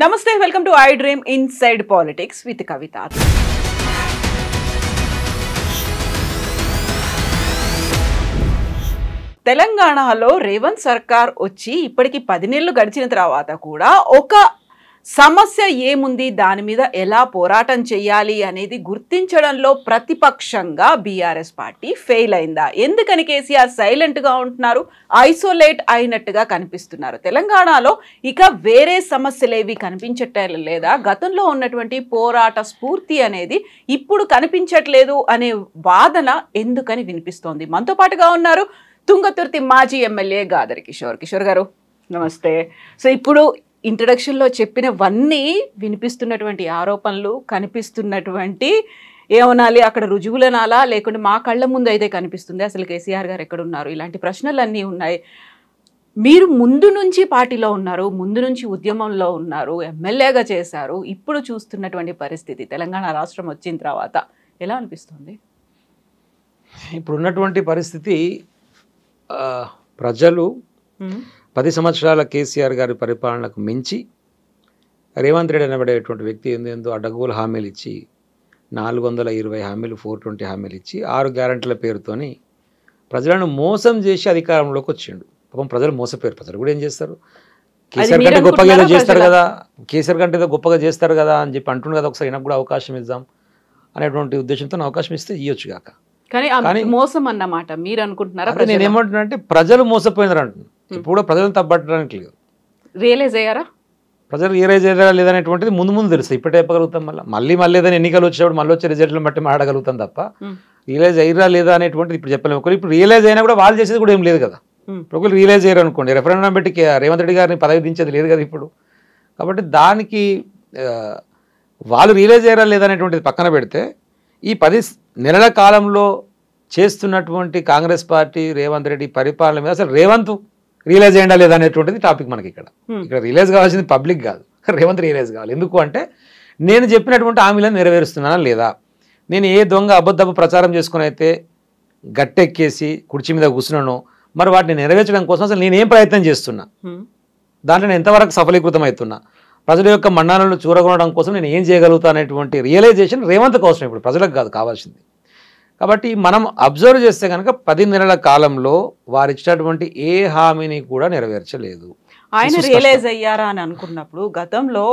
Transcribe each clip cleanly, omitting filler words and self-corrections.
Namaste, welcome to I Dream Inside Politics with Kavita. తెలంగాణలో రేవంత్ సర్కార్ వచ్చి ఇప్పటికి 10 నెలలు గడిచిన తర్వాత కూడా ఒక సమస్య ఏముంది, దాని మీద ఎలా పోరాటం చేయాలి అనేది గుర్తించడంలో ప్రతిపక్షంగా బీఆర్ఎస్ పార్టీ ఫెయిల్ అయిందా? ఎందుకని కేసీఆర్ సైలెంట్గా ఉంటున్నారు, ఐసోలేట్ అయినట్టుగా కనిపిస్తున్నారు? తెలంగాణలో ఇక వేరే సమస్యలేవి కనిపించట్లేదు లేదా? గతంలో ఉన్నటువంటి పోరాట స్ఫూర్తి అనేది ఇప్పుడు కనిపించట్లేదు అనే వాదన ఎందుకని వినిపిస్తోంది? మనతో పాటుగా ఉన్నారు తుంగతుర్తి మాజీ ఎమ్మెల్యే గాదరి కిషోర్ గారు, నమస్తే. సో ఇప్పుడు ఇంట్రడక్షన్లో చెప్పినవన్నీ వినిపిస్తున్నటువంటి ఆరోపణలు, కనిపిస్తున్నటువంటి ఏమనాలి అక్కడ రుజువులనాలా, లేకుంటే మా కళ్ళ ముందు అయితే కనిపిస్తుంది అసలు కేసీఆర్ గారు ఎక్కడున్నారు, ఇలాంటి ప్రశ్నలన్నీ ఉన్నాయి. మీరు ముందు నుంచి పార్టీలో ఉన్నారు, ముందు నుంచి ఉద్యమంలో ఉన్నారు, ఎమ్మెల్యేగా చేశారు. ఇప్పుడు చూస్తున్నటువంటి పరిస్థితి తెలంగాణ రాష్ట్రం వచ్చిన తర్వాత ఎలా అనిపిస్తుంది? ఇప్పుడు ఉన్నటువంటి పరిస్థితి ప్రజలు 10 సంవత్సరాల కేసీఆర్ గారి పరిపాలనకు మించి రేవంత్ రెడ్డి అనబడేటువంటి వ్యక్తి ఏందో అడ్డగోలు హామీలు ఇచ్చి 420 హామీలు 420 హామీలు ఇచ్చి 6 గ్యారంటీల పేరుతోని ప్రజలను మోసం చేసి అధికారంలోకి వచ్చిండు. పాపం ప్రజలు మోసపోయారు. ప్రజలు కూడా ఏం చేస్తారు, కేసీఆర్ కంటే గొప్పగా ఏదో చేస్తారు కదా, కేసీఆర్ కంటే ఏదో గొప్పగా చేస్తారు కదా అని చెప్పి అంటుండు కదా, ఒకసారి నాకు కూడా అవకాశం ఇద్దాం అనేటువంటి ఉద్దేశంతో అవకాశం ఇస్తే ఇవ్వచ్చు కాక. కానీ మోసం అన్నమాట మీరు అనుకుంటున్నారా? నేను ఏమంటున్నా అంటే ప్రజలు మోసపోయినారు అంటున్నాను. ఇప్పుడు కూడా ప్రజలను తప్పట్టడానికి లేదు. రియలైజ్ అయ్యారా? ప్రజలు రియలైజ్ అయ్యారా లేదనేటువంటిది ముందు తెలుసు. ఇప్పుడే చెప్పగలుగుతాం. మళ్ళీ ఏదైనా ఎన్నికలు వచ్చినప్పుడు మళ్ళీ వచ్చే రిజల్ట్లను బట్టి మాట్లాడగలుగుతాం తప్ప రియలైజ్ అయ్యారా లేదా అనేటువంటిది ఇప్పుడు చెప్పలేము. ఒకవేళ ఇప్పుడు రియలైజ్ అయినా కూడా వాళ్ళు చేసేది కూడా ఏం లేదు కదా. ఒకవేళ రియలైజ్ అయ్యారు అనుకోండి, రెఫరెండం పెట్టి రేవంత్ రెడ్డి గారిని పదవి దించేది లేదు కదా ఇప్పుడు. కాబట్టి దానికి వాళ్ళు రియలైజ్ అయ్యారా లేదా అనేటువంటిది పక్కన పెడితే ఈ 10 నెలల కాలంలో చేస్తున్నటువంటి కాంగ్రెస్ పార్టీ రేవంత్ రెడ్డి పరిపాలన మీద అసలు రేవంత్ రియలైజ్ అయ్యండా లేదా అనేటువంటిది టాపిక్ మనకి. ఇక్కడ రియలైజ్ కావాల్సింది పబ్లిక్ కాదు, రేవంత్ రియలైజ్ కావాలి. ఎందుకు అంటే నేను చెప్పినటువంటి హామీలను నెరవేరుస్తున్నానా లేదా, నేను ఏ దొంగ అబద్ధపు ప్రచారం చేసుకుని అయితే గట్టెక్కేసి కుర్చీ మీద కూర్చున్నానో మరి వాటిని నెరవేర్చడం కోసం అసలు నేనేం ప్రయత్నం చేస్తున్నా, దాంట్లో నేను ఎంతవరకు సఫలీకృతం అవుతున్నా, ప్రజల యొక్క మన్నాలను చూరగొనడం కోసం నేను ఏం చేయగలుగుతా అనేటువంటి రియలైజేషన్ రేవంత్కి అవసరం, ఇప్పుడు ప్రజలకు కాదు కావాల్సింది. కాబట్టి మనం అబ్జర్వ్ చేస్తే కనుక 10 నెలల కాలంలో వారు ఇచ్చినటువంటి ఏ హామీని కూడా నెరవేర్చలేదు. ఆయన రియలైజ్ అయ్యారా అని అనుకున్నప్పుడు గతంలో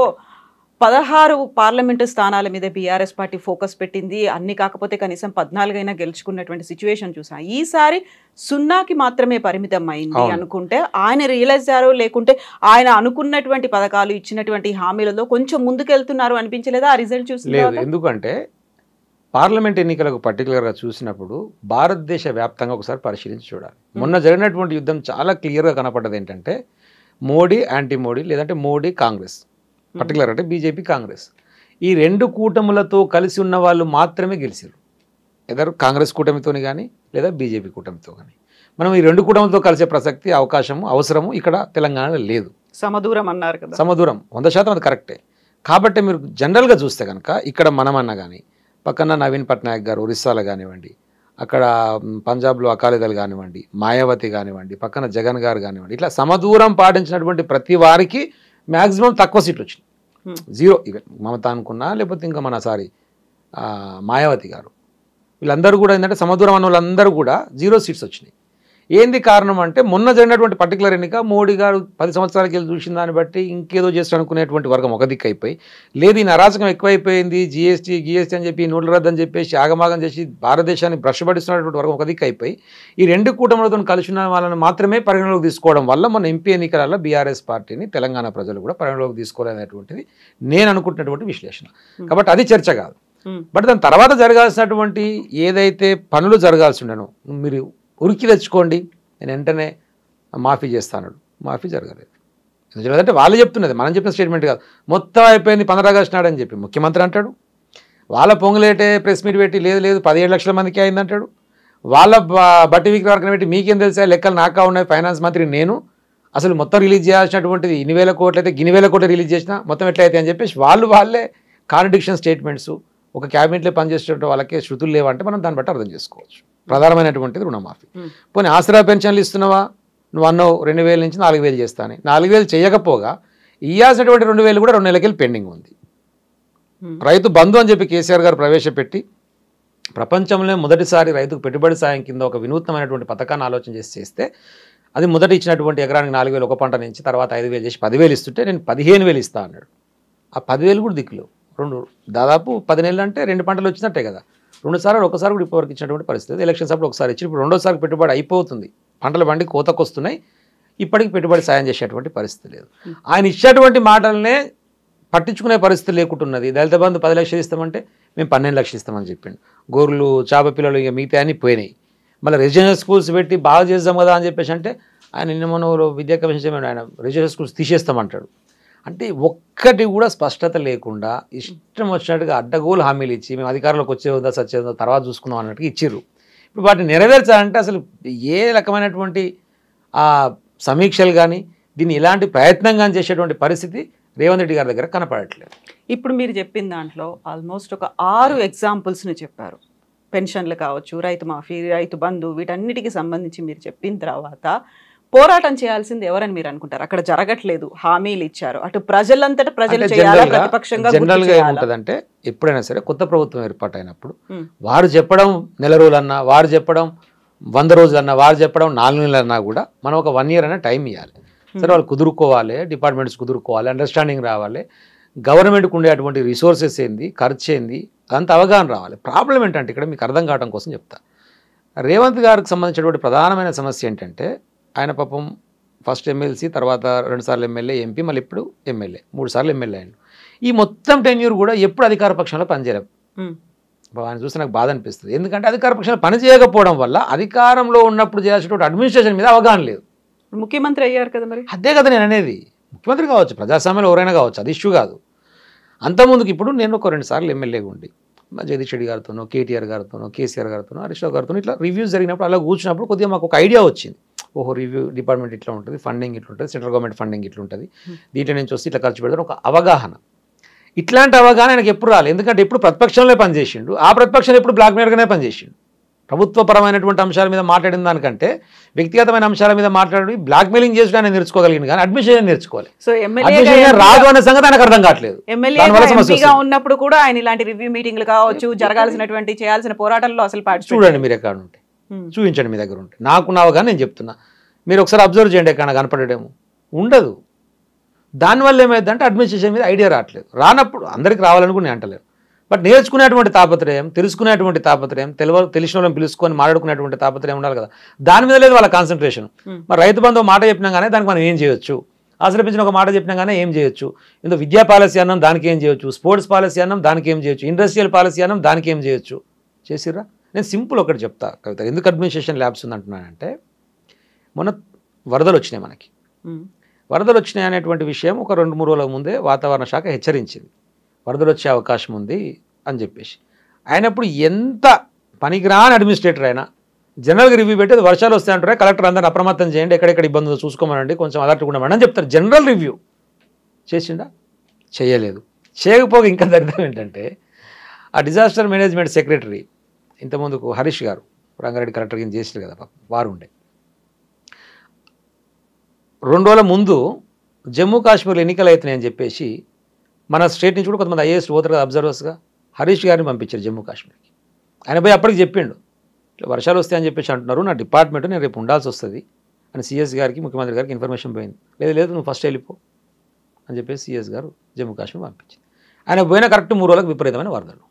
16 పార్లమెంటు స్థానాల మీద బీఆర్ఎస్ పార్టీ ఫోకస్ పెట్టింది. అన్ని కాకపోతే కనీసం 14 అయినా గెలుచుకున్నటువంటి సిచ్యువేషన్ చూసాం. ఈసారి 0కి మాత్రమే పరిమితం అయింది అనుకుంటే ఆయన రియలైజ్ అయ్యారు, లేకుంటే ఆయన అనుకున్నటువంటి పథకాలు ఇచ్చినటువంటి హామీలలో కొంచెం ముందుకెళ్తున్నారు అనిపించలేదా ఆ రిజల్ట్ చూసి? లేదు, ఎందుకంటే పార్లమెంట్ ఎన్నికలకు పర్టికులర్గా చూసినప్పుడు భారతదేశ వ్యాప్తంగా ఒకసారి పరిశీలించి చూడాలి. మొన్న జరిగినటువంటి యుద్ధం చాలా క్లియర్గా కనపడ్డది ఏంటంటే మోడీ యాంటీ మోడీ, లేదంటే మోడీ కాంగ్రెస్, పర్టికులర్ అంటే బీజేపీ కాంగ్రెస్, ఈ 2 కూటములతో కలిసి ఉన్న వాళ్ళు మాత్రమే గెలిచారు. ఎదరు కాంగ్రెస్ కూటమితోని కానీ లేదా బీజేపీ కూటమితో కానీ. మనం ఈ 2 కూటములతో కలిసే ప్రసక్తి, అవకాశము, అవసరము ఇక్కడ తెలంగాణలో లేదు. సమదూరం అన్నారు కదా, సమదూరం 100% అది కరెక్టే. కాబట్టి మీరు జనరల్గా చూస్తే కనుక ఇక్కడ మనమన్నా కానీ పక్కన నవీన్ పట్నాయక్ గారు ఒరిస్సాలో కానివ్వండి, అక్కడ పంజాబ్లో అకాలీదళ్ కానివ్వండి, మాయావతి కానివ్వండి, పక్కన జగన్ గారు కానివ్వండి, ఇట్లా సమదూరం పాటించినటువంటి ప్రతి వారికి మ్యాక్సిమం తక్కువ సీట్లు వచ్చినాయి. 0 ఈవెన్ మమత అనుకున్నా, లేకపోతే ఇంకా మాయావతి గారు, వీళ్ళందరూ కూడా ఏంటంటే సమదూరం అన్న వాళ్ళందరూ కూడా 0 సీట్స్ వచ్చినాయి. ఏంది కారణం అంటే మొన్న జరిగినటువంటి పర్టికులర్ ఎన్నిక మోడీ గారు 10 సంవత్సరాలకి వెళ్ళి చూసిన దాన్ని బట్టి ఇంకేదో చేస్తూ అనుకునేటువంటి వర్గం ఒక దిక్కు అయిపోయి, లేదు ఈ అరాచకం ఎక్కువైపోయింది, జిఎస్టీ అని చెప్పి నోట్ల రద్దు అని చెప్పేసి ఆగమాగం చేసి భారతదేశాన్ని భ్రష్పడిస్తున్నటువంటి వర్గం ఒక దిక్కు అయిపోయి ఈ 2 కూటములతో కలిసిన వాళ్ళని మాత్రమే పరిగణలోకి తీసుకోవడం వల్ల మన ఎంపీ ఎన్నికలలో బీఆర్ఎస్ పార్టీని తెలంగాణ ప్రజలు కూడా పరిగణలోకి తీసుకోలేనటువంటిది నేను అనుకుంటున్నటువంటి విశ్లేషణ. కాబట్టి అది చర్చ కాదు. బట్ దాని తర్వాత జరగాల్సినటువంటి ఏదైతే పనులు జరగాల్సి ఉండను, మీరు ఉరికి తెచ్చుకోండి నేను వెంటనే మాఫీ చేస్తాను, మాఫీ జరగలేదు. ఎందుకంటే వాళ్ళు చెప్తున్నది, మనం చెప్పిన స్టేట్మెంట్ కాదు. మొత్తం అయిపోయింది 15 ఆగస్టు నాడు అని చెప్పి ముఖ్యమంత్రి అంటాడు. వాళ్ళ పొంగులేటే ప్రెస్ మీట్ పెట్టి లేదు 17 లక్షల మందికి అయిందంటాడు. వాళ్ళ బట్టి విక్రవర్గం పెట్టి మీకేం తెలుసా, లెక్కలు నాకా ఉన్నాయి, ఫైనాన్స్ మంత్రి నేను, అసలు మొత్తం రిలీజ్ చేయాల్సినటువంటిది ఇన్ని వేల కోట్లు అయితే గిన్ని వేల కోట్లు రిలీజ్ చేసినా మొత్తం ఎట్లయితే అని చెప్పేసి వాళ్ళే కాంట్రడిక్షన్ స్టేట్మెంట్స్, ఒక క్యాబినెట్లో పనిచేసేటువంటి వాళ్ళకే శృతులు లేవంటే మనం దాన్ని బట్టి అర్థం చేసుకోవచ్చు. ప్రధానమైనటువంటిది రుణమాఫీ. పోనీ ఆసరా పెన్షన్లు ఇస్తున్నావా, నువ్వు అన్నావు 2000 నుంచి 4000 చేస్తాను, 4000 చేయకపోగా ఇవ్వాల్సినటువంటి 2,000 కూడా 2 నెలలకి పెండింగ్ ఉంది. రైతు బంధు అని చెప్పి కేసీఆర్ గారు ప్రవేశపెట్టి ప్రపంచంలో మొదటిసారి రైతుకు పెట్టుబడి సాయం కింద ఒక వినూత్నమైనటువంటి పథకాన్ని ఆలోచన చేస్తే అది మొదట ఇచ్చినటువంటి ఎకరానికి 4,000 ఒక పంట నుంచి తర్వాత 5,000 చేసి 10,000 ఇస్తుంటే నేను 15,000 ఇస్తా అన్నాడు. ఆ 10,000 కూడా దిక్కులు దాదాపు 10 నెలలు అంటే 2 పంటలు వచ్చినట్టే కదా. 2 సార్లు ఒకసారి కూడా ఇప్పటివరకు ఇచ్చినటువంటి పరిస్థితి. ఎలక్షన్స్ అప్పుడు ఒకసారి ఇచ్చి ఇప్పుడు రెండోసారి పెట్టుబడి అయిపోతుంది, పంటల బండి కోతకు వస్తున్నాయి, ఇప్పటికి పెట్టుబడి సాయం చేసేటువంటి పరిస్థితి లేదు. ఆయన ఇచ్చేటువంటి మాటలనే పట్టించుకునే పరిస్థితి లేకుంటున్నది. దళిత బంధు 10 లక్షలు ఇస్తామంటే మేము 12 లక్షలు ఇస్తామని చెప్పిండు. గొర్రెలు చేప పిల్లలు ఇక మిగతా అన్నీ పోయినాయి. మళ్ళీ రెసిడెన్షియల్ స్కూల్స్ పెట్టి బాగా చేద్దాం కదా అని చెప్పేసి అంటే ఆయన నిన్న మన విద్యా కమిషన్ ఆయన రెసిడెన్షియల్ స్కూల్స్ తీసేస్తామంటాడు. అంటే ఒక్కటి కూడా స్పష్టత లేకుండా ఇష్టం వచ్చినట్టుగా అడ్డగోలు హామీలు ఇచ్చి మేము అధికారంలోకి వచ్చేదా సచ్చేదా తర్వాత చూసుకుందాం అన్నట్టుగా ఇచ్చిర్రు. ఇప్పుడు వాటిని నెరవేర్చాలంటే అసలు ఏ రకమైనటువంటి సమీక్షలు కానీ దీన్ని ఎలాంటి ప్రయత్నం కానీ చేసేటువంటి పరిస్థితి రేవంత్ రెడ్డి గారి దగ్గర కనపడట్లేదు. ఇప్పుడు మీరు చెప్పిన దాంట్లో ఆల్మోస్ట్ ఒక 6 ఎగ్జాంపుల్స్ని చెప్పారు. పెన్షన్లు కావచ్చు, రైతు మాఫీ, రైతు బంధు, వీటన్నిటికీ సంబంధించి మీరు చెప్పిన తర్వాత పోరాటం చేయాల్సింది ఎవరని మీరు అనుకుంటారు? అక్కడ జరగట్లేదు, హామీలు ఇచ్చారు, అటు ప్రజలంతటా ప్రజలు చేయాలా, ప్రతిపక్షంగా జనరల్గా ఏముంటుందంటే ఎప్పుడైనా సరే కొత్త ప్రభుత్వం ఏర్పాటైనప్పుడు వారు చెప్పడం నెల రోజులన్నా, వారు చెప్పడం 100 రోజులన్నా, వారు చెప్పడం 4 నెలలన్నా కూడా మనం ఒక 1 year అన్న టైం ఇవ్వాలి. సరే వాళ్ళు కుదురుకోవాలి, డిపార్ట్మెంట్స్ కుదురుకోవాలి, అండర్స్టాండింగ్ రావాలి, గవర్నమెంట్కి ఉండేటువంటి రిసోర్సెస్ ఏంది, ఖర్చు ఏంది, అదంతా అవగాహన రావాలి. ప్రాబ్లం ఏంటంటే ఇక్కడ మీకు అర్థం కావడం కోసం చెప్తా. రేవంత్ గారికి సంబంధించినటువంటి ప్రధానమైన సమస్య ఏంటంటే ఆయన పాపం ఫస్ట్ ఎమ్మెల్సీ, తర్వాత 2 సార్లు ఎమ్మెల్యే, ఎంపీ, మళ్ళీ ఇప్పుడు ఎమ్మెల్యే, 3 సార్లు ఎమ్మెల్యే అయ్యాడు. ఈ మొత్తం టెన్యూర్ కూడా ఎప్పుడు అధికార పక్షంలో పనిచేయలేదు. ఆయన చూస్తే నాకు బాధ అనిపిస్తుంది. ఎందుకంటే అధికార పక్షంలో పని చేయకపోవడం వల్ల అధికారంలో ఉన్నప్పుడు చేయాల్సినటువంటి అడ్మినిస్ట్రేషన్ మీద అవగాహన లేదు. ముఖ్యమంత్రి అయ్యారు కదా, మరి అదే కదా నేను అనేది. ముఖ్యమంత్రి కావచ్చు, ప్రజాస్వామ్యంలో ఎవరైనా కావచ్చు, అది ఇష్యూ కాదు. అంతకుముందుకు ఇప్పుడు నేను ఒక 2 సార్లు ఎమ్మెల్యేగా ఉండి జగదీష్ రెడ్డి గారితోనో, కేటీఆర్ గారితోనో, కేసీఆర్ గారితోనో, హరీష్ రావు గారితో ఇట్లా రివ్యూస్ జరిగినప్పుడు అలా కూర్చున్నప్పుడు కొద్దిగా మాకు ఒక ఐడియా వచ్చింది. ఓహో, రివ్యూ డిపార్ట్మెంట్ ఇట్లా ఉంటుంది, ఫండింగ్ ఇట్లా ఉంటుంది, సెంట్రల్ గవర్నమెంట్ ఫండింగ్ ఇట్లా ఉంటుంది, దీంట్లో నుంచి వస్తే ఇట్లా ఖర్చు పెడతారు, ఒక అవగాహన. ఇట్లాంటి అవగాహన ఆయనకు ఎప్పుడు రాలేదు. ఎందుకంటే ఎప్పుడు ప్రతిపక్షంలో పనిచేసిండు, ఆ ప్రతిపక్షంలో ఎప్పుడు బ్లాక్మెయిల్గానే పనిచేసిండు. ప్రభుత్వపరమైనటువంటి అంశాల మీద మాట్లాడిన దానికంటే వ్యక్తిగతమైన అంశాల మీద మాట్లాడి బ్లాక్మెయిలింగ్ చేసి ఆయన నేర్చుకోగలిగింది, కానీ అడ్మిషన్ నేర్చుకోవాలి. సో రాదు అనే సంగతి ఆయనకు అర్థం కావట్లేదు. ఎమ్మెల్యేగా ఉన్నప్పుడు కూడా ఆయన ఇలాంటి రివ్యూ మీటింగ్లు కావచ్చు, జరగాల్సినటువంటి చేయాల్సిన పోరాటాల్లో అసలు చూడండి, మీరు ఎక్కడ ఉంటే చూపించండి, మీ దగ్గర ఉంటే. నాకు అవగాహన నేను చెప్తున్నా, మీరు ఒకసారి అబ్జర్వ్ చేయండి, ఎక్కడ కనపడేమో ఉండదు. దానివల్ల ఏమైందంటే అడ్మినిస్ట్రేషన్ మీద ఐడియా రావట్లేదు. రానప్పుడు అందరికి రావాలని కూడా నేను అంటలేదు, బట్ నేర్చుకునేటువంటి తాపత్రయం, తెలుసుకునేటువంటి తాపత్రయం, తెలిసిన వాళ్ళని పిలుచుకొని మాట్లాడుకునేటువంటి తాపత్రయం ఉండాలి కదా. దాని మీద లేదు వాళ్ళ కాన్సన్ట్రేషన్. మరి రైతు బంధు మాట చెప్పినా కానీ దానికి మనం ఏం చేయొచ్చు, ఆశలు పెంచిన ఒక మాట చెప్పినా కానీ ఏం చేయొచ్చు, ఇందులో విద్యా పాలసీ అన్నాం దానికి ఏం చేయొచ్చు, స్పోర్ట్స్ పాలసీ అన్నాం దానికి ఏం చేయొచ్చు, ఇండస్ట్రియల్ పాలసీ అన్నాం దానికి ఏం చేయొచ్చు, చేసిర్రా? నేను సింపుల్ ఒకటి చెప్తా కవిత, ఎందుకు అడ్మినిస్ట్రేషన్ ల్యాబ్స్ ఉందంటున్నానంటే మొన్న వరదలు వచ్చినాయి. మనకి వరదలు వచ్చినాయి అనేటువంటి విషయం ఒక 2-3 రోజుల ముందే వాతావరణ శాఖ హెచ్చరించింది, వరదలు వచ్చే అవకాశం ఉంది అని చెప్పేసి. అయినప్పుడు ఎంత పనికిరాని అడ్మినిస్ట్రేటర్ అయినా జనరల్గా రివ్యూ పెట్టి వర్షాలు వస్తాయంటారే, కలెక్టర్ అందరిని అప్రమత్తం చేయండి, ఎక్కడెక్కడ ఇబ్బందులు చూసుకోమనండి, కొంచెం అలర్ట్గా ఉండమని అని చెప్తారు. జనరల్ రివ్యూ చేసిండా? చేయలేదు. చేయకపోగా ఇంకా దరిద్రం ఏంటంటే ఆ డిజాస్టర్ మేనేజ్మెంట్ సెక్రటరీ ఇంతకుముందుకు హరీష్ గారు రంగారెడ్డి కలెక్టర్ కింద చేసారు కదా, వారు ఉండే 2 రోజుల ముందు జమ్మూ కాశ్మీర్లో ఎన్నికలు అవుతున్నాయని చెప్పేసి మన స్టేట్ నుంచి కూడా కొంతమంది ఐఏఎస్ పోతారు కదా అబ్జర్వర్స్గా, హరీష్ గారిని పంపించారు జమ్మూ కాశ్మీర్కి. ఆయన పోయి అప్పటికి చెప్పిండు, ఇట్లా వర్షాలు వస్తాయని చెప్పేసి అంటున్నారు, నా డిపార్ట్మెంట్ నేను రేపు ఉండాల్సి వస్తుంది అని సిఎస్ గారికి, ముఖ్యమంత్రి గారికి ఇన్ఫర్మేషన్ పోయింది. లేదు నువ్వు ఫస్ట్ వెళ్ళిపో అని చెప్పేసి సిఎస్ గారు జమ్మూ కాశ్మీర్ పంపించింది. ఆయన పోయిన కరెక్ట్ 3 రోజులకు విపరీతమైన వరదలు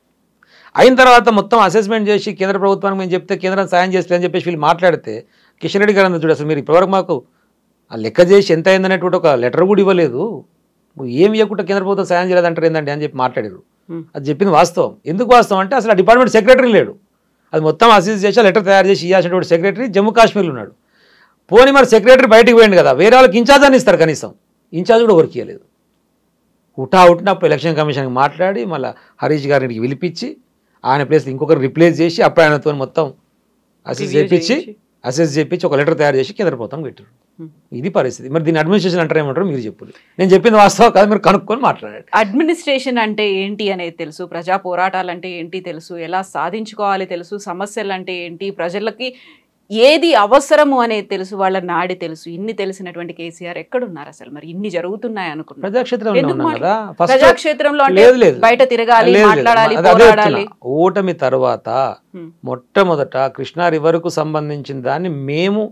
అయిన తర్వాత మొత్తం అసెస్మెంట్ చేసి కేంద్ర ప్రభుత్వానికి మేము చెప్తే కేంద్రం సాయం చేస్తలేదని చెప్పేసి వీళ్ళు మాట్లాడితే కిషన్ రెడ్డి గారు అందరూ చూడు, అసలు మీరు ఇప్పటివరకు మాకు ఆ లెక్క చేసి ఎంత అయిందనేటువంటి ఒక లెటర్ కూడా ఇవ్వలేదు, ఏమి ఇవ్వకుండా కేంద్ర ప్రభుత్వం సాయం చేయలేదంటారు ఏంటంటే అని చెప్పి మాట్లాడారు. అది చెప్పింది వాస్తవం. ఎందుకు వాస్తవం అంటే అసలు ఆ డిపార్ట్మెంట్ సెక్రటరీ లేడు, అది మొత్తం అసెస్ చేసి లెటర్ తయారు చేసి ఇవ్వాల్సినటువంటి సెక్రటరీ జమ్మూ కాశ్మీర్లో ఉన్నాడు. పోనీ మరి సెక్రటరీ బయటికి పోయింది కదా, వేరే వాళ్ళకి ఇన్ఛార్జ్ అని ఇస్తారు, కనీసం ఇన్ఛార్జ్ కూడా వర్క్ ఇవ్వలేదు. ఉట్టినప్పుడు ఎలక్షన్ కమిషన్కి మాట్లాడి మళ్ళీ హరీష్ గారికి పిలిపించి ఆయన ప్లేస్లో ఇంకొకరు రిప్లేస్ చేసి అప్పుడు ఆయనతో మొత్తం అసెస్ చేయించి ఒక లెటర్ తయారు చేసి కేంద్ర ప్రభుత్వం పెట్టారు. ఇది పరిస్థితి. మరి దీన్ని అడ్మినిస్ట్రేషన్ అంటారు ఏమంటారు మీరు చెప్పండి. నేను చెప్పింది వాస్తవం కాదు, మీరు కనుక్కొని మాట్లాడండి. అడ్మినిస్ట్రేషన్ అంటే ఏంటి అనేది తెలుసు, ప్రజా పోరాటాలు అంటే ఏంటి తెలుసు, ఎలా సాధించుకోవాలి తెలుసు, సమస్యలు అంటే ఏంటి, ప్రజలకి ఏది అవసరము అనేది తెలుసు, వాళ్ళ నాడి తెలుసు. ఇన్ని తెలిసినటువంటి కేసీఆర్ ఎక్కడున్నారు అసలు? మరి ఇన్ని జరుగుతున్నాయి అనుకున్నా ప్రజాక్షేత్రంలో అంటే బయట తిరగాలి, మాట్లాడాలి, పోరాడాలి. ఓటమి తర్వాత మొట్టమొదట కృష్ణా రివర్ కు సంబంధించిన దాన్ని మేము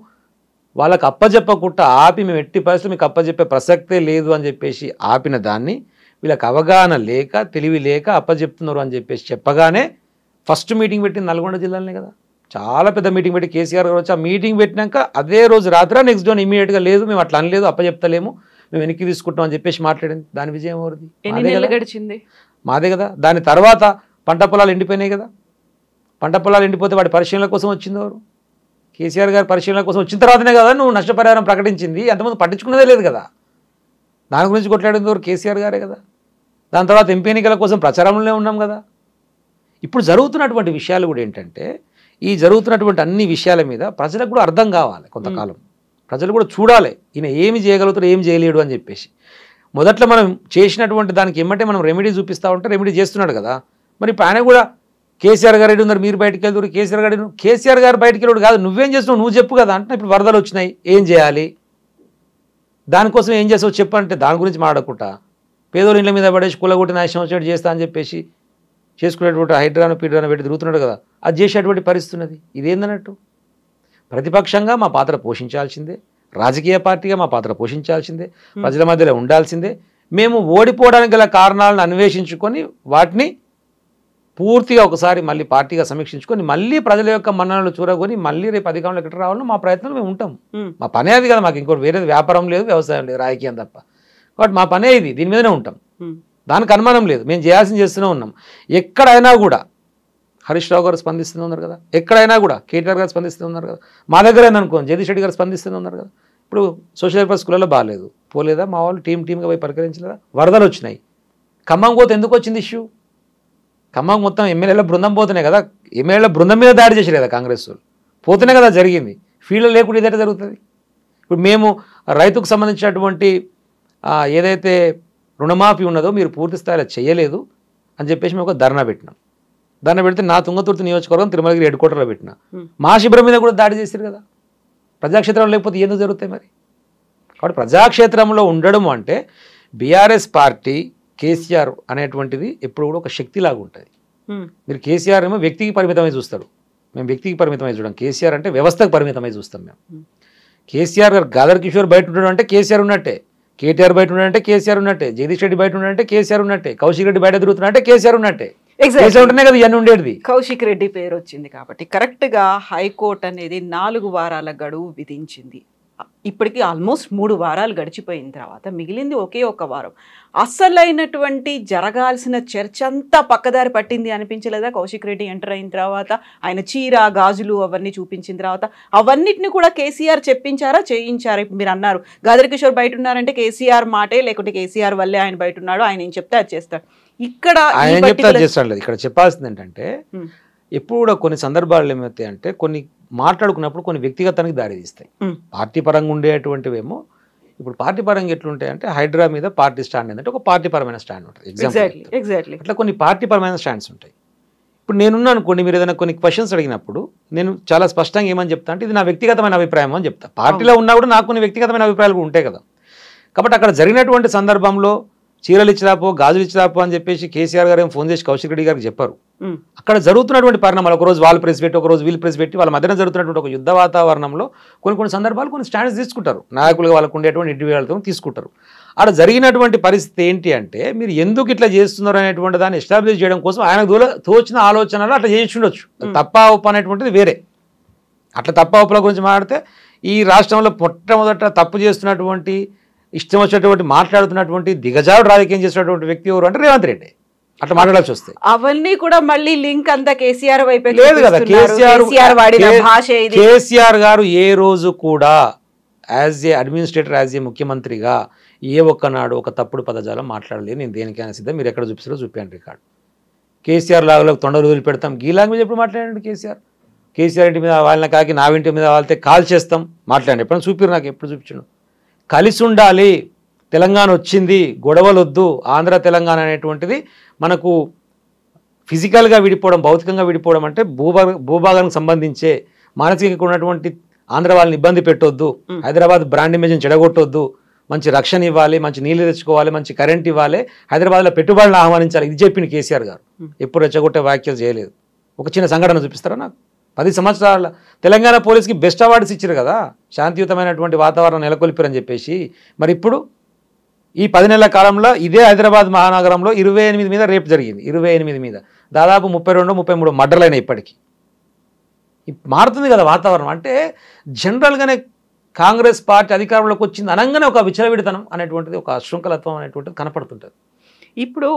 వాళ్ళకి అప్పజెప్పకుండా ఆపి, మేము ఎట్టి పరిస్థితులు మీకు అప్పజెప్పే ప్రసక్తే లేదు అని చెప్పేసి ఆపిన దాన్ని వీళ్ళకి అవగాహన లేక, తెలివి లేక అప్పజెప్తున్నారు అని చెప్పేసి చెప్పగానే ఫస్ట్ మీటింగ్ పెట్టింది నల్గొండ జిల్లాలోనే కదా. చాలా పెద్ద మీటింగ్ పెట్టి కేసీఆర్ గారు వచ్చి ఆ మీటింగ్ పెట్టినాక అదే రోజు రాత్రి నెక్స్ట్ డే ఇమీడియట్గా లేదు మేము అట్లా అనలేదు, అప్పచెప్తలేము, మేము వెనక్కి తీసుకుంటాం అని చెప్పేసి మాట్లాడింది. దాని విజయం ఎవరిది? గడిచింది మాదే కదా. దాని తర్వాత పంట పొలాలు ఎండిపోయినాయి కదా. పంట పొలాలు ఎండిపోతే వాడి పరిశీలన కోసం వచ్చింది ఎవరు? కేసీఆర్ గారి పరిశీలన కోసం వచ్చిన తర్వాతనే కదా నువ్వు నష్టపరిహారం ప్రకటించింది. అంతమంది పట్టించుకున్నదే లేదు కదా. దాని గురించి కొట్లాడింది ఎవరు? కేసీఆర్ గారే కదా. దాని తర్వాత ఎంపీ ఎన్నికల కోసం ప్రచారంలోనే ఉన్నాం కదా. ఇప్పుడు జరుగుతున్నటువంటి విషయాలు కూడా ఏంటంటే, ఈ జరుగుతున్నటువంటి అన్ని విషయాల మీద ప్రజలకు కూడా అర్థం కావాలి. కొంతకాలం ప్రజలు కూడా చూడాలి ఈయన ఏమి చేయగలుగుతాడు, ఏం చేయలేడు అని చెప్పేసి. మొదట్లో మనం చేసినటువంటి దానికి ఏమంటే మనం రెమెడీ చూపిస్తూ ఉంటే రెమెడీ చేస్తున్నాడు కదా. మరి ఇప్పుడు ఆయన కూడా కేసీఆర్ గారు ఉన్నారు, మీరు బయటికి వెళ్తారు, కేసీఆర్ గారు బయటికి వెళ్ళాడు కాదు, నువ్వేం చేస్తున్నావు నువ్వు చెప్పు కదా అంటే. ఇప్పుడు వరదలు వచ్చినాయి, ఏం చేయాలి, దానికోసం ఏం చేస్తావు చెప్పు అంటే దాని గురించి మాట్లాడకుండా పేదోళ్ళ ఇళ్ళ మీద పడేసి కూలగొట్టి నాశనం వచ్చేట్టు చేస్తా అని చెప్పేసి చేసుకునేటువంటి హైడ్రాను పీడ్రాను పెట్టి తిరుగుతున్నాడు కదా. అది చేసేటువంటి పరిస్థితి ఉన్నది. ఇదేందన్నట్టు? ప్రతిపక్షంగా మా పాత్ర పోషించాల్సిందే, రాజకీయ పార్టీగా మా పాత్ర పోషించాల్సిందే, ప్రజల మధ్యలో ఉండాల్సిందే. మేము ఓడిపోవడానికి గల కారణాలను అన్వేషించుకొని వాటిని పూర్తిగా ఒకసారి మళ్ళీ పార్టీగా సమీక్షించుకొని మళ్ళీ ప్రజల యొక్క మన్ననలు చూరగొని మళ్ళీ రేపు అధికారంలో ఎక్కడ రావాలో మా ప్రయత్నం మేము ఉంటాం. మా పనే అది కదా. మాకు ఇంకోటి వేరేది వ్యాపారం లేదు, వ్యవసాయం లేదు, రాజకీయం తప్ప. కాబట్టి మా పనే ఇది, దీని మీదనే ఉంటాం. దానికి అనుమానం లేదు. మేము చేయాల్సింది చేస్తూనే ఉన్నాం. ఎక్కడైనా కూడా హరీష్ రావు గారు స్పందిస్తూనే ఉన్నారు కదా. ఎక్కడైనా కూడా కేటీఆర్ గారు స్పందిస్తూనే ఉన్నారు కదా. మా దగ్గర అనుకోండి జగదీష్ రెడ్డి గారు స్పందిస్తూనే ఉన్నారు కదా. ఇప్పుడు సోషల్ వెల్ఫేర్ స్కూళ్ళలో బాగాలేదు, పోలేదా మా వాళ్ళు టీమ్గా పోయి పరికరించలేదా? వరదలు వచ్చినాయి, ఖమ్మం పోతే ఎందుకు వచ్చింది ఇష్యూ? ఖమ్మం మొత్తం ఎమ్మెల్యేల బృందం పోతున్నాయి కదా. ఎమ్మెల్యేల బృందం మీద దాడి చేసి లేదా కాంగ్రెస్ వాళ్ళు? పోతేనే కదా జరిగింది. ఫీల్డ్లో లేకుండా ఇదైతే జరుగుతుంది. ఇప్పుడు మేము రైతుకు సంబంధించినటువంటి ఏదైతే రుణమాఫీ ఉన్నదో మీరు పూర్తి స్థాయిలో చేయలేదు అని చెప్పేసి మేము ఒక ధర్నా పెట్టినాం. ధర్నా పెడితే నా తుంగతుర్తి నియోజకవర్గం తిరుమలగిరి హెడ్ క్వార్టర్లో పెట్టిన మా శిబిరం మీద కూడా దాడి చేశారు కదా. ప్రజాక్షేత్రంలో లేకపోతే ఎందుకు జరుగుతాయి మరి? కాబట్టి ప్రజాక్షేత్రంలో ఉండడం అంటే బీఆర్ఎస్ పార్టీ కేసీఆర్ అనేటువంటిది ఎప్పుడు కూడా ఒక శక్తిలాగా ఉంటుంది. మీరు కేసీఆర్ ఏమో వ్యక్తికి పరిమితమై చూస్తాడు, మేము వ్యక్తికి పరిమితమై చూడం. కేసీఆర్ అంటే వ్యవస్థకు పరిమితమై చూస్తాం మేము. కేసీఆర్ గారు గాదర్ కిషోర్ బయట ఉండడం అంటే కేసీఆర్ ఉన్నట్టే, కేటీఆర్ బయట ఉన్నాడంటే కేసీఆర్ ఉన్నట్టే, జగదీష్ రెడ్డి బయట ఉన్నాడంటే కేసీఆర్ ఉన్నట్టే, కౌశిక్ రెడ్డి బయట తిరుగుతున్నా అంటే కేసీఆర్ ఉన్నట్టే. ఉంటేనే కదా ఇవన్నీ ఉండేది. కౌశిక్ రెడ్డి పేరు వచ్చింది కాబట్టి కరెక్ట్గా హైకోర్టు అనేది 4 వారాల గడువు విధించింది. ఇప్పటికీ ఆల్మోస్ట్ 3 వారాలు గడిచిపోయిన తర్వాత మిగిలింది ఒకే ఒక వారం. అసలైనటువంటి జరగాల్సిన చర్చ అంతా పక్కదారి పట్టింది అనిపించలేదా? కౌశిక్ రెడ్డి ఎంటర్ అయిన తర్వాత ఆయన చీర గాజులు అవన్నీ చూపించిన తర్వాత అవన్నిటిని కూడా కేసీఆర్ చెప్పించారా, చేయించారా? ఇప్పుడు మీరు అన్నారు గాదర్ కిషోర్ బయట ఉన్నారంటే కేసీఆర్ మాటే, లేకుంటే కేసీఆర్ వల్లే ఆయన బయట ఉన్నాడు, ఆయన ఏం చెప్తే అది చేస్తాడు. ఇక్కడ ఇక్కడ చెప్పాల్సింది ఏంటంటే ఎప్పుడు కూడా కొన్ని సందర్భాలు ఏమవుతాయి అంటే కొన్ని మాట్లాడుకున్నప్పుడు కొన్ని వ్యక్తిగతానికి దారి తీస్తాయి. పార్టీ పరంగా ఉండేటువంటివేమో ఇప్పుడు పార్టీ పరంగా ఎట్లుంటాయంటే హైడ్రా మీద పార్టీ స్టాండ్ ఏంటంటే ఒక పార్టీ పరమైన స్టాండ్ ఉంటుంది. ఎగ్జాక్ట్లీ అట్లా కొన్ని పార్టీ పరమైన స్టాండ్స్ ఉంటాయి. ఇప్పుడు నేనున్నా అనుకోండి, మీరు ఏదైనా కొన్ని క్వశ్చన్స్ అడిగినప్పుడు నేను చాలా స్పష్టంగా ఏమని చెప్తా అంటే ఇది నా వ్యక్తిగతమైన అభిప్రాయం అని చెప్తా. పార్టీలో ఉన్నా కూడా నాకు కొన్ని వ్యక్తిగతమైన అభిప్రాయాలు ఉంటాయి కదా. కాబట్టి అక్కడ జరిగినటువంటి సందర్భంలో చీరలు ఇచ్చిరాపో గాజులు ఇచ్చిరాపో అని చెప్పేసి కేసీఆర్ గారు ఏం ఫోన్ చేసి కౌశిక్ రెడ్డి గారికి చెప్పారు. అక్కడ జరుగుతున్నటువంటి పరిణామాలు ఒకరోజు వాళ్ళు ప్రెస్ పెట్టి ఒకరోజు వీళ్ళు ప్రెస్ పెట్టి వాళ్ళ మధ్యన జరుగుతున్నటువంటి ఒక యుద్ధ వాతావరణంలో కొన్ని సందర్భాలు కొన్ని స్టాండ్స్ తీసుకుంటారు. నాయకులుగా వాళ్ళకు ఉండేటువంటి ఇండివిజువల్తో తీసుకుంటారు. అక్కడ జరిగినటువంటి పరిస్థితి ఏంటి అంటే మీరు ఎందుకు ఇట్లా చేస్తున్నారు అనేటువంటి దాన్ని ఎస్టాబ్లిష్ చేయడం కోసం ఆయనకు తోచిన ఆలోచనలు అట్లా చేసి ఉండొచ్చు. తప్ప ఒప్పు అనేటువంటిది వేరే. అట్లా తప్ప ఒప్పుల గురించి మాట్లాడితే ఈ రాష్ట్రంలో మొట్టమొదట తప్పు చేస్తున్నటువంటి ఇష్టం వచ్చినటువంటి మాట్లాడుతున్నటువంటి దిగజారుడు రాజకీయం చేసినటువంటి వ్యక్తి ఎవరు అంటే రేవంత్ రెడ్డి. అట్లా మాట్లాడాల్సి వస్తాయి. అవన్నీ కూడా మళ్ళీ లింక్ అంతా కేసీఆర్ వైపు లేదు కదా. కేసీఆర్ గారు ఏ రోజు కూడా as a administrator as a ముఖ్యమంత్రిగా ఏ ఒక్కనాడు ఒక తప్పుడు పదజాలం మాట్లాడలేదు. నేను దేనికైనా సిద్ధం, మీరు ఎక్కడ చూపిస్తారో చూపించండి రికార్డు. కేసీఆర్ లాగా తొండలు వదిలి పెడతాం ఈ లాంగ్వేజ్ ఎప్పుడు మాట్లాడండి? కేసీఆర్ ఇంటి మీద వాళ్ళని కాకి నా ఇంటి మీద వాళ్ళతే కాల్ చేస్తాం మాట్లాడండి. ఎప్పుడైనా చూపిరు? నాకు ఎప్పుడు చూపించండు? కలిసి ఉండాలి, తెలంగాణ వచ్చింది, గొడవలు వద్దు, ఆంధ్ర తెలంగాణ అనేటువంటిది మనకు ఫిజికల్గా విడిపోవడం, భౌతికంగా విడిపోవడం అంటే భూభాగానికి సంబంధించే మానసికంగా ఉన్నటువంటి ఆంధ్ర వాళ్ళని ఇబ్బంది పెట్టొద్దు, హైదరాబాద్ బ్రాండ్ ఇమేజ్ని చెడగొట్టొద్దు, మంచి రక్షణ ఇవ్వాలి, మంచి నీళ్లు తెచ్చుకోవాలి, మంచి కరెంట్ ఇవ్వాలి, హైదరాబాద్లో పెట్టుబడులను ఆహ్వానించాలి, ఇది చెప్పింది కేసీఆర్ గారు. ఎప్పుడు రెచ్చగొట్టే వ్యాఖ్యలు చేయలేదు. ఒక చిన్న సంఘటన చూపిస్తారా నాకు? 10 సంవత్సరాల తెలంగాణ పోలీస్కి బెస్ట్ అవార్డ్స్ ఇచ్చారు కదా, శాంతియుతమైనటువంటి వాతావరణం నెలకొల్పారని చెప్పేసి. మరి ఇప్పుడు ఈ 10 నెలల కాలంలో ఇదే హైదరాబాద్ మహానగరంలో 28 మీద రేపు జరిగింది. 28 మీద దాదాపు 32-33 మర్డర్లు అయినాయి. ఇప్పటికీ మారుతుంది కదా వాతావరణం. అంటే జనరల్గానే కాంగ్రెస్ పార్టీ అధికారంలోకి వచ్చింది అనగానే ఒక విచ్చలవిడితనం అనేటువంటిది, ఒక అశృంఖలత్వం అనేటువంటిది కనపడుతుంటుంది. ఇప్పుడు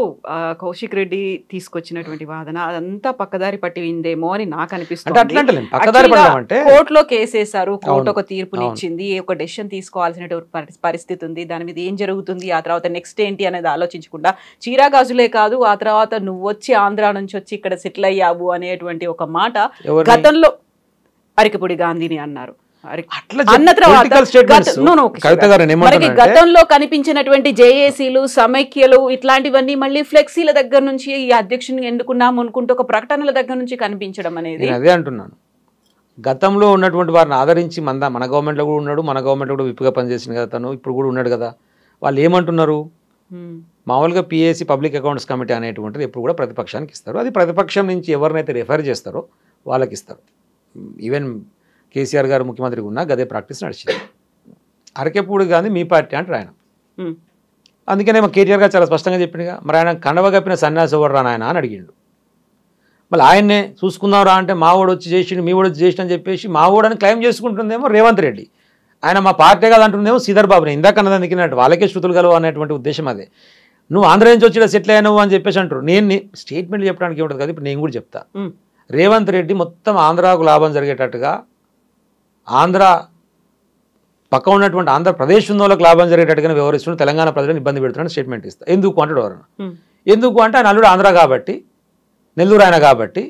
కౌశిక్ రెడ్డి తీసుకొచ్చినటువంటి వాదన అదంతా పక్కదారి పట్టిందేమో అని నాకు అనిపిస్తుంది. కోర్టులో కేసేశారు, కోర్టు ఒక తీర్పునిచ్చింది, ఒక డెసిషన్ తీసుకోవాల్సినటువంటి పరిస్థితి ఉంది, దాని మీద ఏం జరుగుతుంది, ఆ తర్వాత నెక్స్ట్ ఏంటి అనేది ఆలోచించకుండా చీరాగాజులే కాదు, ఆ తర్వాత నువ్వు వచ్చి ఆంధ్ర నుంచి వచ్చి ఇక్కడ సెటిల్ అయ్యావు అనేటువంటి ఒక మాట గతంలో అరికపూడి గాంధీని అన్నారు. గతంలో కనిపించినటువంటి జేఏసీలు, సమైక్యలు ఇట్లాంటివన్నీ మళ్ళీ ఫ్లెక్సీల దగ్గర నుంచి ఈ అధ్యక్షుని ఎన్నుకున్నాం అనుకుంటూ ఒక ప్రకటనల దగ్గర నుంచి కనిపించడం అనేది, అదే అంటున్నాను. గతంలో ఉన్నటువంటి వారిని ఆదరించి మన గవర్నమెంట్లో కూడా ఉన్నాడు, మన గవర్నమెంట్లో కూడా విప్పుగా పనిచేసింది కదా తను, ఇప్పుడు కూడా ఉన్నాడు కదా. వాళ్ళు ఏమంటున్నారు, మామూలుగా పిఏసీ పబ్లిక్ అకౌంట్స్ కమిటీ అనేటువంటిది ఎప్పుడు కూడా ప్రతిపక్షానికి ఇస్తారు. అది ప్రతిపక్షం నుంచి ఎవరినైతే రిఫర్ చేస్తారో వాళ్ళకి ఇస్తారు. ఈవెన్ కేసీఆర్ గారు ముఖ్యమంత్రిగా ఉన్నా గదే ప్రాక్టీస్ నడిచింది. అరకెప్పుడు కానీ మీ పార్టీ అంటారు ఆయన. అందుకనే మా కేటీఆర్ గారు చాలా స్పష్టంగా చెప్పిందిగా, మరి ఆయన కండవ కప్పిన సన్యాసి ఎవరు రా నాయన అని అడిగిండు. మళ్ళీ ఆయన్నే చూసుకుందాం రా అంటే మా ఓడు వచ్చి చేసిండు, మీ ఓడు వచ్చి చేసిండు అని చెప్పేసి మా ఓడని క్లెయిమ్ చేసుకుంటుందేమో రేవంత్ రెడ్డి. ఆయన మా పార్టీ కాదు అంటుందేమో శ్రీధర్ బాబుని. ఇందాక అన్నదానికి వాళ్ళకే శృతులు కలవు అనేటువంటి ఉద్దేశం అదే. నువ్వు ఆంధ్ర నుంచి వచ్చి సెటిల్ అయ్యావు అని చెప్పేసి అంటారు. నేను స్టేట్మెంట్ చెప్పడానికి ఏముంటుంది కదా, ఇప్పుడు నేను కూడా చెప్తా. రేవంత్ రెడ్డి మొత్తం ఆంధ్రాకు లాభం జరిగేటట్టుగా, ఆంధ్ర పక్క ఉన్నటువంటి ఆంధ్రప్రదేశ్ ఉన్న వాళ్ళకి లాభం జరిగేటట్టుగా వ్యవహరిస్తున్న తెలంగాణ ప్రజలను ఇబ్బంది పెడుతున్నాను స్టేట్మెంట్ ఇస్తా. ఎందుకు అంటాడు ఎవరన్నా. ఎందుకు అంటే ఆయన అల్లుడు ఆంధ్ర కాబట్టి, నెల్లూరు ఆయన కాబట్టి,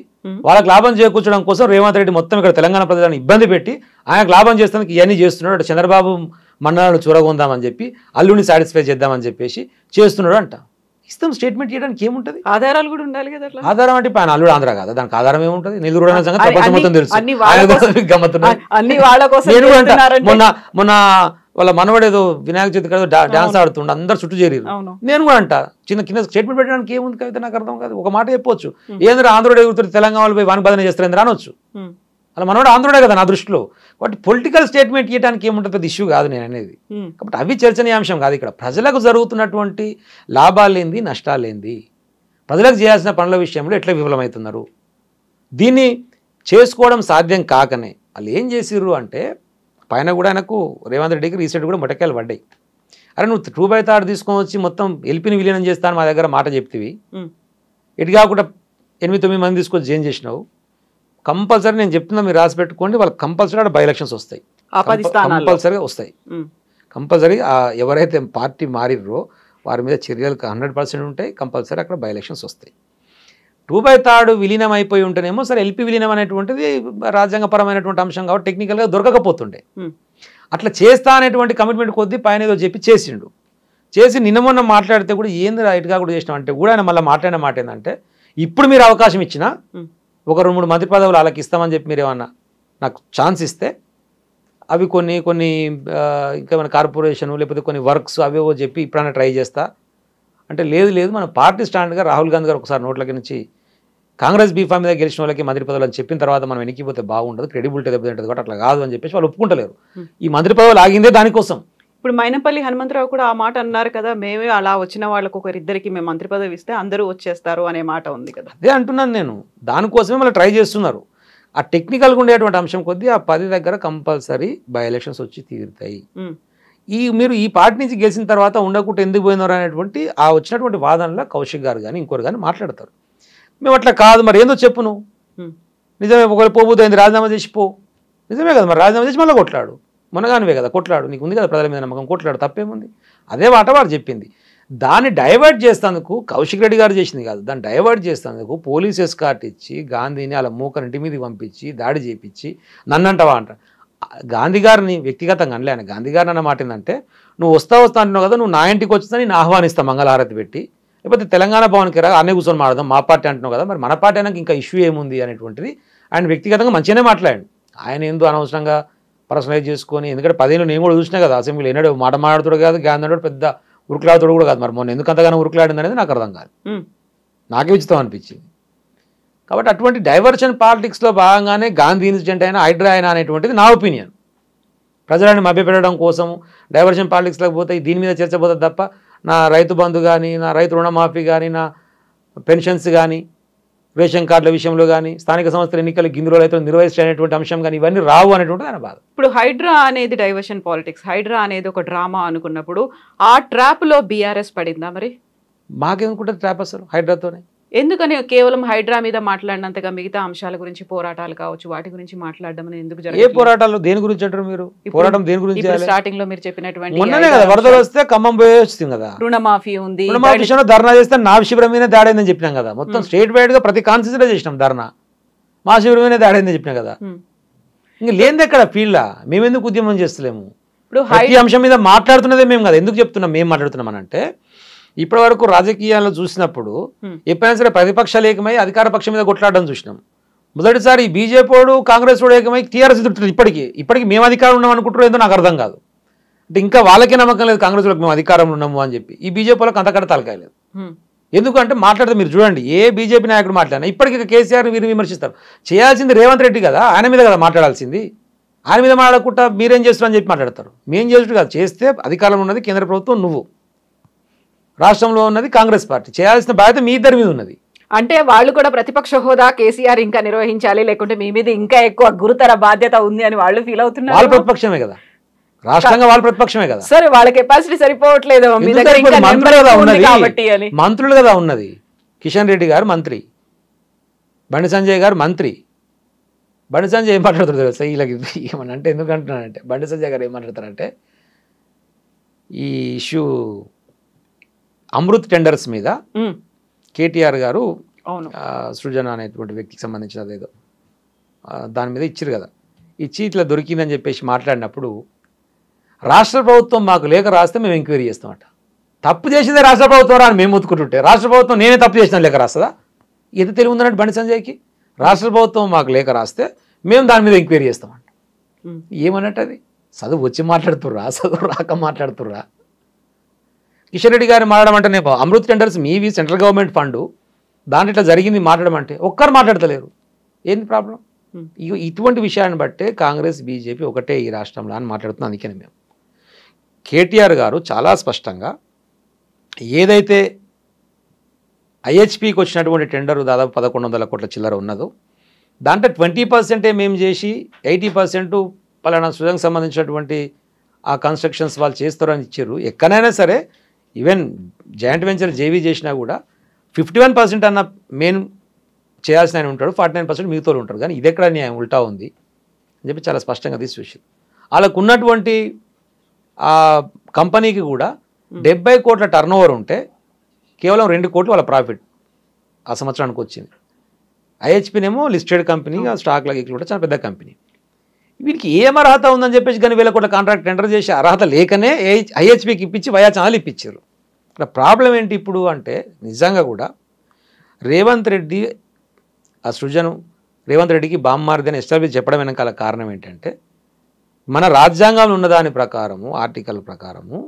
వాళ్ళకి లాభం చేకూర్చడం కోసం రేవంత్ రెడ్డి మొత్తం ఇక్కడ తెలంగాణ ప్రజలను ఇబ్బంది పెట్టి ఆయనకు లాభం చేస్తానికి ఇవన్నీ చేస్తున్నాడు. అటు చంద్రబాబు మన్నాలను చూరగొందామని చెప్పి, అల్లుడిని సాటిస్ఫై చేద్దామని చెప్పేసి చేస్తున్నాడు అంట. ఇస్తాం స్టేట్మెంట్ చేయడానికి ఏముంటుంది, ఆధారాలు కూడా ఉండాలి కదా. ఆధారం అంటే ఆయన అల్లుడు ఆంధ్ర కదా, దానికి ఆధారం ఏముంటుంది? నెల్లూరు అనే సంగతి ప్రపంచం మొత్తం తెలుసు. మొన్న వాళ్ళ మనవడేదో వినాయక చవితి కదా డాన్స్ ఆడుతుండ, అందరు చుట్టూ చేరారు. నేను కూడా అంట చిన్న కింద స్టేట్మెంట్ పెట్టడానికి ఏముంది కవిత, నాకు అర్థం కాదు. ఒక మాట చెప్పొచ్చు, ఏంద్ర ఆంధ్రుడు ఎగురుతుంది తెలంగాణ పోయి వాని బాధన చేస్తారు ఏంద్ర అనొచ్చు. అలా మనవాడు ఆంధ్రుడే కదా నా దృష్టిలో. బట్ పొలిటికల్ స్టేట్మెంట్ ఇవ్వడానికి ఏముంటుంది, పెద్ద ఇష్యూ కాదు నేను అనేది. కాబట్టి అవి చర్చనీయాంశం కాదు. ఇక్కడ ప్రజలకు జరుగుతున్నటువంటి లాభాలేంది, నష్టాలేంది, ప్రజలకు చేయాల్సిన పనుల విషయంలో ఎట్లా విఫలమవుతున్నారు, దీన్ని చేసుకోవడం సాధ్యం కాకనే వాళ్ళు ఏం చేసిర్రు అంటే, పైన కూడా ఆయనకు రేవంత్ రెడ్డికి రీసెంట్ కూడా మొట్టకాయలు పడ్డాయి. అరే నువ్వు 2/3 తీసుకొని వచ్చి మొత్తం ఎల్పిని విలీనం చేస్తాను మా దగ్గర మాట చెప్తివి, ఎటు కాకుండా 8-9 మంది తీసుకొచ్చి జైన్ చేసినావు. కంపల్సరీ నేను చెప్తున్నా, మీరు రాసి పెట్టుకోండి, వాళ్ళకి కంపల్సరీ అక్కడ బై ఎలక్షన్స్ వస్తాయి, కంపల్సరీగా వస్తాయి. కంపల్సరీ ఎవరైతే పార్టీ మారిర్రో వారి మీద చర్యలు 100% ఉంటాయి. కంపల్సరీ అక్కడ బై ఎలక్షన్స్ వస్తాయి. 2/3 విలీనం అయిపోయి ఉంటేనేమో సరే ఎల్పి విలీనం అనేటువంటిది రాజ్యాంగపరమైనటువంటి అంశం కాబట్టి టెక్నికల్గా దొరకకపోతుండే. అట్లా చేస్తా అనేటువంటి కమిట్మెంట్ కొద్దీ పైన ఏదో చెప్పి చేసిండు. చేసి నిన్న మొన్న మాట్లాడితే కూడా ఏంది రైట్గా కూడా చేసినాం అంటే కూడా ఆయన మళ్ళీ మాట్లాడిన మాట ఏంటంటే, ఇప్పుడు మీరు అవకాశం ఇచ్చినా ఒక 2-3 మంత్రి పదవులు వాళ్ళకి ఇస్తామని చెప్పి మీరు ఏమన్నా నాకు ఛాన్స్ ఇస్తే అవి కొన్ని ఇంకా మన కార్పొరేషను లేకపోతే కొన్ని వర్క్స్ అవేవో చెప్పి ఇప్పుడైనా ట్రై చేస్తా అంటే, లేదు మన పార్టీ స్టాండ్గా రాహుల్ గాంధీ గారు ఒకసారి నోట్లకి నుంచి కాంగ్రెస్ బీఫామ్ మీద గెలిచిన వాళ్ళకి మంత్రి పదవులు అని చెప్పిన తర్వాత మనం వెనక్కిపోతే బాగుండదు, క్రెడిబిలిటీ దెబ్బతింటుంది కాబట్టి అట్లా కాదు అని చెప్పేసి వాళ్ళు ఒప్పుకుంటలేరు. ఈ మంత్రి పదవులు ఆగిందే దానికోసం. ఇప్పుడు మైనంపల్లి హనుమంతరావు కూడా ఆ మాట అన్నారు కదా, మేమే అలా వచ్చిన వాళ్ళకు ఒకరిద్దరికి మేము మంత్రి పదవి ఇస్తే అందరూ వచ్చేస్తారు అనే మాట ఉంది కదా. అదే అంటున్నాను నేను, దానికోసమే మళ్ళీ ట్రై చేస్తున్నారు. ఆ టెక్నికల్గా ఉండేటువంటి అంశం కొద్దీ ఆ 10 దగ్గర కంపల్సరీ బై ఎలక్షన్స్ వచ్చి తీరుతాయి. మీరు ఈ పార్టీ నుంచి గెలిచిన తర్వాత ఉండకుండా ఎందుకు పోయినారు అనేటువంటి ఆ వచ్చినటువంటి వాదనలో కౌశిక్ గారు కానీ ఇంకోరు కానీ మాట్లాడతారు. మేము అట్లా కాదు, మరి ఏందో చెప్పు నువ్వు, నిజమే ఒకవేళ పోబోతుంది రాజీనామా చేసి పో, నిజమే కదా, మరి రాజీనామా చేసి మళ్ళీ కొట్లాడు, మొనగానివే కదా కొట్లాడు, నీకు ఉంది కదా ప్రజల మీద నమ్మకం, కొట్లాడు, తప్పేముంది. అదే మాట వారు చెప్పింది. దాన్ని డైవర్ట్ చేసేందుకు కౌశిక్ రెడ్డి గారు చేసింది కాదు, దాన్ని డైవర్ట్ చేసేందుకు పోలీస్ ఎస్కార్ట్ ఇచ్చి గాంధీని అలా మూకని ఇంటి మీదకి పంపించి దాడి చేయించి నన్నంటావా అంట. గాంధీ గారిని వ్యక్తిగతంగా అనలే, ఆయన గాంధీ గారిని అన్న మాట ఏంటంటే, నువ్వు వస్తా అంటున్నావు కదా, నువ్వు నా ఇంటికి వచ్చినా నేను ఆహ్వానిస్తాను మంగళహారతి పెట్టి, లేకపోతే తెలంగాణ భవన్కి రా అన్నీ కూర్చొని మాట్లాడదాం, మా పార్టీ అంటున్నావు కదా, మరి మన పార్టీ అయినాక ఇంకా ఇష్యూ ఏముంది అనేటువంటిది ఆయన వ్యక్తిగతంగా మంచిగానే మాట్లాడాడు. ఆయన ఏందో అనవసరంగా పర్సనలైజ్ చేసుకొని, ఎందుకంటే 10 ఏళ్ళు నేను కూడా చూసినా కదా అసెంబ్లీలో, ఎన్నడూ మాట మాట్లాడుతాడు కాదు, గాంధీ పెద్ద ఉరుకులాడుతాడు కూడా కాదు. మరి మొన్న ఎందుకు అంతగానో ఉరుకులాడింది అనేది నాకు అర్థం కాదు, నాకే ఉచితం అనిపించింది. కాబట్టి అటువంటి డైవర్షన్ పాలిటిక్స్లో భాగంగానే గాంధీ ఇన్సిడెంట్ అయినా హైడ్రా అయినా అనేటువంటిది నా ఒపీనియన్. ప్రజలని మభ్యపెట్టడం కోసం డైవర్షన్ పాలిటిక్స్లోకి పోతే దీని మీద చర్చ పోతుంది తప్ప నా రైతు బంధు కానీ, నా రైతు రుణమాఫీ కానీ, నా పెన్షన్స్ కానీ, రేషన్ కార్డుల విషయంలో కానీ, స్థానిక సంస్థల ఎన్నికలు గిందులో రైతులు నిర్వహించేటువంటి అంశం కానీ ఇవన్నీ రావు అనేటువంటిది ఆయన బాధ. ఇప్పుడు హైడ్రా అనేది డైవర్షన్ పాలిటిక్స్, హైడ్రా అనేది ఒక డ్రామా అనుకున్నప్పుడు ఆ ట్రాప్లో బీఆర్ఎస్ పడిందా? మరి మాకేమనుకుంటుంది ట్రాప్ అసలు హైడ్రాతోనే? ఎందుకని కేవలం హైడ్రా మీద మాట్లాడినంతగా మిగతా అంశాల గురించి, పోరాటాలు కావచ్చు వాటి గురించి మాట్లాడడం ఎందుకు ఏ పోరాటాలు దేని గురించి అంటారు మీరు? పోరాటం దేని గురించి? స్టార్టింగ్ లో మీరు చెప్పినటువంటి మొన్ననే కదా వరదలు వస్తే ఖమ్మం పోయి వచ్చింది కదా, రుణమాఫీ ఉంది, రుణమాఫీ విషయంలో ధర్నా చేస్తే నా శిబిరం మీద దాడైందని చెప్పినాం కదా. మొత్తం స్టేట్ వైడ్ గా ప్రతి కాన్స్టిట్యూన్సీలో చేసినాం ధర్నా, మా శిబిరం మీద దాడైందని చెప్పినాం కదా. ఇంక లేనిది ఎక్కడ ఫీల్డ్ మేము ఎందుకు ఉద్యమం చేస్తలేము? ఇప్పుడు ప్రతి అంశం మీద మాట్లాడుతున్నదే మేము కదా. ఎందుకు చెప్తున్నాం మేము మాట్లాడుతున్నాం అంటే, ఇప్పటి వరకు రాజకీయాల్లో చూసినప్పుడు ఎప్పుడైనా సరే ప్రతిపక్షాలు ఏకమై అధికార పక్షం మీద కొట్లాడడం చూసినాం. మొదటిసారి బీజేపీ వాడు కాంగ్రెస్ వాడు ఏకమై టీఆర్ఎస్ ఎదుగుతుంది. ఇప్పటికి మేము అధికారం ఉన్నాం అనుకుంటారో ఏదో నాకు అర్థం కాదు. అంటే ఇంకా వాళ్ళకే నమ్మకం లేదు కాంగ్రెస్ వాళ్ళకి మేము అధికారంలో ఉన్నాము అని చెప్పి. ఈ బీజేపీ వాళ్ళకి అంతకడ తలకాయలేదు. ఎందుకంటే మాట్లాడితే మీరు చూడండి, ఏ బీజేపీ నాయకుడు మాట్లాడినా ఇప్పటికీ కేసీఆర్ మీరు విమర్శిస్తారు. చేయాల్సింది రేవంత్ రెడ్డి కదా, ఆయన మీద కదా మాట్లాడాల్సింది. ఆయన మీద మాట్లాడకుండా మీరేం చేస్తారని చెప్పి మాట్లాడతారు. మేం చేస్తూ కాదు, చేస్తే అధికారంలో ఉన్నది కేంద్ర ప్రభుత్వం, నువ్వు రాష్ట్రంలో ఉన్నది కాంగ్రెస్ పార్టీ, చేయాల్సిన బాధ్యత మీ ఇద్దరి మీద ఉన్నది. అంటే వాళ్ళు కూడా ప్రతిపక్ష హోదా కేసీఆర్ ఇంకా నిర్వహించాలి, లేకుంటే మీ మీద ఇంకా ఎక్కువ గురుతర బాధ్యత ఉంది అని వాళ్ళు ఫీల్ అవుతున్నారు. వాళ్ళ ప్రతిపక్షమే కదా, రాష్ట్రంగా వాళ్ళ ప్రతిపక్షమే కదా. సరే వాళ్ళ కెపాసిటీ సరిపోవట్లేదు, మంత్రులు కదా ఉన్నది. కిషన్ రెడ్డి గారు మంత్రి, బండి సంజయ్ గారు మంత్రి. బండి సంజయ్ ఏం మాట్లాడుతారు తెలుసా వీళ్ళకి? ఏమన్నా అంటే ఎందుకు అంటున్నానంటే, బండి సంజయ్ గారు ఏం మాట్లాడతారంటే, ఈ ఇష్యూ అమృత్ టెండర్స్ మీద కేటీఆర్ గారు సృజన అనేటువంటి వ్యక్తికి సంబంధించిన అదేదో దాని మీద ఇచ్చారు కదా, ఇచ్చి ఇట్లా దొరికిందని చెప్పేసి మాట్లాడినప్పుడు రాష్ట్ర ప్రభుత్వం మాకు లేఖ రాస్తే మేము ఎంక్వైరీ చేస్తామట. తప్పు చేసిందే రాష్ట్ర ప్రభుత్వం అని మేము ఒత్తుకుంటుంటే రాష్ట్ర ప్రభుత్వం నేనే తప్పు చేసిన లేఖ రాస్తుందా? ఎంత తెలివి ఉందన్నట్టు బండి సంజయ్కి. రాష్ట్ర ప్రభుత్వం మాకు లేఖ రాస్తే మేము దాని మీద ఎంక్వైరీ చేస్తామంట. ఏమన్నట్టు అది? చదువు వచ్చి మాట్లాడుతుర్రా, చదువు రాక మాట్లాడుతుర్రా? కిషన్ రెడ్డి గారిని మాట్లాడడం అంటే అమృత్ టెండర్స్ మీవి, సెంట్రల్ గవర్నమెంట్ ఫండు, దాంట్లో ఇట్లా జరిగింది మాట్లాడడం అంటే ఒక్కరు మాట్లాడతలేరు. ఏంది ప్రాబ్లం? ఇటువంటి విషయాన్ని బట్టే కాంగ్రెస్ బీజేపీ ఒకటే ఈ రాష్ట్రంలో అని మాట్లాడుతున్నాం. అందుకని మేము కేటీఆర్ గారు చాలా స్పష్టంగా ఏదైతే ఐహెచ్పికి వచ్చినటువంటి టెండర్ దాదాపు 1100 కోట్ల చిల్లర ఉన్నదో దాంట్లో 20% మేము చేసి 80% పలానా సృజనకు సంబంధించినటువంటి ఆ కన్స్ట్రక్షన్స్ వాళ్ళు చేస్తారని ఇచ్చారు. ఎక్కడైనా సరే ఈవెన్ జాయింట్ వెంచర్ జేవీ చేసినా కూడా 51% అన్న మెయిన్ చేయాల్సిన ఆయన ఉంటాడు, 49% మిగతా ఉంటారు. కానీ ఇది ఎక్కడ న్యాయం? ఉల్టా ఉంది అని చెప్పి చాలా స్పష్టంగా తీసి వాళ్ళకు ఉన్నటువంటి ఆ కంపెనీకి కూడా 70 కోట్ల టర్న్ ఓవర్ ఉంటే కేవలం 2 కోట్లు వాళ్ళ ప్రాఫిట్ ఆ సంవత్సరానికి వచ్చింది. ఐహెచ్పినేమో లిస్టెడ్ కంపెనీ, స్టాక్లకి కూడా చాలా పెద్ద కంపెనీ. వీరికి ఏం అర్హత ఉందని చెప్పేసి కానీ 1000 కోట్ల కాంట్రాక్ట్ టెండర్ చేసి అర్హత లేకనే ఐహెచ్పికి ఇప్పించి వయా ఛానల్ ఇప్పించారు. ఇక్కడ ప్రాబ్లం ఏంటి ఇప్పుడు అంటే, నిజంగా కూడా రేవంత్ రెడ్డి ఆ సృజను రేవంత్ రెడ్డికి బామ్మార్ది అని ఎస్టాబ్లిష్ చెప్పడం వెనకాల కారణం ఏంటంటే, మన రాజ్యాంగంలో ఉన్నదాని ప్రకారము, ఆర్టికల్ ప్రకారము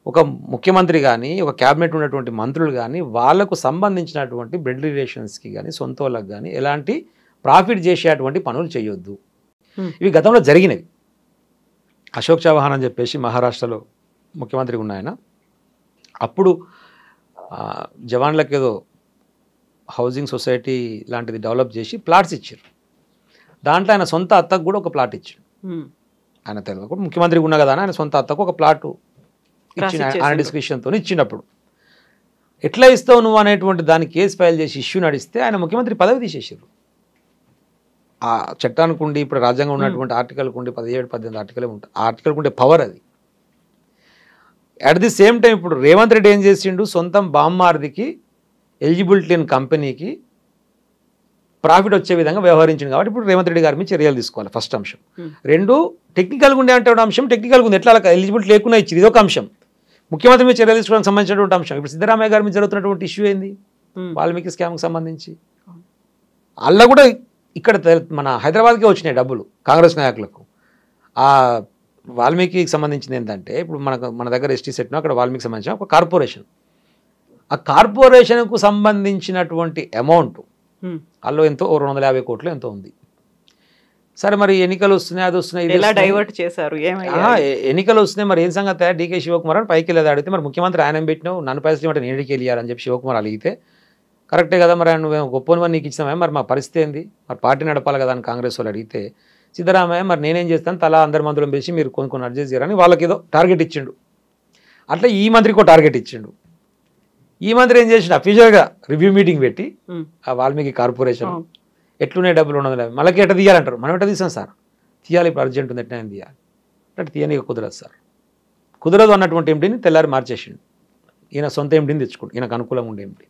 ఒక ముఖ్యమంత్రి కానీ ఒక క్యాబినెట్ ఉన్నటువంటి మంత్రులు కానీ వాళ్లకు సంబంధించినటువంటి బ్లడ్ రిలేషన్స్కి కానీ సొంత వాళ్ళకి కానీ ఎలాంటి ప్రాఫిట్ చేసేటువంటి పనులు చేయొద్దు. ఇవి గతంలో జరిగినవి. అశోక్ చౌహాన్ అని చెప్పేసి మహారాష్ట్రలో ముఖ్యమంత్రిగా ఉన్న ఆయన అప్పుడు జవాన్లకు ఏదో హౌసింగ్ సొసైటీ లాంటిది డెవలప్ చేసి ప్లాట్స్ ఇచ్చారు. దాంట్లో ఆయన సొంత అత్తకు కూడా ఒక ప్లాట్ ఇచ్చాడు. ఆయన తెలియకుండా ముఖ్యమంత్రిగా ఉన్నా కదా ఆయన సొంత అత్తకు ఒక ప్లాటు ఇచ్చిన ఆయన డిస్క్రిప్షన్తో ఇచ్చినప్పుడు ఎట్లా ఇస్తావు నువ్వు అనేటువంటి దాన్ని కేసు ఫైల్ చేసి ఇష్యూ నడిస్తే ఆయన ముఖ్యమంత్రి పదవి తీసేసారు. ఆ చట్టానికి ఉండి ఇప్పుడు రాజ్యాంగం ఉన్నటువంటి ఆర్టికల్కి ఉండి 17-18 ఆర్టికలే ఉంటాయి. ఆ ఆర్టికల్కి ఉండే పవర్ అది. అట్ ది సేమ్ టైం ఇప్పుడు రేవంత్ రెడ్డి ఏం చేసిండు, సొంతం బామ్మార్దికి ఎలిజిబిలిటీ లేని కంపెనీకి ప్రాఫిట్ వచ్చే విధంగా వ్యవహరించింది. కాబట్టి ఇప్పుడు రేవంత్ రెడ్డి గారి మీద చర్యలు తీసుకోవాలి. ఫస్ట్ అంశం. 2 టెక్నికల్గా ఉండే అంటే అంశం టెక్నికల్గా ఉంది, ఎట్లా ఎలిజిబిలిటీ లేకుండా ఇచ్చింది, ఇదొక అంశం. ముఖ్యమంత్రి మీద చర్యలు తీసుకోవడానికి సంబంధించినటువంటి అంశం. ఇప్పుడు సిద్ధరామయ్య గారి మీద జరుగుతున్నటువంటి ఇష్యూ ఏంది, వాల్మీకి స్కామ్కి సంబంధించి అలా కూడా ఇక్కడ మన హైదరాబాద్కే వచ్చినాయి డబ్బులు కాంగ్రెస్ నాయకులకు. ఆ వాల్మీకి సంబంధించింది ఏంటంటే ఇప్పుడు మన దగ్గర ఎస్టీ సెట్ను అక్కడ వాల్మీకి సంబంధించిన ఒక కార్పొరేషన్, ఆ కార్పొరేషన్కు సంబంధించినటువంటి అమౌంట్ అందులో ఎంతో 250 కోట్లు ఎంతో ఉంది. సరే మరి ఎన్నికలు వస్తున్నాయి, అది వస్తున్నాయి, ఎలా డైవర్ట్ చేశారు, ఎన్నికలు వస్తున్నాయి, మరి ఏం సంగతి డీకే శివకుమార్ అని పైకి వెళ్ళేది అడిగితే మరి ముఖ్యమంత్రి ఆయన పెట్టినావు నన్ను పైసలు ఇవ్వండి నేను వెళ్ళాలని చెప్పి శివకుమార్ అడిగితే కరెక్టే కదా మరి నువ్వు గొప్పని మరి నీకు ఇచ్చినామే మరి మా పరిస్థితి ఏంది, మరి పార్టీ నడపాలి కదా అని కాంగ్రెస్ వాళ్ళు అడిగితే సిద్ధరామయ్య మరి నేనేం చేస్తాను తలా అందరి మందులను పిలిచి మీరు కొన్ని అడ్జస్ట్ చేయరని వాళ్ళకి ఏదో టార్గెట్ ఇచ్చిండు. అట్లా ఈ మంత్రికి ఒక టార్గెట్ ఇచ్చిండు. ఈ మంత్రి ఏం చేసిండు అఫీషియల్గా రివ్యూ మీటింగ్ పెట్టి ఆ వాల్మీకి కార్పొరేషన్ ఎట్లున్నాయి డబ్బులు 250 మళ్ళీ ఎట్లా తీయాలంటారు. మనం ఎట్లా తీసాం సార్, తీయాలి ఇప్పుడు అర్జెంట్ ఉంది ఎట్లా తీయాలి అంటే తీయని కుదరదు సార్, కుదరదు అన్నటువంటి ఎండిని తెల్లారి మార్చేసిండు. ఈయన సొంత ఎండిని తెచ్చుకోండి, ఈయనకు అనుకూలంగా ఉండే ఎండి.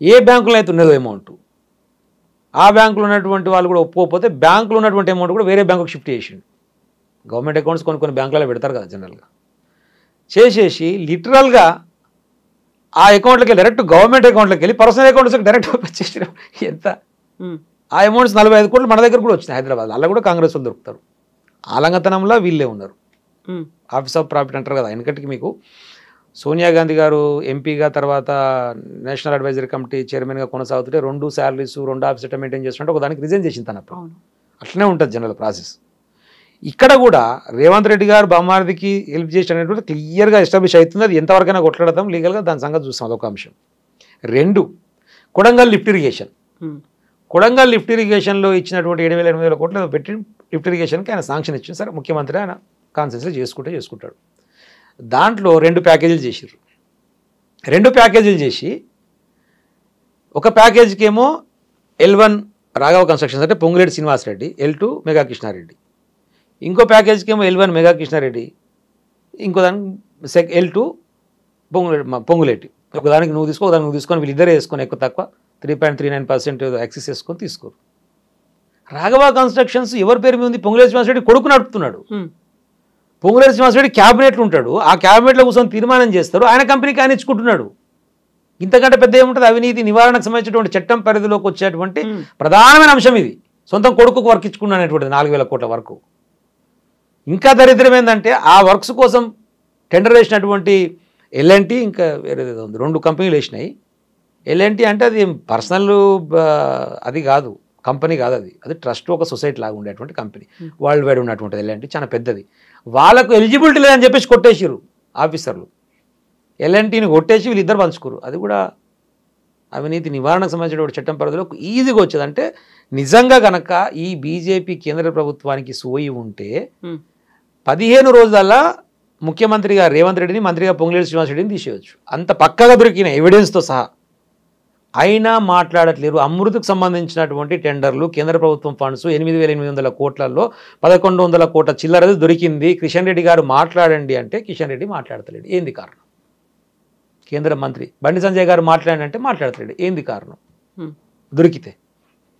ఏ బ్యాంకులో అయితే ఉన్నదో అమౌంట్ ఆ బ్యాంకులో ఉన్నటువంటి వాళ్ళు కూడా ఒప్పుకోకపోతే బ్యాంకులో ఉన్నటువంటి అమౌంట్ కూడా వేరే బ్యాంకుకి షిఫ్ట్ చేసిండు. గవర్నమెంట్ అకౌంట్స్ కొన్ని బ్యాంకులలో పెడతారు కదా జనరల్గా, చేసేసి లిటరల్గా ఆ అకౌంట్లోకి వెళ్ళి డైరెక్ట్ గవర్నమెంట్ అకౌంట్లోకి వెళ్ళి పర్సనల్ అకౌంట్స్కి డైరెక్ట్ వచ్చేసారు. ఎంత ఆ అమౌంట్స్ 45 కోట్లు మన దగ్గర కూడా వచ్చినాయి హైదరాబాద్, అలా కూడా కాంగ్రెస్ వాళ్ళు దొరుకుతారు. ఆలంగతనంలో వీళ్ళే ఉన్నారు. ఆఫీస్ ఆఫ్ ప్రాఫిట్ అంటారు కదా, ఎందుకంటే మీకు సోనియా గాంధీ గారు ఎంపీగా తర్వాత నేషనల్ అడ్వైజరీ కమిటీ చైర్మన్గా కొనసాగుతుంటే 2 శాలరీస్ 2 ఆఫీస్ మెయింటైన్ చేస్తుంటే ఒక దానికి రిజైన్ చేసింది తనప్పుడు. అట్లనే ఉంటుంది జనరల్ ప్రాసెస్. ఇక్కడ కూడా రేవంత్ రెడ్డి గారు బామ్మారిదికి హెల్ప్ చేసి అనేటువంటి క్లియర్గా ఎస్టాబ్లిష్ అవుతుంది. అది ఎంతవరకైనా కొట్లాడతాం లీగల్గా, దాని సంగతి చూస్తాం, అదొక అంశం. 2 Kodangal lift irrigation. Kodangal lift ఇరిగేషన్లో ఇచ్చినటువంటి 7,800 కోట్లు పెట్టి లిఫ్ట్ ఇరిగేషన్కి ఆయన శాంక్షన్ ఇచ్చింది. సరే ముఖ్యమంత్రి ఆయన కాన్సెన్స్లో చేసుకుంటాడు. దాంట్లో 2 ప్యాకేజీలు చేసారు. 2 ప్యాకేజీలు చేసి ఒక ప్యాకేజీకి ఏమో L1 రాఘవ కన్స్ట్రక్షన్స్ అంటే పొంగులేటి శ్రీనివాసరెడ్డి, L2 మెగా కృష్ణారెడ్డి. ఇంకో ప్యాకేజీకి ఏమో L1 మెగా కృష్ణారెడ్డి, ఇంకో దానికి L2 పొంగులేటి. ఒకదానికి నువ్వు తీసుకో, ఒకదానికి నువ్వు తీసుకొని వీళ్ళిద్దరే వేసుకొని ఎక్కువ తక్కువ 3.39% యాక్సెస్ చేసుకొని తీసుకోరు. రాఘవ కన్స్ట్రక్షన్స్ ఎవరి పేరు మీద ఉంది? పొంగులేటి శ్రీనివాసరెడ్డి కొడుకు నడుపుతున్నాడు. పొంగులేటి శ్రీనివాసరెడ్డి క్యాబినెట్లు ఉంటాడు, ఆ క్యాబినెట్లో కూర్చొని తీర్మానం చేస్తారు, ఆయన కంపెనీకి ఆయన ఇచ్చుకుంటున్నాడు. ఇంతకంటే పెద్ద ఏముంటుంది? అవినీతి నివారణకు సంబంధించినటువంటి చట్టం పరిధిలోకి వచ్చేటువంటి ప్రధానమైన అంశం ఇది. సొంతం కొడుకుకు వర్క్ ఇచ్చుకున్నాడు అనేటువంటిది 4,000 కోట్ల వరకు. ఇంకా దరిద్రం ఏంటంటే ఆ వర్క్స్ కోసం టెండర్ వేసినటువంటి L&T ఇంకా వేరేది ఉంది, 2 కంపెనీలు వేసినాయి. L&T అంటే అది పర్సనల్ అది కాదు, కంపెనీ కాదు, అది ట్రస్ట్ ఒక సొసైటీ లాగా ఉండేటువంటి కంపెనీ, వరల్డ్ వైడ్ ఉన్నటువంటిది. L&T చాలా పెద్దది. వాళ్ళకు ఎలిజిబిలిటీ లేదని చెప్పేసి కొట్టేసారు ఆఫీసర్లు. L&Tని కొట్టేసి వీళ్ళిద్దరు పంచుకోరు. అది కూడా అవినీతి నివారణకు సంబంధించినటువంటి చట్టం పరిధిలో ఈజీగా వచ్చేది. అంటే నిజంగా కనుక ఈ బీజేపీ కేంద్ర ప్రభుత్వానికి సోయి ఉంటే 15 రోజులల్లా ముఖ్యమంత్రిగా రేవంత్ రెడ్డిని, మంత్రిగా పొంగులేటి శ్రీనివాసరెడ్డిని తీసేయచ్చు. అంత పక్కగా దొరికిన ఎవిడెన్స్తో సహా. అయినా మాట్లాడట్లేరు. అమృతకు సంబంధించినటువంటి టెండర్లు కేంద్ర ప్రభుత్వం ఫండ్స్ 8,800 కోట్లలో 1,100 కోట్ల చిల్లరది దొరికింది. కిషన్ రెడ్డి గారు మాట్లాడండి అంటే కిషన్ రెడ్డి మాట్లాడతలేడు. ఏంది కారణం? కేంద్ర మంత్రి బండి సంజయ్ గారు మాట్లాడండి అంటే మాట్లాడతలేడు. ఏంది కారణం? దొరికితే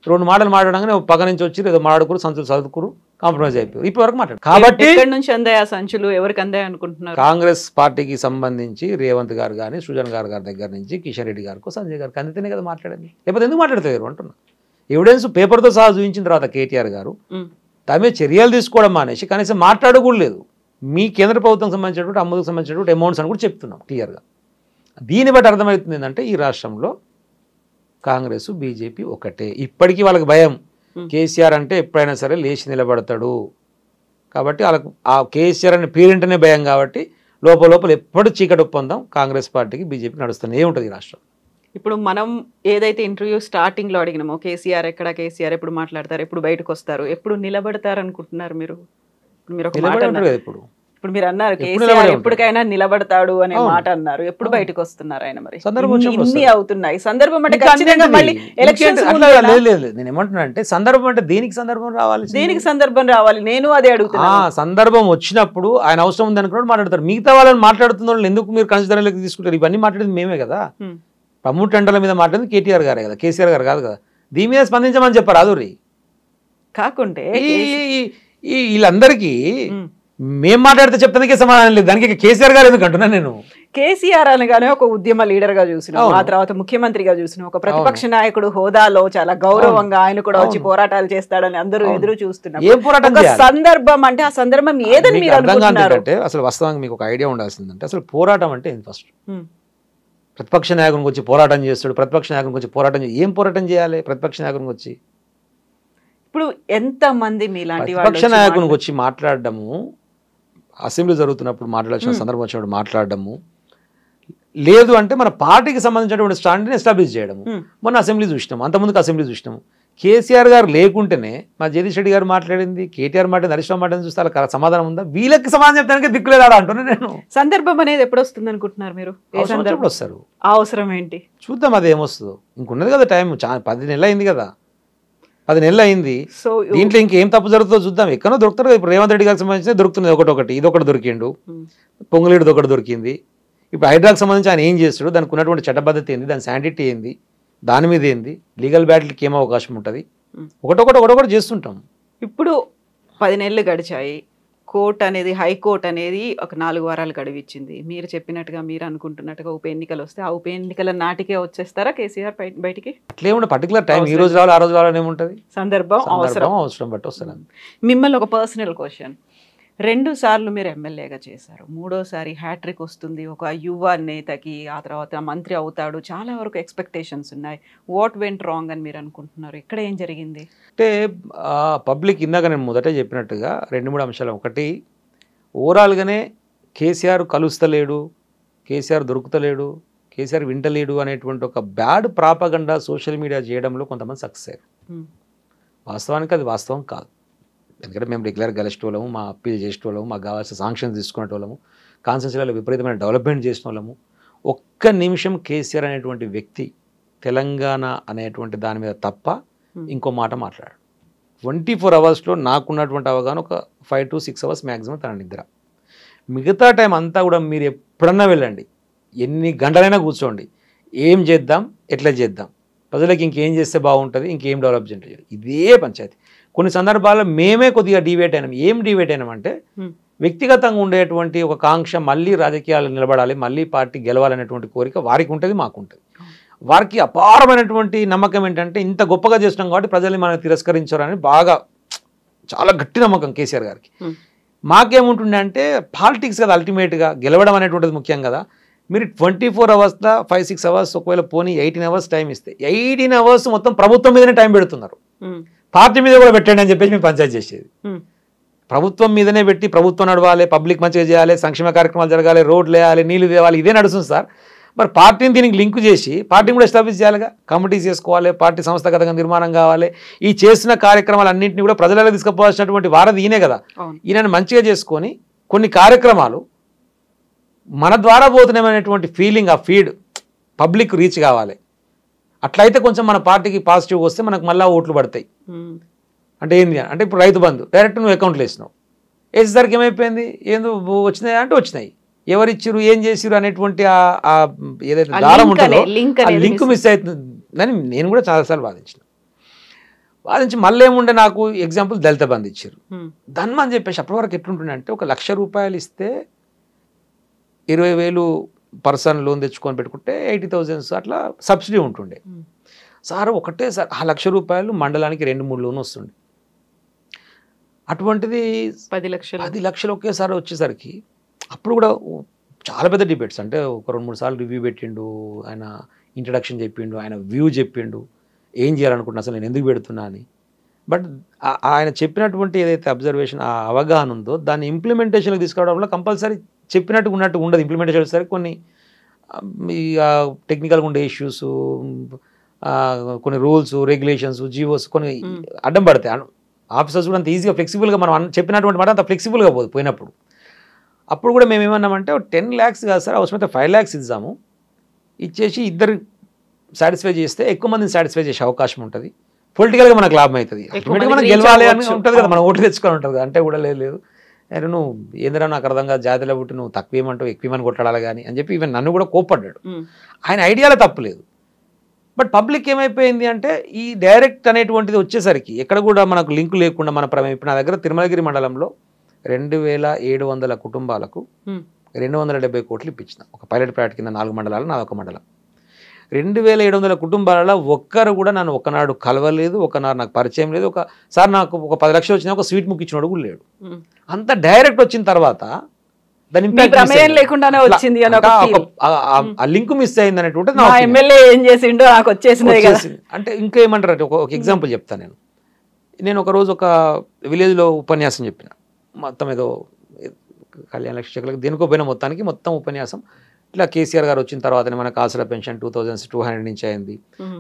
2 మాటలు మాట్లాడగానే పక్క నుంచి వచ్చి ఏదో మాట్లాడుకురు, సంచులు చదువుకురు, కాంప్రమైజ్ అయిపోయారు. ఇప్పటి వరకు మాట్లాడు. కాబట్టి ఎక్కడి నుంచి అందాయి ఆ సంచులు, ఎవరికి అందాయి అనుకుంటున్నారు? కాంగ్రెస్ పార్టీకి సంబంధించి రేవంత్ గారు కానీ సృజన్ గారి దగ్గర నుంచి కిషన్ రెడ్డి గారికి సంజయ్ గారికి అందితేనే కదా మాట్లాడండి. లేకపోతే ఎందుకు మాట్లాడతారు అంటున్నా. ఎవిడెన్స్ పేపర్తో సహా చూపించిన తర్వాత కేటీఆర్ గారు తమే చర్యలు తీసుకోవడం మానేసి కనీసం మాట్లాడకూడలేదు. మీ కేంద్ర ప్రభుత్వం సంబంధించినటువంటి అమలుకు సంబంధించినటువంటి అమౌంట్స్ అని కూడా చెప్తున్నాం క్లియర్గా. దీన్ని బట్టి అర్థమవుతుంది ఏంటంటే ఈ రాష్ట్రంలో కాంగ్రెస్ బీజేపీ ఒకటే. ఇప్పటికీ వాళ్ళకి భయం, కేసీఆర్ అంటే ఎప్పుడైనా సరే లేచి నిలబడతాడు కాబట్టి వాళ్ళకు ఆ కేసీఆర్ అనే పేరింటనే భయం. కాబట్టి లోపల ఎప్పుడు చీకటి ఒప్పందం కాంగ్రెస్ పార్టీకి బీజేపీ నడుస్తూనే ఉంటుంది ఈ రాష్ట్రం. ఇప్పుడు మనం ఏదైతే ఇంటర్వ్యూ స్టార్టింగ్లో అడిగినామో కేసీఆర్ ఎక్కడ, కేసీఆర్ ఎప్పుడు మాట్లాడతారు, ఎప్పుడు బయటకు వస్తారు, ఎప్పుడు నిలబడతారు అనుకుంటున్నారు మీరు? మీరు ఒక మాట అన్నారు, ఇప్పుడు మీరు అన్నారు కేసీఆర్ ఎప్పటికైనా నిలబడతాడు అనే మాట అన్నారు. ఎప్పుడు బయటకు వస్తున్నారు ఆయన? మరి ఇన్ని అవుతున్నాయి. సందర్భం అంటే ఖచ్చితంగా మళ్ళీ ఎలక్షన్స్. నేను ఏమంటున్నా అంటే సందర్భం అంటే దేనికి సందర్భం రావాలి? దేనికి సందర్భం రావాలి? నేను అదే అడుగుతున్నా. సందర్భం వచ్చినప్పుడు ఆయన అవసరం ఉంది అనుకున్నాడు మాట్లాడతారు. మిగతా వాళ్ళని మాట్లాడుతున్న వాళ్ళు ఎందుకు మీరు కన్సిడర్లోకి తీసుకుంటారు? ఇవన్నీ మాట్లాడేది మేమే కదా. ప్రముఖ టెండర్ల మీద మాట్లాడింది కేటీఆర్ గారే కదా, కేసీఆర్ గారు కాదు కదా. దీని మీద స్పందించమని చెప్పారు అదురి. కాకుంటే వీళ్ళందరికీ మేము మాట్లాడితే చెప్తానికే సమాధానం లేదు, దానికి కేసీఆర్ గారు ఎందుకు అంటున్నా నేను. కేసీఆర్ అనగానే ఒక ఉద్యమ లీడర్ గా చూసినాం, ఆ తర్వాత ముఖ్యమంత్రిగా చూసినాం, ఒక ప్రతిపక్ష నాయకుడు హోదాలో చాలా గౌరవంగా ఆయన కూడా వచ్చి పోరాటాలు చేస్తాడని అందరూ ఎదురు చూస్తున్నారు. ఏం పోరాటం చేయాలి? సందర్భం అంటే ఆ సందర్భం ఏదని మీరు అనుకుంటున్నారు? అంటే అసలు వాస్తవంగా మీకు ఒక ఐడియా ఉండాల్సిందంటే అసలు పోరాటం అంటే ఏంది ఫస్ట్. ప్రతిపక్ష నాయకునికి వచ్చి పోరాటం చేస్తాడు, ప్రతిపక్ష నాయకునికి వచ్చి పోరాటం ఏం పోరాటం చేయాలి ప్రతిపక్ష నాయకునికి వచ్చి? ఇప్పుడు ఎంత మంది మీలాంటి ప్రతిపక్ష నాయకునికి వచ్చి మాట్లాడడము, అసెంబ్లీ జరుగుతున్నప్పుడు మాట్లాడాల్సిన సందర్భం వచ్చినప్పుడు మాట్లాడడము, లేదు అంటే మన పార్టీకి సంబంధించినటువంటి స్టాండ్ని ఎస్టాబ్లిష్ చేయడము. మొన్న అసెంబ్లీ చూసినాము, అంతకుముందుకు అసెంబ్లీ చూసినాము. కేసీఆర్ గారు లేకుంటేనే మా జగదీష్ రెడ్డి గారు మాట్లాడింది, కేటీఆర్ మాట్లాడింది, హరీష్ రావు మాట్లాడింది చూస్తే అలా సమాధానం ఉందా? వీళ్ళకి సమాధానం చెప్తానికి దిక్కులేదా అంటున్నా నేను. సందర్భం అనేది ఎప్పుడు వస్తుంది అనుకుంటున్నారు మీరు? ఎప్పుడు వస్తారు? అవసరం ఏంటి చూద్దాం, అది ఏమొస్తుందో. ఇంకున్నది కదా టైం, 10 నెలలు అయింది కదా, 10 నెలలు అయింది. సో దీంట్లో ఇంకేం తప్పు జరుగుతుందో చూద్దాం. ఎక్కడో దొరుకుతారు. ఇప్పుడు రేవంత్ రెడ్డి గారికి సంబంధించిన దొరుకుతుంది ఒకటి, ఇది ఒకటి దొరికిండు, పొంగులేడు ఒకటి దొరికింది. ఇప్పుడు హైడ్రాకి సంబంధించి ఆయన ఏం చేస్తాడు, దానికి ఉన్నటువంటి చట్టబద్ధత ఏంది, దాని శాంటిటీ ఏంది, దాని మీద ఏంది, లీగల్ బ్యాటిల్కి ఏమో అవకాశం ఉంటుంది, ఒకటొకటి చేస్తుంటాం. ఇప్పుడు 10 నెలలు గడిచాయి, కోర్టు అనేది, హైకోర్టు అనేది ఒక 4 వారాలు గడివిచ్చింది. మీరు చెప్పినట్టుగా, మీరు అనుకుంటున్నట్టుగా ఉప ఎన్నికలు వస్తే ఆ ఉప ఎన్నికల నాటికే వచ్చేస్తారా కేసీఆర్ బయటికి? అట్లే ఉండే పర్టికులర్ టైం, ఈ రోజు రావాలి ఆ రోజు రావాలని ఏముంటుంది, సందర్భం అవసరం బట్టి వస్తుంది. మిమ్మల్ని ఒక పర్సనల్ క్వశ్చన్, 2 సార్లు మీరు ఎమ్మెల్యేగా చేశారు, 3వసారి హ్యాట్రిక్ వస్తుంది ఒక యువ నేతకి, ఆ తర్వాత మంత్రి అవుతాడు, చాలా వరకు ఎక్స్పెక్టేషన్స్ ఉన్నాయి. వాట్ వెంట్ రాంగ్ అని మీరు అనుకుంటున్నారు? ఇక్కడ ఏం జరిగింది అంటే పబ్లిక్ ఇందాక నేను మొదటే చెప్పినట్టుగా 2-3 అంశాలు. ఒకటి, ఓవరాల్గానే కేసీఆర్ కలుస్తలేడు, కేసీఆర్ దొరుకుతలేడు, కేసీఆర్ వింటలేడు అనేటువంటి ఒక బ్యాడ్ ప్రాపగండా సోషల్ మీడియా చేయడంలో కొంతమంది సక్సెస్ అయ్యారు. వాస్తవానికి అది వాస్తవం కాదు. ఎందుకంటే మేము రెగ్యులర్గా గెలిచేటోళ్ళము, మా అప్పీల్ చేసేటోళ్ళము, మాకు కావాల్సిన సాంక్షన్స్ తీసుకునేటోళ్ళము, కాన్స్టిట్యూన్సీలలో విపరీతమైన డెవలప్మెంట్ చేసిన వాళ్ళము. ఒక్క నిమిషం కేసీఆర్ అనేటువంటి వ్యక్తి తెలంగాణ అనేటువంటి దాని మీద తప్ప ఇంకో మాట మాట్లాడాడు. 24 అవర్స్లో నాకున్నటువంటి అవగాహన ఒక 5 to 6 అవర్స్ మ్యాక్సిమం తన నిద్ర. మిగతా టైం అంతా కూడా మీరు ఎప్పుడన్నా వెళ్ళండి, ఎన్ని గంటలైనా కూర్చోండి, ఏం చేద్దాం, ఎట్లా చేద్దాం, ప్రజలకు ఇంకేం చేస్తే బాగుంటుంది, ఇంకేం డెవలప్ చేయాలి, ఇదే పంచాయతీ. కొన్ని సందర్భాల్లో మేమే కొద్దిగా డివేట్ అయినాం. ఏం డివేట్ అయినామంటే వ్యక్తిగతంగా ఉండేటువంటి ఒక కాంక్ష, మళ్ళీ రాజకీయాలు నిలబడాలి, మళ్ళీ పార్టీ గెలవాలనేటువంటి కోరిక వారికి ఉంటుంది, మాకు ఉంటుంది. వారికి అపారమైనటువంటి నమ్మకం ఏంటంటే ఇంత గొప్పగా చేస్తున్నాం కాబట్టి ప్రజల్ని మనం తిరస్కరించారని బాగా చాలా గట్టి నమ్మకం కేసీఆర్ గారికి. మాకేముంటుండే అంటే పాలిటిక్స్ కదా, అల్టిమేట్గా గెలవడం అనేటువంటిది ముఖ్యం కదా. మీరు 24 అవర్స్లో 5-6 అవర్స్ ఒకవేళ పోనీ 18 అవర్స్ టైం ఇస్తే 18 అవర్స్ మొత్తం ప్రభుత్వం మీదనే టైం పెడుతున్నారు. పార్టీ మీద కూడా పెట్టండి అని చెప్పేసి మేము పంచాయతీ చేసేది. ప్రభుత్వం మీదనే పెట్టి ప్రభుత్వం నడవాలి, పబ్లిక్ మంచిగా చేయాలి, సంక్షేమ కార్యక్రమాలు జరగాలి, రోడ్లు వేయాలి, నీళ్లు తేవాలి, ఇదే నడుస్తుంది సార్. మరి పార్టీని దీనికి లింక్ చేసి పార్టీని కూడా ఎస్టాబ్లిష్ చేయాలిగా, కమిటీస్ చేసుకోవాలి, పార్టీ సంస్థాగతంగా నిర్మాణం కావాలి. ఈ చేసిన కార్యక్రమాలన్నింటినీ కూడా ప్రజలలో తీసుకుపోవాల్సినటువంటి వారధి ఈయనే కదా. ఈయనను మంచిగా చేసుకొని కొన్ని కార్యక్రమాలు మన ద్వారా పోతున్నామనేటువంటి ఫీలింగ్, ఆ ఫీడ్ పబ్లిక్ రీచ్ కావాలి. అట్లయితే కొంచెం మన పార్టీకి పాజిటివ్ వస్తే మనకు మళ్ళీ ఓట్లు పడతాయి. అంటే ఏంది అంటే ఇప్పుడు రైతు బంధు డైరెక్ట్ నువ్వు అకౌంట్లో వేసినావు, వేసేసరికి ఏమైపోయింది, ఏందో వచ్చినాయి అంటే వచ్చినాయి, ఎవరిచ్చిరు, ఏం చేసిరు అనేటువంటి ఏదైతే దారం ఉంటుందో ఆ లింక్ మిస్ అవుతుందని నేను కూడా చాలాసార్లు వాదించి మళ్ళీ ఏముండే, నాకు ఎగ్జాంపుల్ దళిత బంధు ఇచ్చారు, ధన్మ అని చెప్పేసి అప్పటి వరకు ఎట్లుంటుండే అంటే ఒక ₹1,00,000 ఇస్తే 20,000 పర్సన్ లోన్ తెచ్చుకొని పెట్టుకుంటే 80,000 అట్లా సబ్సిడీ ఉంటుండే. సార్ ఒకటే సార్ ఆ ₹1,00,000 మండలానికి 2-3 లోన్ వస్తుండే. అటువంటిది 10 లక్షలు ఒకేసారి వచ్చేసరికి అప్పుడు కూడా చాలా పెద్ద డిబేట్స్. అంటే ఒక 2-3 సార్లు రివ్యూ పెట్టిండు ఆయన, ఇంట్రడక్షన్ చెప్పిండు, ఆయన వ్యూ చెప్పిండు, ఏం చేయాలనుకుంటున్నా అసలు నేను ఎందుకు పెడుతున్నా అని. బట్ ఆయన చెప్పినటువంటి ఏదైతే అబ్జర్వేషన్, ఆ అవగాహన ఉందో దాన్ని ఇంప్లిమెంటేషన్కి తీసుకురావడంలో కంపల్సరీ చెప్పినట్టు ఉన్నట్టు ఉండదు. ఇంప్లిమెంటేషన్ వచ్చేసరికి కొన్ని టెక్నికల్గా ఉండే ఇష్యూస్, కొన్ని రూల్స్, రెగ్యులేషన్స్, జీవోస్ కొన్ని అడ్డం పడతాయి. ఆఫీసర్స్ కూడా అంత ఈజీగా ఫ్లెక్సిబుల్గా మనం చెప్పినటువంటి మాట అంత ఫ్లెక్సిబుల్గా పోయినప్పుడు అప్పుడు కూడా మేము ఏమన్నామంటే 10 lakhs కాదు సార్, అవసరమైతే 5 lakhs ఇద్దాము, ఇచ్చేసి ఇద్దరు సాటిస్ఫై చేస్తే ఎక్కువ మందిని సాటిస్ఫై చేసే అవకాశం ఉంటుంది, పొలిటికల్గా మనకు లాభం అవుతుంది, ఆటోమేటిక్గా మనం గెలవాలి అని ఉంటుంది కదా, మనం ఓట్లు తెచ్చుకొని ఉంటుంది కదా. అంటే కూడా లేదు అరే నువ్వు ఏందిరా నాకు అర్థం కాదు, జాతిలో పుట్టి నువ్వు తక్కువ ఏమంటావు, ఎక్కువ ఏమని కొట్టాలి కానీ అని చెప్పి ఈవెన్ నన్ను కూడా కోప్పడ్డాడు. ఆయన ఐడియాలో తప్పులేదు. బట్ పబ్లిక్ ఏమైపోయింది అంటే ఈ డైరెక్ట్ అనేటువంటిది వచ్చేసరికి ఎక్కడ కూడా మనకు లింక్ లేకుండా మన ఇప్పుడు నా దగ్గర తిరుమలగిరి మండలంలో 2700 కుటుంబాలకు 270 కోట్లు ఇప్పించిన ఒక పైలట్ ప్రాజెక్ట్ కింద 4 మండలాలు నాది ఒక మండలం. 2700 కుటుంబాలలో ఒక్కరు కూడా నన్ను ఒకనాడు కలవలేదు, ఒకనాడు నాకు పరిచయం లేదు. ఒకసారి నాకు ఒక 10 లక్షలు వచ్చినా ఒక స్వీట్ ముక్కు ఇచ్చినోడు కూడా లేడు. అంత డైరెక్ట్ వచ్చిన తర్వాత దాని లేకుండానే వచ్చింది లింక్ మిస్ అయింది అనేటువంటి ఎమ్మెల్యే ఏం చేసిండో నాకు వచ్చేసింది. అంటే ఇంకా ఏమంటారు, ఒక ఎగ్జాంపుల్ చెప్తాను. నేను ఒకరోజు ఒక విలేజ్లో ఉపన్యాసం చెప్పిన, మొత్తం ఏదో కళ్యాణ లక్ష్మి దేనికో పోయిన మొత్తం ఉపన్యాసం ఇట్లా కేసీఆర్ గారు వచ్చిన తర్వాత మనకు ఆసరా పెన్షన్ 2200 నుంచి అయింది,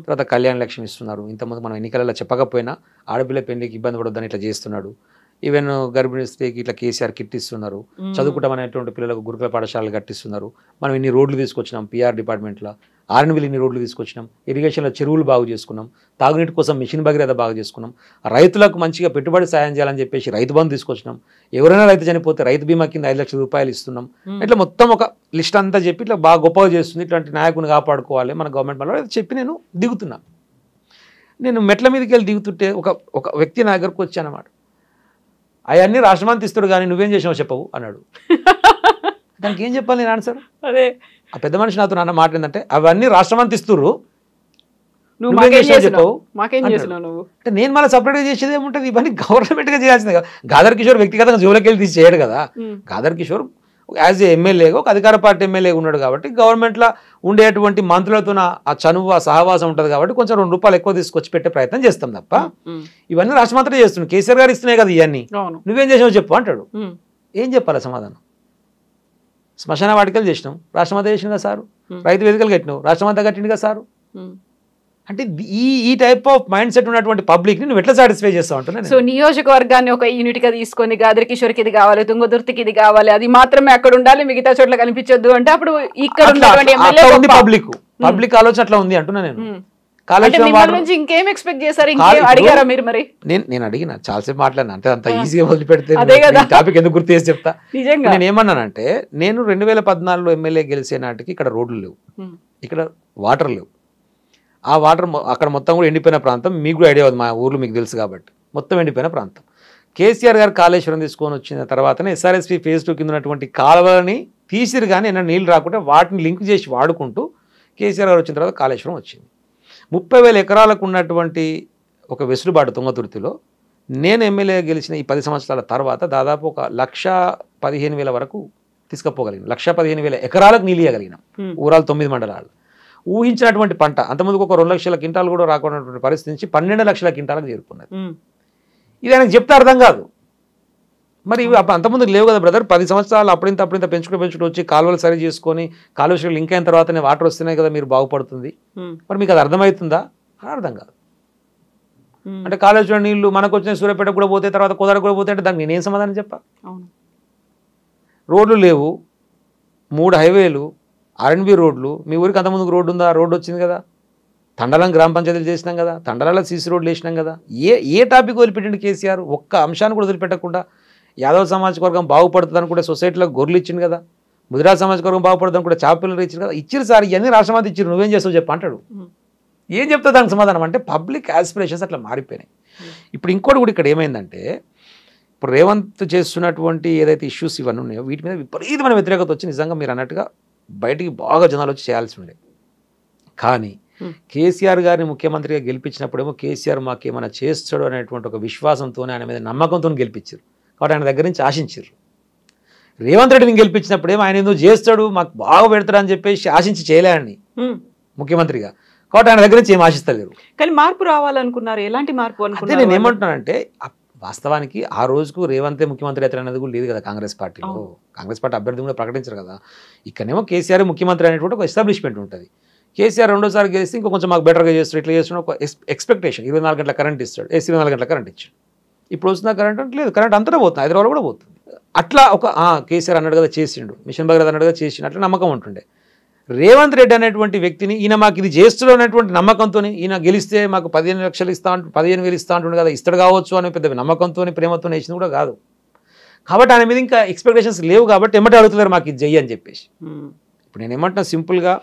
తర్వాత కళ్యాణ లక్ష్మి ఇస్తున్నారు. ఇంతకుముందు మనం ఎన్నికలలో చెప్పకపోయినా ఆడపిల్ల పెళ్లికి ఇబ్బంది పడొద్దని ఇట్లా చేస్తున్నాడు. ఈవెన్ గర్భిణీ స్త్రీకి ఇట్లా కేసీఆర్ కిట్ ఇస్తున్నారు, చదువుకుంటామనేటువంటి పిల్లలకు గురుకుల పాఠశాలలు కట్టిస్తున్నారు. మనం ఇన్ని రోడ్లు తీసుకొచ్చినాం, పిఆర్ డిపార్ట్మెంట్లో ఆర్ఎన్బిల్ ఇన్ని రోడ్లు తీసుకొచ్చినాం, ఇరిగేషన్లో చెరువులు బాగు చేసుకున్నాం, తాగునీటి కోసం మిషన్ భగీరథ బాగు చేసుకున్నాం, రైతులకు మంచిగా పెట్టుబడి సాయం చేయాలని చెప్పేసి రైతు బంధు తీసుకొచ్చినాం, ఎవరైనా రైతు చనిపోతే రైతు బీమా కింద 5 లక్షల రూపాయలు ఇస్తున్నాం. ఇట్లా మొత్తం ఒక లిస్ట్ అంతా చెప్పి ఇట్లా బాగా గొప్పగా చేస్తుంది, ఇట్లాంటి నాయకుని కాపాడుకోవాలి మన గవర్నమెంట్ వల్ల చెప్పి నేను దిగుతున్నా. నేను మెట్ల మీదకి వెళ్ళి దిగుతుంటే ఒక వ్యక్తి నా దగ్గరకు వచ్చానమాట. అవన్నీ రాష్ట్రమంతా ఇస్తాడు కానీ నువ్వేం చేసావు చెప్పవు అన్నాడు. దానికి ఏం చెప్పాలి నేను ఆన్సర్? అదే ఆ పెద్ద మనిషి నాతో నాన్న మాట ఏంటంటే అవన్నీ రాష్ట్రమంతా ఇస్తుర్రు, నువ్వేం చేసావు చెప్పవు అంటే నేను మళ్ళీ సపరేట్గా చేసేది ఏముంటుంది, ఇవన్నీ గవర్నమెంట్గా చేయాల్సిందే కదా. గాదర్ కిషోర్ వ్యక్తిగతంగా జోలికి వెళ్ళి తీసి చేయడు కదా. గాదర్ కిషోర్ యాజ్ ఏ ఎమ్మెల్యేగా ఒక అధికార పార్టీ ఎమ్మెల్యేగా ఉన్నాడు కాబట్టి గవర్నమెంట్లో ఉండేటువంటి మంత్రులతో ఆ చనువు ఆ సహవాసం ఉంటుంది కాబట్టి కొంచెం 2 రూపాయలు ఎక్కువ తీసుకొచ్చి పెట్టే ప్రయత్నం చేస్తాం తప్ప ఇవన్నీ రాష్ట్రమంతా చేస్తున్నాడు. కేసీఆర్ గారు ఇస్తున్నాయి కదా ఇవన్నీ, నువ్వేం చేసావు చెప్పు అంటాడు. ఏం చెప్పాలి సమాధానం? శ్మశాన వాటికలు చేసినాం, రాష్ట్రమంతా చేసిన కదా సారు. రైతు వేదికలు కట్టినావు, రాష్ట్రమంతా కట్టింది కదా సారు. అంటే ఈ టైప్ ఆఫ్ మైండ్ సెట్ ఉన్నటువంటి పబ్లిక్ ని నువ్వు ఎట్లా సాటిస్ఫై చేస్తావు అంటున్నా. సో నియోజకవర్గాన్ని ఒక యూనిట్ గా తీసుకొని గాదర్ కిషోర్కి ఇది కావాలి, తుంగదుర్తికి ఇది కావాలి, అది మాత్రమే అక్కడ ఉండాలి, మిగతా చోట్ల కనిపించొద్దు అంటే అప్పుడు ఇక్కడ పబ్లిక్ ఆలోచన అట్లా ఉంది అంటున్నా నేను. ఇంకేం ఎక్స్పెక్ట్ చేశారు, అడిగారా మీరు? మరి నేను అడిగిన చాలాసేపు మాట్లాడినా, అంటే అంత ఈజీగా వదిలిపెడితే టాపిక్ ఎందుకు గుర్తు చేసి చెప్తా. నేను ఏమన్నానంటే, నేను 2014లో ఎమ్మెల్యే గెలిచే నాటికి ఇక్కడ రోడ్లు లేవు, ఇక్కడ వాటర్ లేవు. ఆ వాటర్ అక్కడ మొత్తం కూడా ఎండిపోయిన ప్రాంతం, మీకు కూడా ఐడియా ఉంది, మా ఊర్లో మీకు తెలుసు కాబట్టి మొత్తం ఎండిపోయిన ప్రాంతం. కేసీఆర్ గారు కాళేశ్వరం తీసుకొని వచ్చిన తర్వాతనే SRSP phase 2 కింద ఉన్నటువంటి కాలువలని తీసిరు, కానీ ఏమైనా నీళ్ళు రాకుండా వాటిని లింక్ చేసి వాడుకుంటూ కేసీఆర్ గారు వచ్చిన తర్వాత కాళేశ్వరం వచ్చింది. 30,000 ఎకరాలకు ఉన్నటువంటి ఒక వెసులుబాటు తుంగతుర్తిలో నేను ఎమ్మెల్యే గెలిచిన ఈ 10 సంవత్సరాల తర్వాత దాదాపు ఒక 1,15,000 వరకు తీసుకుపోగలిగిన, 1,15,000 ఎకరాలకు నీళ్ళు ఇవ్వగలిగినాం. ఊరాలు 9 మండలాలు. ఊహించినటువంటి పంట అంతకుముందుకు ఒక 2 లక్షల క్వింటాలు కూడా రాకున్నటువంటి పరిస్థితి నుంచి 12 లక్షల క్వింటాలకు చేరుకున్నది. ఇది ఆయనకు చెప్తే అర్థం కాదు. మరి అంతకుముందుకు లేవు కదా బ్రదర్. 10 సంవత్సరాలు అప్పుడింత పెంచుకుంటూ వచ్చి కాలువలు సరి చేసుకొని కాలువలు లింక్ అయిన తర్వాతనే వాటర్ వస్తున్నాయి కదా, మీరు బాగుపడుతుంది. మరి మీకు అది అర్థమవుతుందా? అర్థం కాదు. అంటే కాలువ నీళ్లు మనకు వచ్చిన సూర్యాపేట కూడా పోతే, తర్వాత కోదాడ కూడా పోతే అంటే దానికి నేనేం సమాధానం చెప్పా? రోడ్లు లేవు, 3 హైవేలు, ఆర్ఎన్బి రోడ్లు. మీ ఊరికి అంతకుముందుకు రోడ్డు ఉందా? రోడ్డు వచ్చింది కదా. తండలం గ్రామ పంచాయతీలు చేసినాం కదా, తండలాల సీసీ రోడ్లు వేసినాం కదా. ఏ టాపిక్ వదిలిపెట్టిండు కేసీఆర్? ఒక్క అంశాన్ని కూడా వదిలిపెట్టకుండా యాదవ్ సామాజిక వర్గం బాగుపడుతుంది అనుకుంటే సొసైటీలో గొర్రెలు ఇచ్చింది కదా, ముదిరాజ్ సామాజిక వర్గం బాగుపడుతుంది అనుకుంటే చేపపిల్లలు ఇచ్చింది కదా. ఇచ్చారు సార్, ఇవన్నీ రాష్ట్రమంతా ఇచ్చారు, నువ్వేం చేస్తావు చెప్పు అంటాడు. ఏం చెప్తా దానికి సమాధానం? అంటే పబ్లిక్ ఆస్పిరేషన్స్ అట్లా మారిపోయినాయి. ఇప్పుడు ఇంకోటి కూడా ఇక్కడ ఏమైందంటే, ఇప్పుడు రేవంత్ చేస్తున్నటువంటి ఏదైతే ఇష్యూస్ ఇవన్నీ ఉన్నాయో వీటి మీద విపరీతమైన వ్యతిరేకత వచ్చి నిజంగా మీరు అన్నట్టుగా బయటికి బాగా జనాలు వచ్చి చేయాల్సి ఉండే. కానీ కేసీఆర్ గారిని ముఖ్యమంత్రిగా గెలిపించినప్పుడేమో కేసీఆర్ మాకేమైనా చేస్తాడు అనేటువంటి ఒక విశ్వాసంతో, ఆయన మీద నమ్మకంతో గెలిపించారు కాబట్టి ఆయన దగ్గర నుంచి ఆశించారు. రేవంత్ రెడ్డిని గెలిపించినప్పుడేమో ఆయన ఏదో చేస్తాడు, మాకు బాగా పెడతాడు అని చెప్పేసి ఆశించి చేయలేండి ముఖ్యమంత్రిగా, కాబట్టి ఆయన దగ్గర నుంచి ఏం ఆశిస్తలేరు. కానీ మార్పు రావాలనుకున్నారు. ఎలాంటి మార్పు అనుకున్నారు? నేను ఏమంటున్నానంటే, వాస్తవానికి ఆ రోజుకు రేవంతే ముఖ్యమంత్రి అవుతారు అనేది కూడా లేదు కదా కాంగ్రెస్ పార్టీలో. కాంగ్రెస్ పార్టీ అభ్యర్థి కూడా ప్రకటించారు కదా. ఇక్కడనేమో కేసీఆర్ ముఖ్యమంత్రి అనేటువంటి ఒక ఎస్టాబ్లిష్మెంట్ ఉంటుంది. కేసీఆర్ రెండోసారి గెలిస్తే ఇంకా కొంచెం మాకు బెటర్గా చేస్తాడు, ఇట్లా చేస్తున్న ఒక ఎక్స్పెక్టేషన్. 24 గంటల కరెంట్ ఇస్తాడు, 24 గంటల కరెంట్ ఇచ్చాడు. ఇప్పుడు వస్తున్న కరెంట్ అంటే లేదు, కరెంట్ అంతటా పోతుంది, హైదరాబాద్ కూడా పోతుంది. అట్లా ఒక కేసీఆర్ అన్నాడు కదా చేసిండు, మిషన్ భగీరథ అన్నాడు కదా చేసిండు, అట్లా నమ్మకం ఉంటుండే. రేవంత్ రెడ్డి అనేటువంటి వ్యక్తిని ఈయన మాకు ఇది చేస్తుడు అనేటువంటి నమ్మకంతో, ఈయన గెలిస్తే మాకు 15 లక్షలు ఇస్తా 15,000 ఇస్తా అంటుండే కదా, ఇస్తాడు కావచ్చు అనే పెద్ద నమ్మకంతో ప్రేమతో వేసింది కూడా కాదు. కాబట్టి ఆయన మీద ఇంకా ఎక్స్పెక్టేషన్స్ లేవు కాబట్టి ఎమ్మటే అడుగుతున్నారు మాకు ఇది చెయ్యి అని చెప్పేసి. ఇప్పుడు నేను ఏమంటున్నా, సింపుల్గా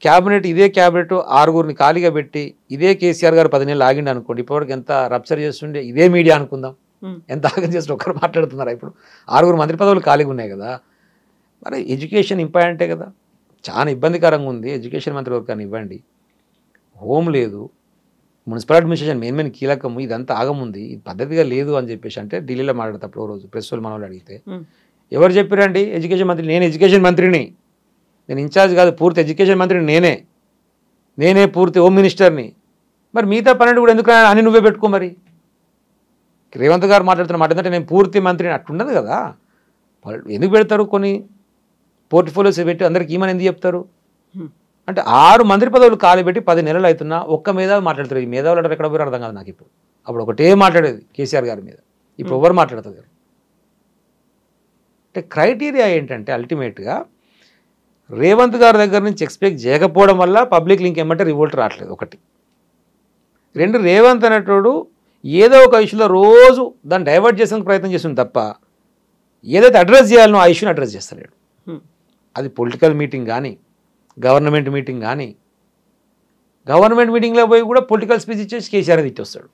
క్యాబినెట్, ఇదే క్యాబినెట్ 6గురిని ఖాళీగా పెట్టి ఇదే కేసీఆర్ గారు 10 నెలలు ఆగిండి అనుకోండి, ఇప్పటివరకు ఎంత రప్చర్ చేస్తుండే ఇదే మీడియా అనుకుందాం. ఎంత ఆగం చేసిన ఒక్కరు మాట్లాడుతున్నారా? ఇప్పుడు 6 మంత్రి పదవులు ఖాళీగా ఉన్నాయి కదా. మరి ఎడ్యుకేషన్ ఇంపార్టెంటే కదా. చాలా ఇబ్బందికరంగా ఉంది. ఎడ్యుకేషన్ మంత్రి వర్గాన్ని ఇవ్వండి. హోమ్ లేదు, మున్సిపల్ అడ్మినిస్ట్రేషన్ మెయిన్ కీలకము, ఇదంతా ఆగముంది, ఇది పద్ధతిగా లేదు అని చెప్పేసి అంటే ఢిల్లీలో మాట్లాడేటప్పుడు రోజు ప్రెస్ వాళ్ళు మనవాళ్ళు అడిగితే ఎవరు చెప్పారండి ఎడ్యుకేషన్ మంత్రి? నేను ఎడ్యుకేషన్ మంత్రిని, నేను ఇన్ఛార్జ్ కాదు, పూర్తి ఎడ్యుకేషన్ మంత్రిని నేనే పూర్తి హోమ్ మినిస్టర్ని. మరి మిగతా 12 కూడా ఎందుకు అని నువ్వే పెట్టుకో. మరి రేవంత్ గారు మాట్లాడుతున్న మాట ఏంటంటే నేను పూర్తి మంత్రిని, అట్లుండదు కదా. ఎందుకు పెడతారు? కొన్ని పోర్ట్ఫోలియోస్ పెట్టి అందరికి ఏమని ఎందుకు చెప్తారు అంటే 6 మంత్రి పదవులు ఖాళీ పెట్టి 10 నెలలు అవుతున్నా ఒక్క మేధావి మాట్లాడుతారు. ఈ మేధావులు అంటే ఎక్కడ పోయారు అర్థం కాదు నాకు. ఇప్పుడు అప్పుడు ఒకటే మాట్లాడేది కేసీఆర్ గారి మీద, ఇప్పుడు ఎవరు మాట్లాడుతుంది? అంటే క్రైటీరియా ఏంటంటే అల్టిమేట్గా రేవంత్ గారి దగ్గర నుంచి ఎక్స్పెక్ట్ చేయకపోవడం వల్ల పబ్లిక్ లింక్ ఏమంటే రివోల్ట్ రావట్లేదు. 1. 2, రేవంత్ అనేటోడు ఏదో ఒక ఇష్యూలో రోజు దాన్ని డైవర్ట్ చేసేందుకు ప్రయత్నం చేస్తుంది తప్ప ఏదైతే అడ్రస్ చేయాలనో ఆ ఇష్యూని అడ్రస్ చేస్తలేడు. అది పొలిటికల్ మీటింగ్ కానీ, గవర్నమెంట్ మీటింగ్ కానీ, గవర్నమెంట్ మీటింగ్లో పోయి కూడా పొలిటికల్ స్పీచ్ ఇచ్చేసి కేసీఆర్ అది ఇచ్చొస్తాడు.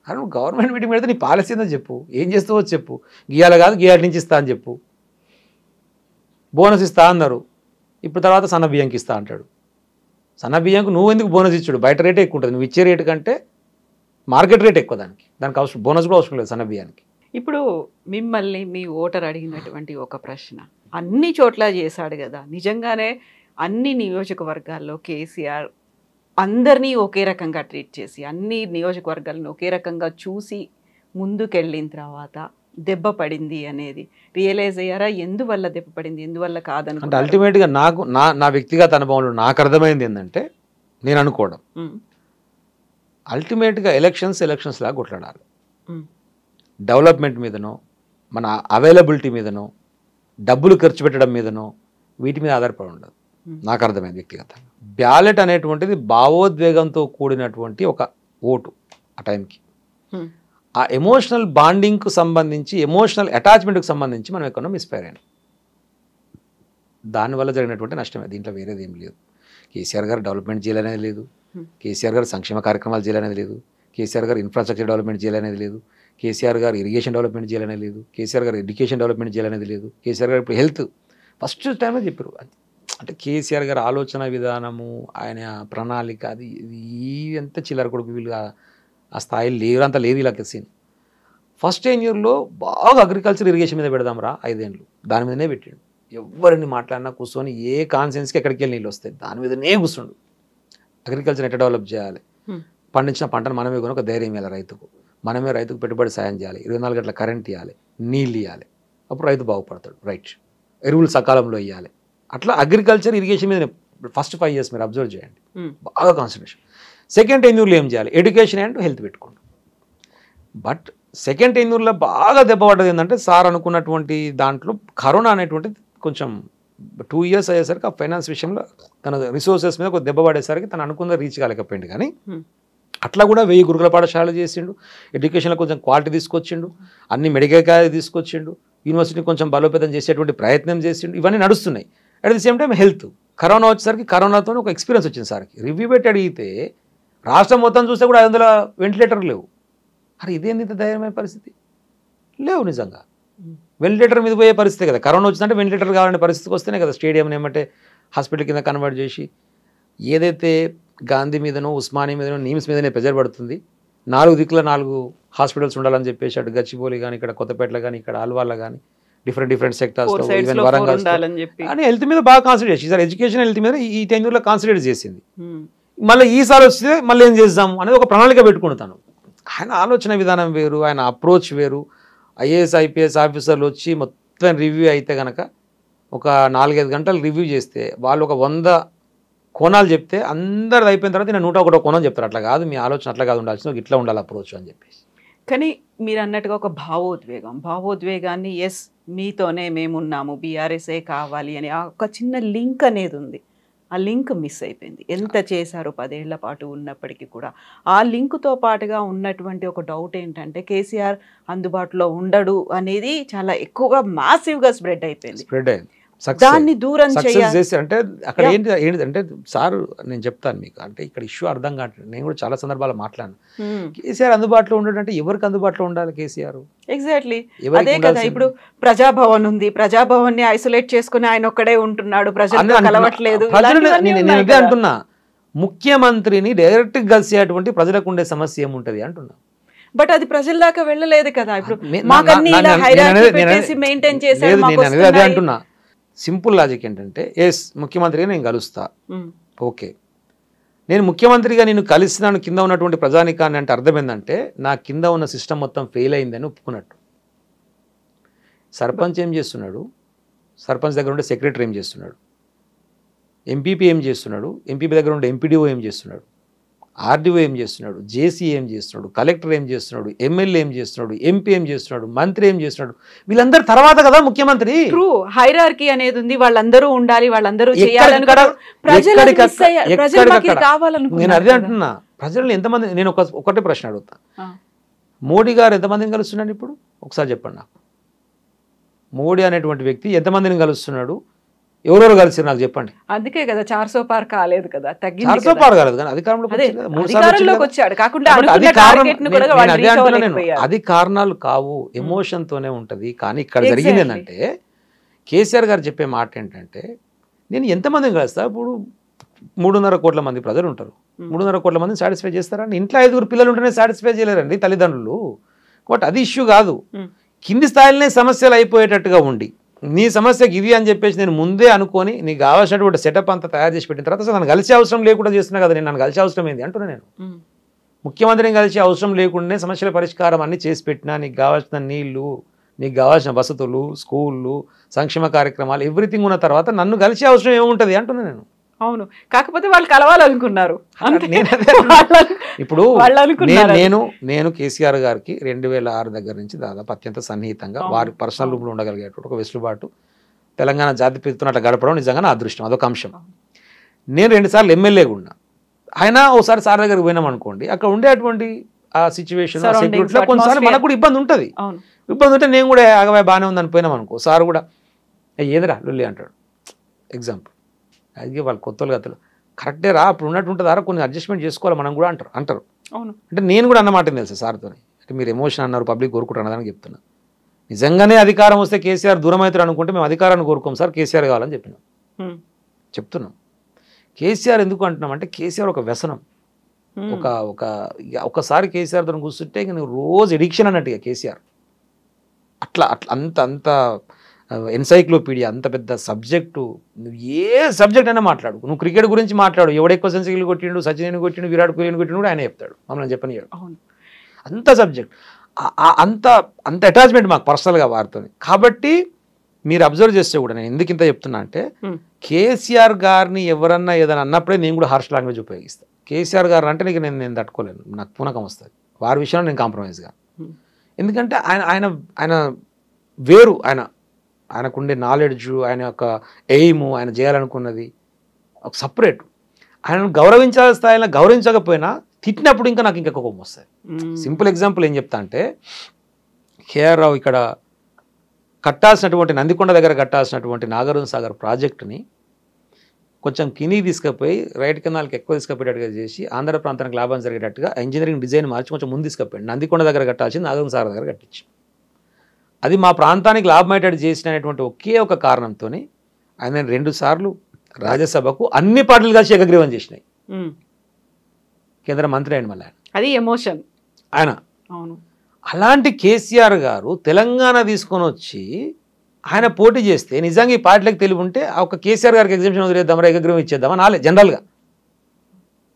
అరే నువ్వు గవర్నమెంట్ మీటింగ్ పెడితే నీ పాలసీ ఏందో చెప్పు, ఏం చేస్తావో చెప్పు. గీయాల కాదు గీయాల నుంచి ఇస్తా అని చెప్పు. బోనస్ ఇస్తా అన్నారు, ఇప్పుడు తర్వాత సన్న బియ్యంకి ఇస్తా అంటాడు. సన్న బియ్యంకు నువ్వు ఎందుకు బోనస్ ఇచ్చాడు? బయట రేటే ఎక్కువ ఉంటుంది, నువ్వు ఇచ్చే రేటు కంటే మార్కెట్ రేట్ ఎక్కువ. దానికి అవసరం, బోనస్ కూడా అవసరం లేదు సన్న బియ్యానికి. ఇప్పుడు మిమ్మల్ని మీ ఓటర్ అడిగినటువంటి ఒక ప్రశ్న, అన్ని చోట్ల చేశాడు కదా, నిజంగానే అన్ని నియోజకవర్గాల్లో కేసీఆర్ అందరినీ ఒకే రకంగా ట్రీట్ చేసి అన్ని నియోజకవర్గాలను ఒకే రకంగా చూసి ముందుకెళ్ళిన తర్వాత దెబ్బ పడింది అనేది రియలైజ్ అయ్యారా? ఎందువల్ల దెబ్బ పడింది, ఎందువల్ల కాదని? అంటే అల్టిమేట్గా నాకు నా వ్యక్తిగత అనుభవంలో నాకు అర్థమైంది ఏంటంటే, నేను అనుకోవడం అల్టిమేట్గా ఎలక్షన్స్ లాగా కొట్లాడాలి. డెవలప్మెంట్ మీదనో, మన అవైలబిలిటీ మీదనో, డబ్బులు ఖర్చు పెట్టడం మీదనో, వీటి మీద ఆధారపడి ఉండదు. నాకు అర్థమైంది వ్యక్తిగతంగా. బ్యాలెట్ అనేటువంటిది భావోద్వేగంతో కూడినటువంటి ఒక ఓటు. ఆ టైంకి ఆ ఎమోషనల్ బాండింగ్కు సంబంధించి, ఎమోషనల్ అటాచ్మెంట్కి సంబంధించి మనం ఎక్కడో మిస్ఫైర్ అయినాం. దానివల్ల జరిగినటువంటి నష్టమే, దీంట్లో వేరేది ఏం లేదు. కేసీఆర్ గారు డెవలప్మెంట్ చేయాలనేది లేదు, కేసీఆర్ గారు సంక్షేమ కార్యక్రమాలు చేయాలనేది లేదు, కేసీఆర్ గారు ఇన్ఫ్రాస్ట్రక్చర్ డెవలప్మెంట్ చేయాలనేది లేదు, కేసీఆర్ గారు ఇరిగేషన్ డెవలప్మెంట్ చేయాలనేది లేదు, కేసీఆర్ గారు ఎడ్యుకేషన్ డెవలప్మెంట్ చేయాలనేది లేదు, కేసీఆర్ గారు ఇప్పుడు హెల్త్ ఫస్ట్ టైమే చెప్పారు. అంటే కేసీఆర్ గారి ఆలోచన విధానము, ఆయన ప్రణాళిక, అది ఎంత చిల్లర కొడుకు వీళ్ళు ఆ స్థాయిలో లేరు, అంత లేదు ఇలా సీన్. ఫస్ట్ 10 yearలో బాగా అగ్రికల్చర్ ఇరిగేషన్ మీద పెడదాం రా 5 ఏళ్ళు, దాని మీదనే పెట్టాడు. ఎవరిని మాట్లాడినా కూర్చొని ఏ కాన్సెన్స్కి ఎక్కడికి వెళ్ళి నీళ్ళు వస్తాయి దాని మీదనే కూర్చోండు. అగ్రికల్చర్ ఎట్లా డెవలప్ చేయాలి, పండించిన పంటను మనమే కొని ఒక ధైర్యం ఇవ్వాలి రైతుకు, మనమే రైతుకు పెట్టుబడి సాయం చేయాలి, 24 గంటల కరెంట్ ఇవ్వాలి, నీళ్ళు ఇవ్వాలి, అప్పుడు రైతు బాగుపడతాడు. రైట్, ఎరువులు సకాలంలో ఇవ్వాలి. అట్లా అగ్రికల్చర్ ఇరిగేషన్ మీద ఫస్ట్ 5 years మీరు అబ్జర్వ్ చేయండి, బాగా కాన్సన్ట్రేషన్. సెకండ్ 10 yearలో ఏం చేయాలి, ఎడ్యుకేషన్ అండ్ హెల్త్ పెట్టుకోండి. బట్ సెకండ్ 10 yearలో బాగా దెబ్బ పడ్డది ఏంటంటే, సార్ అనుకున్నటువంటి దాంట్లో కరోనా అనేటువంటిది కొంచెం 2 years అయ్యేసరికి ఆ ఫైనాన్స్ విషయంలో తన రిసోర్సెస్ మీద ఒక దెబ్బ పడేసరికి తను అనుకున్న రీచ్ కాలేకపోయింది. కానీ అట్లా కూడా 1000 గురుకుల పాఠశాలలు చేసిండు, ఎడ్యుకేషన్లో కొంచెం క్వాలిటీ తీసుకొచ్చిండు, అన్ని మెడికల్ కాలేజ్ తీసుకొచ్చిండు, యూనివర్సిటీ కొంచెం బలోపేతం చేసేటువంటి ప్రయత్నం చేసిండు, ఇవన్నీ నడుస్తున్నాయి. At the same time health, corona వచ్చేసరికి కరోనాతో ఒక ఎక్స్పీరియన్స్ వచ్చింది సార్కి. రివ్యూ పెట్టి అడిగితే రాష్ట్రం మొత్తం చూస్తే కూడా 500 వెంటిలేటర్లు లేవు. అరే ఇదేంది ఇంత ధైర్యమైన పరిస్థితి? లేవు నిజంగా. వెంటిలేటర్ మీద పోయే పరిస్థితి కదా, కరోనా వచ్చిందంటే వెంటిలేటర్ కావాలనే పరిస్థితికి వస్తేనే కదా స్టేడియం ఏమంటే హాస్పిటల్ కింద కన్వర్ట్ చేసి, ఏదైతే గాంధీ మీదనో ఉస్మానియా మీదనో నీమ్స్ మీదనే ప్రెజర్ పడుతుంది, 4 దిక్కుల 4 హాస్పిటల్స్ ఉండాలని చెప్పేసి, అటు గచ్చిబౌలి కానీ, ఇక్కడ కొత్తపేటలో కానీ, ఇక్కడ ఆల్వాల్లో కానీ, డిఫరెంట్ సెక్టర్స్లో, ఈవెన్ వరంగల్ అని హెల్త్ మీద బాగా కాన్సన్ట్రేట్ చేసి, సార్ ఎడ్యుకేషన్ హెల్త్ మీద ఈ 10 yearలో కాన్సన్ట్రేట్ చేసింది. మళ్ళీ ఈసారి వస్తే మళ్ళీ ఏం చేద్దాము అనేది ఒక ప్రణాళిక పెట్టుకుంటాను. ఆయన ఆలోచన విధానం వేరు, ఆయన అప్రోచ్ వేరు. ఐఏఎస్ ఐపీఎస్ ఆఫీసర్లు వచ్చి మొత్తం రివ్యూ అయితే కనుక ఒక 4-5 గంటలు రివ్యూ చేస్తే వాళ్ళు ఒక 100 కోణాలు చెప్తే అందరిది అయిపోయిన తర్వాత నేను 101 కోణం చెప్తారు. అట్లా కాదు, మీ ఆలోచన అట్లా కాదు ఉండాల్సిన, ఇట్లా ఉండాలి అప్రోచ్ అని చెప్పేసి. కానీ మీరు అన్నట్టుగా ఒక భావోద్వేగాన్ని ఎస్ మీతోనే మేమున్నాము, బీఆర్ఎస్ఏ కావాలి అని ఒక చిన్న లింక్ అనేది ఉంది. ఆ లింక్ మిస్ అయిపోయింది. ఎంత చేశారో 10 ఏళ్ల పాటు ఉన్నప్పటికీ కూడా ఆ లింక్తో పాటుగా ఉన్నటువంటి ఒక డౌట్ ఏంటంటే, కేసీఆర్ అందుబాటులో ఉండడు అనేది చాలా ఎక్కువగా మాసివ్గా స్ప్రెడ్ అయిపోయింది. దాన్ని దూరం చేయాలి చేసి అంటే అక్కడ ఏంటి అంటే సార్ నేను చెప్తాను మీకు అంటే ఇక్కడ ఇష్యూ అర్థం కావట్లేదు. నేను కూడా చాలా సందర్భాలు మాట్లాడాను. కేసీఆర్ అందుబాటులో ఉండడంటే ఎవరికి అందుబాటులో ఉండాలి కేసీఆర్? ఎగ్జాక్ట్లీ అదే కదా. ఇప్పుడు ప్రజాభవన్ ఉంది, ప్రజాభవన్ ని ఐసోలేట్ చేసుకుని ఆయన ఒక్కడే ఉంటున్నాడు, ప్రజలు కలవట్లేదు. నేను అదే అంటున్నా, ముఖ్యమంత్రిని డైరెక్ట్ కలిసేటువంటి ప్రజలకు ఉండే సమస్య ఏముంటది అంటున్నా. బట్ అది ప్రజల దాకా వెళ్ళలేదు కదా. ఇప్పుడు మాకన్నీ ఇలా హైరార్కీ పెట్టేసి మెయింటైన్ చేశారు. అదే అంటున్నా. సింపుల్ లాజిక్ ఏంటంటే ఎస్ ముఖ్యమంత్రిగా నేను కలుస్తా, ఓకే, నేను ముఖ్యమంత్రిగా నేను కలిసినాను కింద ఉన్నటువంటి ప్రజానికాన్ని అంటే అర్థం ఏంటంటే నా కింద ఉన్న సిస్టమ్ మొత్తం ఫెయిల్ అయిందని ఒప్పుకున్నట్టు. సర్పంచ్ ఏం చేస్తున్నాడు, సర్పంచ్ దగ్గర ఉండే సెక్రటరీ ఏం చేస్తున్నాడు, ఎంపీపీ ఏం చేస్తున్నాడు, ఎంపీపీ దగ్గర ఉండే ఎంపీడీఓ ఏం చేస్తున్నాడు, ఆర్డీఓ ఏం చేస్తున్నాడు, జేసీ ఏం చేస్తున్నాడు, కలెక్టర్ ఏం చేస్తున్నాడు, ఎమ్మెల్యే ఏం చేస్తున్నాడు, ఎంపీ ఏం చేస్తున్నాడు, మంత్రి ఏం చేస్తున్నాడు, వీళ్ళందరూ తర్వాత కదా ముఖ్యమంత్రి. ట్రూ హైరార్కీ అనేది ఉంది, వాళ్ళందరూ ఉండాలి, వాళ్ళందరూ చేయాలని. నేను అదే అంటున్నా, ప్రజలను ఎంతమంది, నేను ఒకటే ప్రశ్న అడుగుతా, మోడీ గారు ఎంతమందిని కలుస్తున్నాడు ఇప్పుడు ఒకసారి చెప్పండి నాకు. మోడీ అనేటువంటి వ్యక్తి ఎంతమందిని కలుస్తున్నాడు, ఎవరెవరు కలిసి నాకు చెప్పండి. అందుకే కదా 400 పార్ కాలేదు కదా, 400 పార్ కాలేదు కానీ అధికారంలోకి వచ్చాడు. అది కారణాలు కావు, ఎమోషన్ తోనే ఉంటది. కానీ ఇక్కడ జరిగింది ఏంటంటే కేసీఆర్ గారు చెప్పే మాట ఏంటంటే నేను ఎంతమందిని కలుస్తా, ఇప్పుడు 3.5 కోట్ల మంది ప్రజలు ఉంటారు, 3.5 కోట్ల మందిని సాటిస్ఫై చేస్తారండి. ఇంట్లో 5 పిల్లలు ఉంటేనే సాటిస్ఫై చేయలేరండి తల్లిదండ్రులు. బట్ అది ఇష్యూ కాదు, కింది స్థాయిలోనే సమస్యలు అయిపోయేటట్టుగా ఉండి నీ సమస్యకి ఇది అని చెప్పేసి నేను ముందే అనుకొని నీకు కావాల్సినటువంటి సెటప్ అంతా తయారు చేసి పెట్టిన తర్వాత అసలు నన్ను కలిసే అవసరం లేకుండా చేస్తున్నా కదా, నేను నన్ను కలిసే అవసరం ఏంది అంటున్నా. నేను ముఖ్యమంత్రిని కలిసే అవసరం లేకుండానే సమస్యల పరిష్కారం అన్ని చేసి పెట్టినా, నీకు కావాల్సిన నీళ్లు, నీకు కావాల్సిన వసతులు, స్కూళ్ళు, సంక్షేమ కార్యక్రమాలు ఎవ్రీథింగ్ ఉన్న తర్వాత నన్ను కలిసే అవసరం ఏముంటుంది అంటున్నా నేను. అవును, కాకపోతే వాళ్ళు కలవాలనుకున్నారు. ఇప్పుడు నేను కేసీఆర్ గారికి 2006 దగ్గర నుంచి దాదాపు అత్యంత సన్నిహితంగా వారి పర్సనల్ రూమ్లో ఉండగలిగేటువంటి ఒక వెసులుబాటు తెలంగాణ జాతిపితను అట్లా గడపడం నిజంగా నా అదృష్టం, అదొక అంశం. నేను 2 సార్లు ఎమ్మెల్యేగా ఉన్నా, ఆయన ఒకసారి సార్ దగ్గరికి పోయినాం అనుకోండి, అక్కడ ఉండేటువంటి ఆ సిచ్యువేషన్ సెక్యూరిటీలో కొన్నిసార్లు మనకు కూడా ఇబ్బంది ఉంటుంది. ఇబ్బంది ఉంటే నేను కూడా ఆగవే బాగానే ఉందని పోయినాం అనుకో, సార్ కూడా ఏదిరా లొల్లి అంటాడు. ఎగ్జాంపుల్ అది వాళ్ళు కొత్తలు కథలు కరెక్టే రా, అప్పుడు ఉన్నట్టు ఉంటుందా, కొన్ని అడ్జస్ట్మెంట్ చేసుకోవాలి మనం కూడా అంటారు. అంటే నేను కూడా అన్నమాట తెలుసు సార్తో, అంటే మీరు ఎమోషన్ అన్నారు, పబ్లిక్ కోరుకుంటారు అన్నదానికి చెప్తున్నా. నిజంగానే అధికారం వస్తే కేసీఆర్ దూరం అవుతారు అనుకుంటే మేము అధికారాన్ని కోరుకోం సార్, కేసీఆర్ కావాలని చెప్తున్నాం. కేసీఆర్ ఎందుకు అంటున్నాం అంటే కేసీఆర్ ఒక వ్యసనం. ఒకసారి కేసీఆర్తో కూర్చుంటే ఇక నువ్వు రోజు ఎడిక్షన్ అన్నట్టుగా కేసీఆర్ అట్లా అంత ఎన్సైక్లోపీడియా, అంత పెద్ద సబ్జెక్టు. నువ్వు ఏ సబ్జెక్ట్ అయినా మాట్లాడు, నువ్వు క్రికెట్ గురించి మాట్లాడు, ఎవడు ఎక్కువ సెంచరీలు కొట్టిండు, సచిన్ కొట్టిండు, విరాట్ కోహ్లీని కొట్టిండు కూడా ఆయన చెప్తాడు, మమ్మల్ని చెప్పనియాడు. అంత సబ్జెక్ట్, అంత అటాచ్మెంట్ మాకు పర్సనల్గా వారితో. కాబట్టి మీరు అబ్జర్వ్ చేస్తే కూడా నేను ఎందుకు ఇంత చెప్తున్నా అంటే కేసీఆర్ గారిని ఎవరన్నా ఏదైనా అన్నప్పుడే నేను కూడా హార్ష్ లాంగ్వేజ్ ఉపయోగిస్తాను. కేసీఆర్ గారు అంటే నీకు నేను తట్టుకోలేను, నాకు పూనకం వస్తుంది. వారి విషయంలో నేను కాంప్రమైజ్గా, ఎందుకంటే ఆయన వేరు, ఆయనకుండే నాలెడ్జ్, ఆయన యొక్క ఎయిమ్, ఆయన చేయాలనుకున్నది ఒక సపరేట్. ఆయనను గౌరవించాల్సిన స్థాయిలో గౌరవించకపోయినా తిట్టినప్పుడు ఇంకా నాకు ఇంకా కోపం వస్తుంది. సింపుల్ ఎగ్జాంపుల్ ఏం చెప్తా అంటే కేఆర్ రావు ఇక్కడ కట్టాల్సినటువంటి నందికొండ దగ్గర కట్టాల్సినటువంటి నాగార్జున సాగర్ ప్రాజెక్టుని కొంచెం కిందికి తీసుకుపోయి రైట్ కెనాల్కి ఎక్కువ తీసుకుపోయేటట్టుగా చేసి ఆంధ్ర ప్రాంతానికి లాభం జరిగేటట్టుగా ఇంజనీరింగ్ డిజైన్ మార్చి కొంచెం ముందు తీసుకుపోయాడు. నందికొండ దగ్గర కట్టాల్సింది నాగార్జున సాగర్ దగ్గర కట్టించి, అది మా ప్రాంతానికి లాభమయ్యేటట్టు చేసినటువంటి ఒకే ఒక కారణంతో ఆయన 2 సార్లు రాజ్యసభకు అన్ని పార్టీలు కలిసి ఏకగ్రీవం చేసినాయి. కేంద్ర మంత్రి అయిన మళ్ళీ అది ఎమోషన్ ఆయన. అలాంటి కేసీఆర్ గారు తెలంగాణ తీసుకొని వచ్చి ఆయన పోటీ చేస్తే నిజంగా ఈ పార్టీలకు తెలివి ఉంటే ఒక కేసీఆర్ గారికి ఎగ్జిబిషన్ వదిలేద్దాం, ఏకగ్రీవం ఇచ్చేద్దామా నాలే జనరల్గా.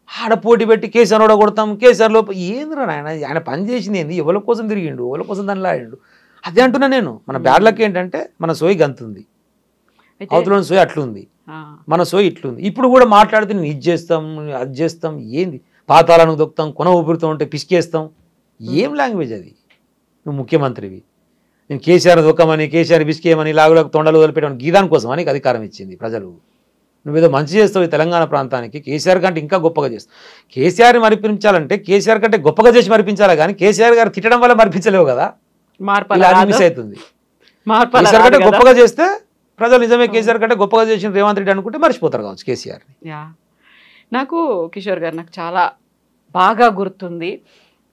ఆడ పోటీ పెట్టి కేసీఆర్ ఓడగొడతాం, కేసీఆర్ లోపు ఏంద్రా ఆయన పని చేసింది ఏంది, ఎవరి కోసం తిరిగిండు, ఎవరి కోసం దానిలో ఆడిండు, అదే అంటున్నా నేను. మన బ్యాడ్ లక్ ఏంటంటే మన సోయి గంతుంది, అవతల సోయి అట్లుంది, మన సోయి ఇట్లుంది. ఇప్పుడు కూడా మాట్లాడితే నేను ఇది చేస్తాం, అది చేస్తాం, ఏంది పాతాలను దొక్కుతాం, కొన ఊపిరితో ఉంటే పిసికేస్తాం. ఏం లాంగ్వేజ్ అది? నువ్వు ముఖ్యమంత్రివి, నేను కేసీఆర్ దొక్కమని, కేసీఆర్ పిసికేయమని, లాగులకు తొండలు వదిలిపెట్టమని గీదాని కోసం అని అధికారం ఇచ్చింది ప్రజలు. నువ్వేదో మంచి చేస్తావు ఈ తెలంగాణ ప్రాంతానికి, కేసీఆర్ కంటే ఇంకా గొప్పగా చేస్తావు. కేసీఆర్ని మరిపించాలంటే కేసీఆర్ కంటే గొప్పగా చేసి మరిపించాలా కానీ కేసీఆర్ గారు తిట్టడం వల్ల మరిపించలేవు కదా, మిస్ అవుతుంది. కేసీఆర్ కంటే గొప్పగా చేస్తే ప్రజలు నిజమే కేసీఆర్ కంటే గొప్పగా చేసిన రేవంత్ రెడ్డి అనుకుంటే మర్చిపోతారు కావచ్చు కేసీఆర్ని. యా నాకు కిషోర్ గారు నాకు చాలా బాగా గుర్తుంది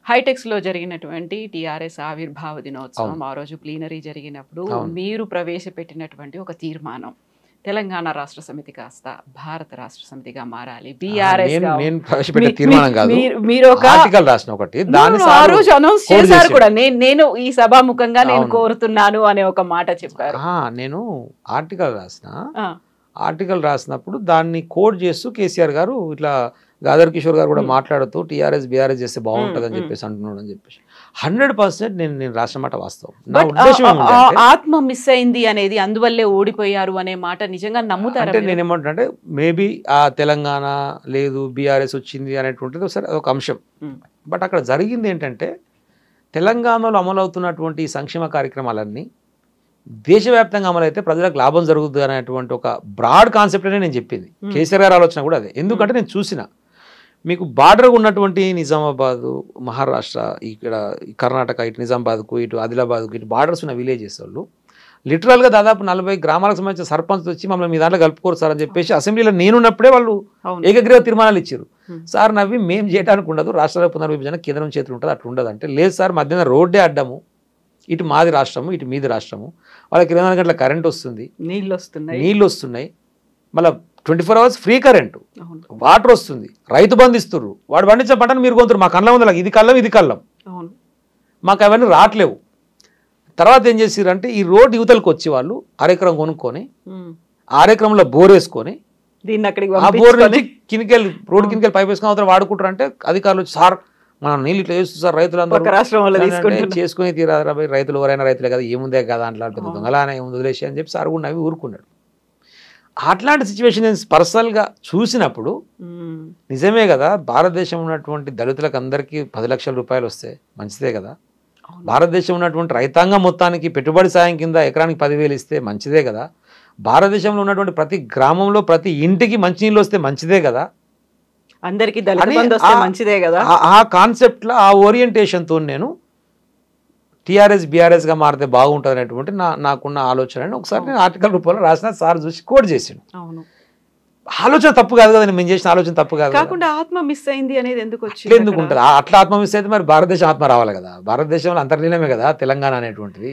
హైటెక్స్లో జరిగినటువంటి టీఆర్ఎస్ ఆవిర్భావ దినోత్సవం. ఆ రోజు ప్లీనరీ జరిగినప్పుడు మీరు ప్రవేశపెట్టినటువంటి ఒక తీర్మానం తెలంగాణ రాష్ట్ర సమితి కాస్త భారత రాష్ట్ర సమితిగా మారాలి. మీరు ఒక ఆర్టికల్ రాసిన ఒకటి ఆ రోజు అనౌన్స్ చేశారు కూడా. నేను ఈ సభాముఖంగా నేను కోరుతున్నాను అనే ఒక మాట చెప్పారు. నేను ఆర్టికల్ రాసినప్పుడు దాన్ని కోడ్ చేస్తూ కేసీఆర్ గారు ఇట్లా గాదర్ కిషోర్ గారు కూడా మాట్లాడుతూ టీఆర్ఎస్ బీఆర్ఎస్ చేస్తే బాగుంటుంది అని చెప్పేసి అంటున్నాడు అని చెప్పేసి 100% నేను రాసిన మాట వాస్తవం. నా ఉద్దేశం ఆత్మ మిస్ అయింది అనేది అందువల్లే ఓడిపోయారు అనే మాట నిజంగా నమ్ముతారు అంటే నేను ఏమంటున్నా మేబీ ఆ తెలంగాణ లేదు బీఆర్ఎస్ వచ్చింది అనేటువంటిది ఒకసారి ఒక అంశం. బట్ అక్కడ జరిగింది ఏంటంటే తెలంగాణలో అమలవుతున్నటువంటి సంక్షేమ కార్యక్రమాలన్నీ దేశవ్యాప్తంగా అమలైతే ప్రజలకు లాభం జరుగుతుంది అనేటువంటి ఒక బ్రాడ్ కాన్సెప్ట్ అనే నేను చెప్పింది. కేసీఆర్ గారు ఆలోచన కూడా అదే. ఎందుకంటే నేను చూసిన మీకు బార్డర్గా ఉన్నటువంటి నిజామాబాదు మహారాష్ట్ర ఇక్కడ కర్ణాటక ఇటు నిజామాబాద్కు ఇటు ఆదిలాబాద్కు ఇటు బార్డర్స్ ఉన్న విలేజెస్ వాళ్ళు లిటరల్గా దాదాపు 40 గ్రామాలకు సంబంధించిన సర్పంచ్ వచ్చి మమ్మల్ని మీ దాంట్లో కలుపుకోరు సార్ అని చెప్పేసి అసెంబ్లీలో నేనున్నప్పుడే వాళ్ళు ఏకగ్రీవ తీర్మానాలు ఇచ్చారు. సార్ నవ్వి మేము చేయడానికి ఉండదు, రాష్ట్రాల పునర్విభజన కేంద్రం చేతులు ఉంటుంది, అట్లా ఉండదు అంటే లేదు సార్ మధ్యాహ్నం రోడ్డే అడ్డము, ఇటు మాది రాష్ట్రము ఇటు మీది రాష్ట్రము, వాళ్ళకి 24 గంటల కరెంట్ వస్తుంది, నీళ్ళు వస్తున్నాయి, మళ్ళీ 24 hours ఫ్రీ కరెంటు, వాటర్ వస్తుంది, రైతు బంధు ఇస్తున్నారు, వాడు పండించిన పంటను మీరు కొంటారు, మా కళ్ళ ముందు ఇది కళ్ళం ఇది కళ్ళం, మాకు అవన్నీ రావట్లేవు. తర్వాత ఏం చేసారంటే ఈ రోడ్ యువతలకు వచ్చి వాళ్ళు అరెకరం కొనుక్కొని అరెకరంలో బోర్ వేసుకొని ఆ బోర్ నుంచి కినికెళ్ళి రోడ్డు కినికెళ్ళి పైప్ వేసుకొని అవతల వాడుకుంటారు. అంటే అధికారులు వచ్చి సార్ మనం నీళ్ళు ఇట్లా చేస్తూ సార్ రైతులందరూ చేసుకుని తీరారా రైతులు ఎవరైనా రైతులే కదా ఏముందే కదా అట్లా పెద్ద దొంగలానే ఏముంది వదిలేసి అని చెప్పి సార్ కూడా నవ్వి ఊరుకున్నాడు. అట్లాంటి సిచ్యువేషన్ నేను పర్సనల్గా చూసినప్పుడు నిజమే కదా భారతదేశం ఉన్నటువంటి దళితులకు అందరికీ 10 లక్షల రూపాయలు వస్తే మంచిదే కదా, భారతదేశం ఉన్నటువంటి రైతాంగం మొత్తానికి పెట్టుబడి సాయం కింద ఎకరానికి 10,000 ఇస్తే మంచిదే కదా, భారతదేశంలో ఉన్నటువంటి ప్రతి గ్రామంలో ప్రతి ఇంటికి మంచినీళ్ళు వస్తే మంచిదే కదా, అందరికీ మంచిదే కదా, ఆ కాన్సెప్ట్లో ఆ ఓరియంటేషన్తో నేను టీఆర్ఎస్ బీఆర్ఎస్గా మారితే బాగుంటుంది అనేటువంటి నాకున్న ఆలోచన. ఒకసారి నేను ఆర్టికల్ రూపంలో రాసిన, సార్ చూసి కోడ్ చేసాను. ఆలోచన తప్పు కాదు కదా, మేము చేసిన ఆలోచన తప్పు కాదు. కాకుండా ఆత్మ మిస్ అయింది అనేది ఎందుకు వచ్చింది? ఎందుకు ఉంటుంది అట్లా ఆత్మ మిస్ అయితే మరి భారతదేశం ఆత్మ రావాలి కదా, భారతదేశంలో అంతర్లీనమే కదా తెలంగాణ అనేటువంటిది.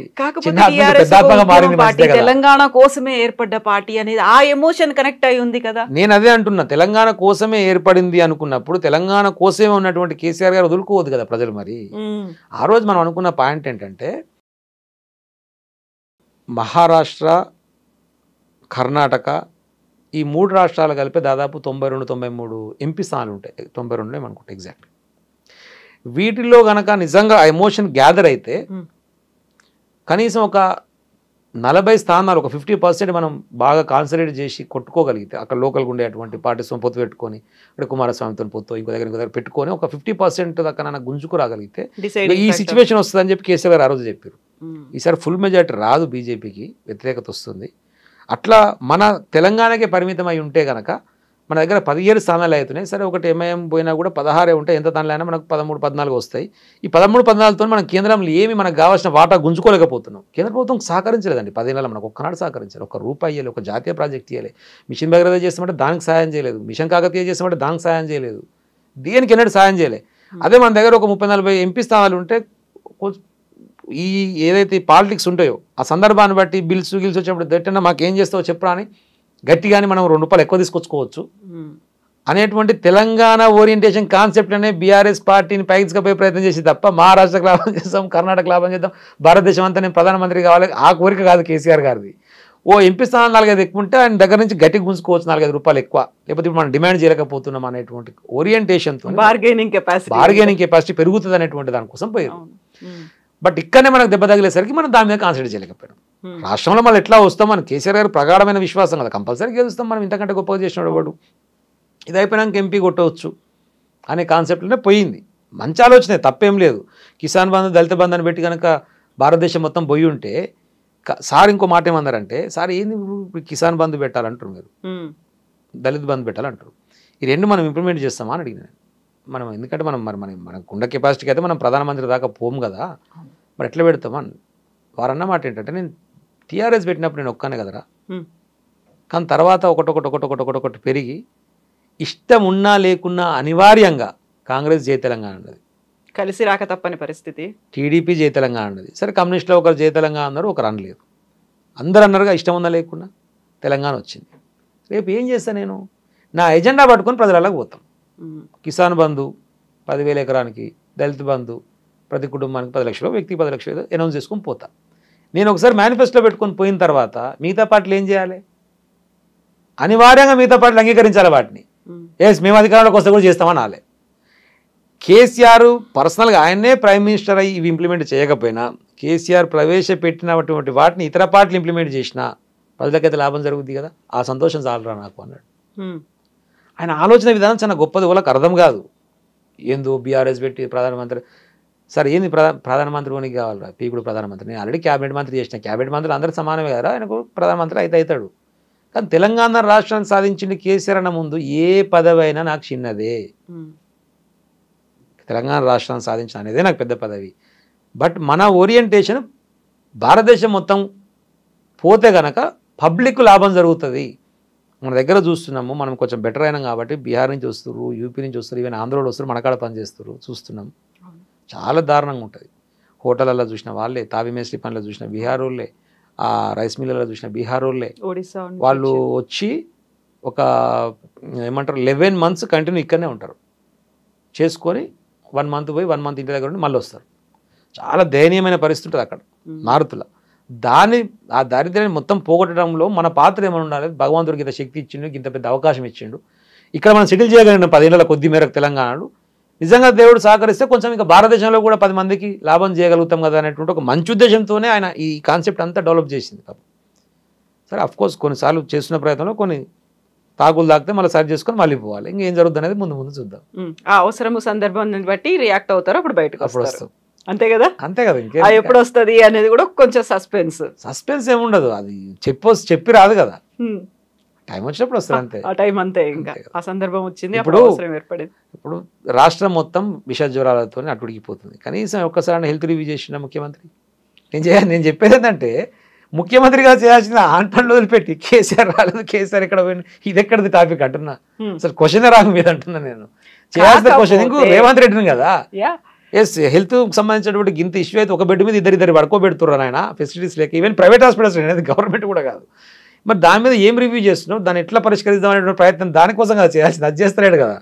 తెలంగాణ కోసమే ఏర్పడ్డ పార్టీ అనేది ఆ ఎమోషన్ కనెక్ట్ అయి ఉంది కదా. నేను అదే అంటున్నా, తెలంగాణ కోసమే ఏర్పడింది అనుకున్నప్పుడు తెలంగాణ కోసమే ఉన్నటువంటి కేసీఆర్ గారు వదులుకోవద్దు కదా ప్రజలు. మరి ఆ రోజు మనం అనుకున్న పాయింట్ ఏంటంటే మహారాష్ట్ర కర్ణాటక ఈ 3 రాష్ట్రాలు కలిపి దాదాపు 92-93 ఎంపీ స్థానాలు ఉంటాయి, 92 ఏమనుకుంటా ఎగ్జాక్ట్. వీటిల్లో కనుక నిజంగా ఎమోషన్ గ్యాదర్ అయితే కనీసం ఒక 40 స్థానాలు, ఒక 50% మనం బాగా కాన్సన్ట్రేట్ చేసి కొట్టుకోగలిగితే అక్కడ లోకల్గా ఉండేటువంటి పార్టీస్తో పొత్తు పెట్టుకొని ఇక్కడ కుమారస్వామితో పొత్తు ఇంకో దగ్గర పెట్టుకొని ఒక 50% దాకా నాకు గుంజుకు రాగలిగితే ఈ సిచ్యువేషన్ వస్తుందని చెప్పి కేసీఆర్ గారు ఆ రోజు చెప్పారు. ఈసారి ఫుల్ మెజారిటీ రాదు, బీజేపీకి వ్యతిరేకత వస్తుంది. అట్లా మన తెలంగాణకే పరిమితం అయి ఉంటే కనుక మన దగ్గర 17 స్థానాలు అవుతున్నాయి. సరే ఒకటి ఎంఐఎం పోయినా కూడా 16 ఉంటే ఎంత స్థానాలు అయినా మనకు 13-14 వస్తాయి. ఈ 13-14తో మనం కేంద్రంలో ఏమి మనకు కావాల్సిన వాటా గుంజుకోలేకపోతున్నాం. కేంద్ర ప్రభుత్వం సహకరించలేదండి 10 ఏళ్ళలో, మనకు ఒక్కనాడు సహకరించాలి. ₹1 ఇవ్వాలి, ఒక జాతీయ ప్రాజెక్ట్ ఇవ్వాలి. మిషన్ భగీరథ చేస్తామంటే దానికి సాయం చేయలేదు, మిషన్ కాకతీయ చేస్తామంటే దానికి సాయం చేయలేదు, దేనికి ఎన్నడూ సాయం చేయలేదు. అదే మన దగ్గర ఒక 30-40 ఎంపీ స్థానాలు ఉంటే ఈ ఏదైతే పాలిటిక్స్ ఉంటాయో ఆ సందర్భాన్ని బట్టి బిల్స్ వచ్చినప్పుడు దట్టన్నా మాకేం చేస్తావో చెప్పరా అని గట్టిగాని మనం ₹2 ఎక్కువ తీసుకొచ్చుకోవచ్చు అనేటువంటి తెలంగాణ ఓరియంటేషన్ కాన్సెప్ట్ అనే బీఆర్ఎస్ పార్టీని పైకి తీసుకుపోయే ప్రయత్నం చేసి తప్ప మహారాష్ట్రకు లాభం చేస్తాం, కర్ణాటక లాభం చేద్దాం, భారతదేశం అంతా నేను ప్రధానమంత్రి కావాలి ఆ కోరిక కాదు కేసీఆర్ గారిది. ఓ ఎంపీ స్థానాలు 4-5 ఎక్కువ ఉంటే ఆయన దగ్గర నుంచి గట్టిగా గుంజుకోవచ్చు ₹4-5 ఎక్కువ, లేకపోతే ఇప్పుడు మనం డిమాండ్ చేయలేకపోతున్నాం అనేటువంటి ఓరియంటేషన్తో బార్గెనింగ్ కెపాసిటీ పెరుగుతుంది అనేటువంటి దానికోసం పోయారు. బట్ ఇక్కడనే మనకు దెబ్బ తగిలేసరికి మనం దాని మీద కాన్సన్ట్రేట్ చేయలేకపోయాం. రాష్ట్రంలో మనం ఎట్లా వస్తాం, మనం కేసీఆర్ గారు ప్రగాఢమైన విశ్వాసం కదా, కంపల్సరీ గెలుస్తాం, మనం ఇంతకంటే గొప్పగా చేసినాడు వాడు, ఇది అయిపోయినాక ఎంపీ కొట్టవచ్చు అనే కాన్సెప్ట్లోనే పోయింది. మంచి ఆలోచనే, తప్పేం లేదు. కిసాన్ బంధు దళిత బంధు అని పెట్టి కనుక భారతదేశం మొత్తం పోయి ఉంటే సార్ ఇంకో మాట ఏమన్నారంటే, సార్ ఏంది కిసాన్ బంధు పెట్టాలంటారు మీరు, దళిత బంధు పెట్టాలంటారు, ఈ రెండు మనం ఇంప్లిమెంట్ చేస్తామా అని అడిగిన. మనం ఎందుకంటే మనకు ఉండే కెపాసిటీకి అయితే మనం ప్రధానమంత్రి దాకా పోము కదా, మరి ఎట్లా పెడతామని వారన్న మాట ఏంటంటే, నేను టీఆర్ఎస్ పెట్టినప్పుడు నేను ఒక్కనే కదరా, ఉమ్, కానీ తర్వాత ఒకటి పెరిగి ఇష్టం ఉన్నా లేకున్నా అనివార్యంగా కాంగ్రెస్ జయ తెలంగాణ అన్నది, కలిసి రాక తప్పని పరిస్థితి. టీడీపీ జయ తెలంగాణ అన్నది. సరే కమ్యూనిస్టులో ఒకరు జయ తెలంగాణ అన్నారు, ఒకరు అనలేదు. అందరు అన్నారుగా ఇష్టం ఉన్నా లేకున్నా తెలంగాణ వచ్చింది. రేపు ఏం చేస్తా నేను, నా ఎజెండా పట్టుకొని ప్రజలకు పోతాం. ఉమ్, కిసాన్ బంధు 10,000 ఎకరానికి, దళిత బంధు ప్రతి కుటుంబానికి 10 లక్షలు, వ్యక్తికి 10 లక్షలు అనౌన్స్ చేసుకొని పోతా. నేను ఒకసారి మేనిఫెస్టోలో పెట్టుకొని పోయిన తర్వాత మిగతా పార్టీలు ఏం చేయాలి, అనివార్యంగా మిగతా పార్టీలు అంగీకరించాలి వాటిని. ఉమ్, ఎస్ మేము అధికారంలోకి వస్తే కూడా చేస్తామని ఆలే. కేసీఆర్ పర్సనల్గా ఆయనే ప్రైమ్ మినిస్టర్ అయ్యి ఇవి ఇంప్లిమెంట్ చేయకపోయినా కేసీఆర్ ప్రవేశపెట్టినటువంటి వాటిని ఇతర పార్టీలు ఇంప్లిమెంట్ చేసినా ప్రజలకైతే లాభం జరుగుద్ది కదా, ఆ సంతోషం చాలరా నాకు అన్నాడు. ఉమ్, ఆయన ఆలోచన విధానం చాలా గొప్పది, వాళ్ళకి అర్థం కాదు. ఏందో బీఆర్ఎస్ పెట్టి ప్రధానమంత్రి, సరే ఏంది ప్రధానమంత్రి ఓనికి కావాలరా, పీకుడు ప్రధానమంత్రి. నేను ఆల్రెడీ క్యాబినెట్ మంత్రి చేసిన, క్యాబినెట్ మంత్రులు అందరూ సమానమే కదా, ఆయనకు ప్రధానమంత్రి అయితే అవుతాడు. కానీ తెలంగాణ రాష్ట్రాన్ని సాధించింది కేసీఆర్ అన్న ముందు ఏ పదవి అయినా నాకు చిన్నదే. ఉమ్, తెలంగాణ రాష్ట్రాన్ని సాధించిన అనేదే నాకు పెద్ద పదవి. బట్ మన ఓరియంటేషన్ భారతదేశం మొత్తం పోతే గనక పబ్లిక్ లాభం జరుగుతుంది. మన దగ్గర చూస్తున్నాము, మనం కొంచెం బెటర్ అయినాం కాబట్టి బీహార్ నుంచి వస్తారు, యూపీ నుంచి వస్తారు, ఈవెన్ ఆంధ్రలో వస్తారు, మనకాడ పనిచేస్తారు, చూస్తున్నాం. చాలా దారుణంగా ఉంటుంది. హోటళ్ళల్లో చూసిన వాళ్ళే, తావి మేస్త్రి పనులు చూసిన బీహార్ వాళ్ళే, ఆ రైస్ మిల్లలో చూసిన బీహార్ వాళ్ళే. ఒడిశా వాళ్ళు వచ్చి ఒక ఏమంటారు 11 months కంటిన్యూ ఇక్కడనే ఉంటారు, చేసుకొని 1 month పోయి 1 month ఇంటి దగ్గర ఉండి మళ్ళీ వస్తారు. చాలా దయనీయమైన పరిస్థితి ఉంటుంది అక్కడ నార్త్లో. ఆ దారిద్ర్యాన్ని మొత్తం పోగొట్టడంలో మన పాత్ర ఏమైనా ఉండాలి. భగవంతుడికి ఇంత శక్తి ఇచ్చిండు, ఇంత పెద్ద అవకాశం ఇచ్చిండు, ఇక్కడ మనం సెటిల్ చేయగలిగిన 10 ఏళ్ళ కొద్ది మేరకు తెలంగాణలో. నిజంగా దేవుడు సహకరిస్తే కొంచెం ఇంకా భారతదేశంలో కూడా 10 మందికి లాభం చేయగలుగుతాం కదా అనేటువంటి ఒక మంచి ఉద్దేశంతోనే ఆయన ఈ కాన్సెప్ట్ అంతా డెవలప్ చేసింది. సరే అఫ్కోర్స్ కొన్నిసార్లు చేస్తున్న ప్రయత్నంలో కొన్ని తాగులు తాగితే మళ్ళీ సరి చేసుకొని మళ్ళీ పోవాలి. ఇంకేం జరుగుతుంది అనేది ముందు చూద్దాం. ఆ అవసరము సందర్భాన్ని బట్టి రియాక్ట్ అవుతారు, అప్పుడు బయటకు అప్పుడు వస్తారు. అంతే కదా, అంతే కదా. ఇంకే ఎప్పుడు వస్తుంది అనేది కూడా కొంచెం సస్పెన్స్ ఏముండదు, అది చెప్పి రాదు కదా, టైం వచ్చినప్పుడు వస్తుంది అంతే. ఆ టైం అంతే, ఇంకా ఆ సందర్భం వచ్చింది, ఇప్పుడు అవసరం ఏర్పడింది. ఇప్పుడు రాష్ట్రం మొత్తం విష జ్వరాలతో అట్టుడికిపోతుంది. కనీసం ఒక్కసారి హెల్త్ రివ్యూ చేసిన ముఖ్యమంత్రి. నేను చెప్పేది ఏంటంటే ముఖ్యమంత్రిగా చేయాల్సిన ఆంటన్లు వదిలిపెట్టి కేసీఆర్ రాలేదు, కేసీఆర్ ఎక్కడ పోయిన, ఇది ఎక్కడిది టాపిక్ అంటున్నా. అసలు క్వశ్చన్ రాక మీద అంటున్నా నేను. చేయాల్సిన క్వశ్చన్ ఇంకో రేవంత్ రెడ్డిని కదా. ఎస్, హెల్త్ సంబంధించినటువంటి ఇంత ఇష్యూ అయితే ఒక బెడ్ మీద ఇద్దరు పడుకోబెడుతున్నారు ఆయన, ఫెసిలిటీస్ లేక. ఈవెన్ ప్రైవేట్ హాస్పిటల్స్ అనేది గవర్నమెంట్ కూడా కాదు. మరి దాని మీద ఏం రివ్యూ చేస్తున్నావు, దాన్ని ఎట్లా పరిష్కరిద్దాం అనేటువంటి ప్రయత్నం దానికోసం కదా చేయాల్సింది. అది చేస్తలేడు కదా,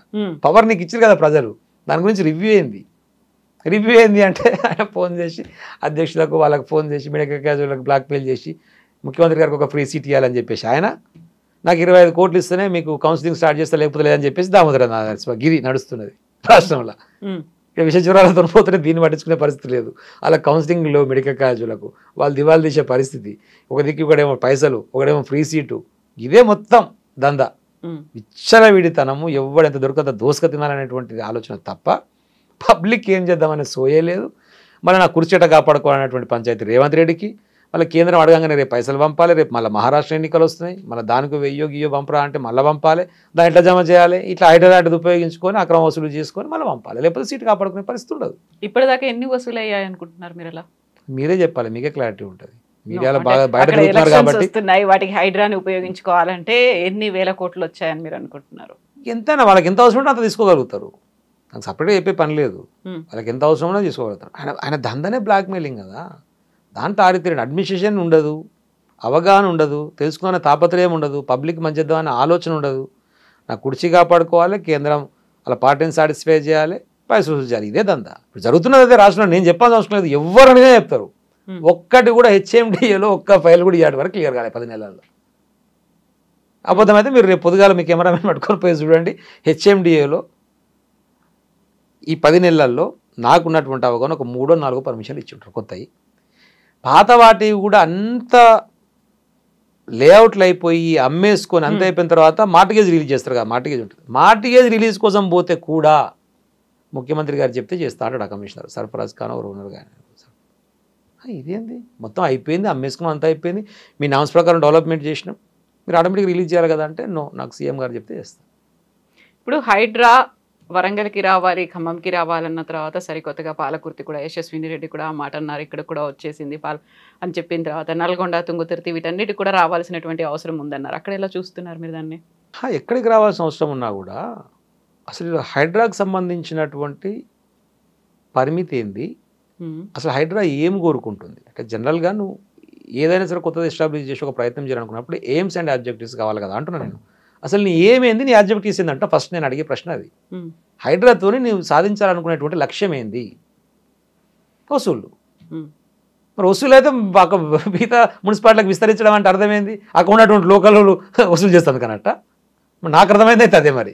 పవర్ నీకు ఇచ్చారు కదా ప్రజలు, దాని గురించి రివ్యూ ఏంది అంటే ఆయన ఫోన్ చేసి అధ్యక్షులకు వాళ్ళకి ఫోన్ చేసి మెడికల్ క్యాజువల్కి బ్లాక్మెయిల్ చేసి ముఖ్యమంత్రి గారికి ఒక ఫ్రీ సీట్ ఇవ్వాలని చెప్పేసి ఆయన నాకు 25 కోట్లు ఇస్తేనే మీకు కౌన్సిలింగ్ స్టార్ట్ చేస్తే లేకపోతే లేదని చెప్పేసి దామోదర గిరి నడుస్తున్నది రాష్ట్రంలో. విష జ్వరాలతో పోతే దీన్ని పట్టించుకునే పరిస్థితి లేదు. అలా కౌన్సిలింగ్లో మెడికల్ కాలేజీలకు వాళ్ళు దివాళి తీసే పరిస్థితి. ఒక దిక్కు ఒకడేమో పైసలు, ఒకడేమో ఫ్రీ సీటు, ఇదే మొత్తం దందా. విచ్చలవిడితనము, ఎవడెంత దొరకత దోసుక తినాలనేటువంటి ఆలోచన తప్ప పబ్లిక్ ఏం చేద్దామనే సోయే లేదు. మళ్ళీ నా కుర్చీట కాపాడుకోవాలనేటువంటి పంచాయతీ రేవంత్ రెడ్డికి. మళ్ళీ కేంద్రం అడగంగానే రేపు పైసలు పంపాలి, రేపు మళ్ళీ మహారాష్ట్ర ఎన్నికలు వస్తున్నాయి, మళ్ళీ దానికి 1000 గియ్యో పంపరా అంటే మళ్ళీ పంపాలి, దాన్ని ఎట్లా జమ చేయాలి, ఇట్లా హైదరాబాద్ ఉపయోగించుకొని అక్రమ వసూలు చేసుకొని మళ్ళీ పంపాలి, లేకపోతే సీటు కాపాడుకునే పరిస్థితి ఉండదు. ఇప్పటిదాకా ఎన్ని వసూలు అయ్యాయి అనుకుంటున్నారు మీరు? అలా మీరే చెప్పాలి, మీకే క్లారిటీ ఉంటుంది. మీడియాలో బాగా బయట తిరుగుతున్నారు కాబట్టి. వాటికి హైడ్రాని ఉపయోగించుకోవాలంటే ఎన్ని వేల కోట్లు వచ్చాయని మీరు అనుకుంటున్నారు? ఎంతైనా వాళ్ళకి ఎంత అవసరం ఉంటే అంత తీసుకోగలుగుతారు, నాకు సపరేట్గా చెప్పే పని లేదు. వాళ్ళకి ఎంత అవసరం ఉందో తీసుకోగలుగుతారు. ఆయన దందనే బ్లాక్మెయిలింగ్ కదా, దాంట్లో ఆరితేరండి. అడ్మినిస్ట్రేషన్ ఉండదు, అవగాహన ఉండదు, తెలుసుకునే తాపత్రయం ఉండదు, పబ్లిక్ మంచిద్దామనే ఆలోచన ఉండదు. నా కుర్చీ కాపాడుకోవాలి, కేంద్రం అలా పార్టీని సాటిస్ఫై చేయాలి, పైసలు చేయాలి, ఇదే దందా ఇప్పుడు జరుగుతున్నది. అదే రాష్ట్రంలో నేను చెప్పాల్సిన అవసరం లేదు, ఎవరనిగా చెప్తారు. ఒక్కటి కూడా హెచ్ఎండిఏలో ఒక్క ఫైల్ కూడా ఇవాటి వరకు క్లియర్ కాలేదు 10 నెలల్లో. అబద్ధమైతే మీరు రేపు పొద్దుగాల మీ కెమెరామెన్ పట్టుకొని పోయి చూడండి. హెచ్ఎండిఏలో ఈ 10 నెలల్లో నాకున్నటువంటి అవగాహన ఒక 3 or 4 పర్మిషన్లు ఇచ్చి ఉంటారు కొత్తవి. పాత వాటివి కూడా అంత లేఅవుట్లు అయిపోయి అమ్మేసుకొని అంత అయిపోయిన తర్వాత మార్టిగేజ్ రిలీజ్ చేస్తారు కదా, మార్టిగేజ్ ఉంటుంది. మార్టిగేజ్ రిలీజ్ కోసం పోతే కూడా ముఖ్యమంత్రి గారు చెప్తే చేస్తా అంటాడు ఆ కమిషనర్ సర్ఫరాజ్ ఖాన్ ఓనర్ కానీ. ఇదేంది, మొత్తం అయిపోయింది, అమ్మేసుకుని అంతా అయిపోయింది, మీ నామ్స్ ప్రకారం డెవలప్మెంట్ చేసినాం, మీరు ఆటోమేటిక్గా రిలీజ్ చేయాలి కదా అంటే నో, నాకు సీఎం గారు చెప్తే చేస్తాను. ఇప్పుడు హైడ్రా వరంగల్కి రావాలి, ఖమ్మంకి రావాలన్న తర్వాత సరికొత్తగా పాలకుర్తి కూడా యశస్విని రెడ్డి కూడా ఆ మాట అన్నారు, ఇక్కడ కూడా వచ్చేసింది అని చెప్పిన తర్వాత నల్గొండ, తుంగతుర్తి వీటన్నిటి కూడా రావాల్సినటువంటి అవసరం ఉందన్నారు. అక్కడ ఎలా చూస్తున్నారు మీరు దాన్ని? ఎక్కడికి రావాల్సిన అవసరం ఉన్నా కూడా అసలు హైడ్రాకి సంబంధించినటువంటి పరిమితి ఏంది, అసలు హైడ్రా ఏం కోరుకుంటుంది అంటే జనరల్గా నువ్వు ఏదైనా సరే కొత్తది ఎస్టాబ్లిష్ చేసి ఒక ప్రయత్నం చేయాలనుకున్నప్పుడు ఎయిమ్స్ అండ్ ఆబ్జెక్టివ్స్ కావాలి కదా అంటున్నా నేను. అసలు నీ ఏమేంది, నీ ఆబ్జెక్టివ్స్ ఏంటంటే ఫస్ట్ నేను అడిగే ప్రశ్న అది. హైడ్రాతోని నువ్వు సాధించాలనుకునేటువంటి లక్ష్యం ఏంది? వసూళ్ళు. మరి వసూలు అయితే మిగతా మున్సిపాలిటీలకు విస్తరించడం అంటే అర్థమైంది అక్కడ ఉన్నటువంటి లోకల్ వసూలు చేస్తుంది కనట్ట. నాకు అర్థమైంది అయితే అదే. మరి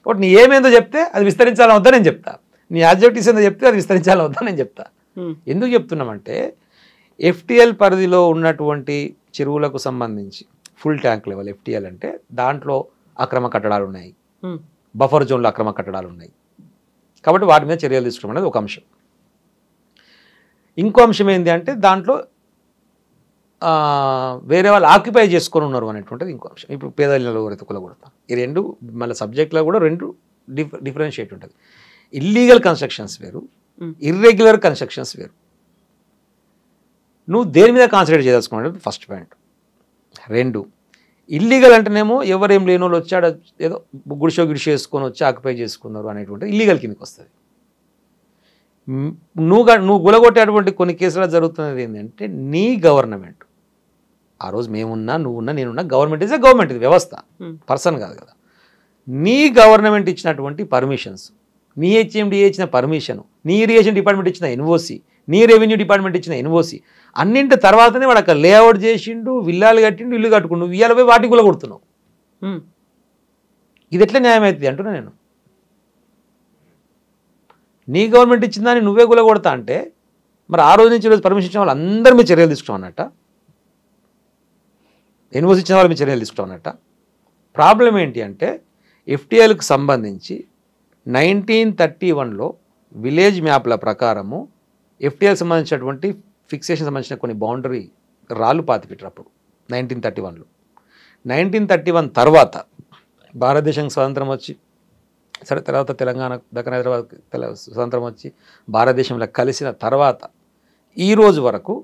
కాబట్టి నీ ఏమేందో చెప్తే అది విస్తరించాలని వద్దా నేను చెప్తా, నీ ఆబ్జెక్టివ్స్ ఏందో చెప్తే అది విస్తరించాలని వద్దా నేను చెప్తా. ఎందుకు చెప్తున్నామంటే ఎఫ్టీఎల్ పరిధిలో ఉన్నటువంటి చెరువులకు సంబంధించి ఫుల్ ట్యాంక్ లెవెల్ ఎఫ్టీఎల్ అంటే దాంట్లో అక్రమ కట్టడాలు ఉన్నాయి, బఫర్ జోన్లో అక్రమ కట్టడాలు ఉన్నాయి. కాబట్టి వాటి మీద చర్యలు తీసుకోవడం అనేది ఒక అంశం. ఇంకో అంశం ఏంటి అంటే దాంట్లో వేరే వాళ్ళు ఆక్యుపై చేసుకొని ఉన్నారు అనేటువంటిది ఇంకో అంశం. ఇప్పుడు పేదలు ఎవరైతే కూలగొడతాం, ఈ రెండు మళ్ళీ సబ్జెక్ట్లో కూడా రెండు డిఫరెన్షియేట్ ఉంటుంది. ఇల్లీగల్ కన్స్ట్రక్షన్స్ వేరు, ఇర్రెగ్యులర్ కన్స్ట్రక్షన్స్ వేరు. నువ్వు దేని మీద కాన్సన్ట్రేట్ చేయదలుచుకున్నాడు ఫస్ట్ పాయింట్. రెండు, ఇల్లీగల్ అంటేనేమో ఎవరేం లేని వాళ్ళు వచ్చాడు ఏదో గుడిసో వేసుకొని వచ్చి ఆక్యుపై చేసుకున్నారు అనేటువంటిది ఇల్లీగల్ కిందకి వస్తుంది. నువ్వు గులగొట్టేటువంటి కొన్ని కేసులో జరుగుతున్నది ఏంటంటే నీ గవర్నమెంట్, ఆ రోజు మేమున్నా నువ్వున్నా నేనున్నా, గవర్నమెంట్ ఇస్ ఏ గవర్నమెంట్, ఇది వ్యవస్థ, పర్సన్ కాదు కదా. నీ గవర్నమెంట్ ఇచ్చినటువంటి పర్మిషన్స్, నీ హెచ్ఎండిఏ ఇచ్చిన పర్మిషన్, నీ ఇరిగేషన్ డిపార్ట్మెంట్ ఇచ్చిన ఎన్ఓసి, నీ రెవెన్యూ డిపార్ట్మెంట్ ఇచ్చిన ఎన్ఓసి అన్నింటి తర్వాతనే వాడు అక్కడ లేఅవుట్ చేసిండు, విల్లాలు కట్టిండు, ఇల్లు కట్టుకుండు, ఇవాళ పోయి వాటికి కూడా కొడుతున్నావు. ఇది ఎట్లా న్యాయం అవుతుంది అంటున్నా నేను. నీ గవర్నమెంట్ ఇచ్చిందని నువ్వే గులగొడతా అంటే మరి ఆ రోజు నుంచి ఈరోజు పర్మిషన్ ఇచ్చిన వాళ్ళు అందరి మీద చర్యలు తీసుకుంటాం అన్నట్ట, ఎన్ఓసి ఇచ్చిన వాళ్ళ మీద చర్యలు తీసుకుంటాం అన్నట్ట. ప్రాబ్లం ఏంటి అంటే ఎఫ్టీఎల్కి సంబంధించి 1931లో విలేజ్ మ్యాప్ల ప్రకారము ఎఫ్టీఎల్కి సంబంధించినటువంటి ఫిక్సేషన్ సంబంధించిన కొన్ని బౌండరీ రాళ్ళు పాతిపెట్టారు అప్పుడు 1931లో. 1931 తర్వాత భారతదేశానికి స్వాతంత్రం వచ్చి, సరే తర్వాత తెలంగాణ దక్కన్ హైదరాబాద్ స్వతంత్రం వచ్చి భారతదేశంలో కలిసిన తర్వాత ఈ రోజు వరకు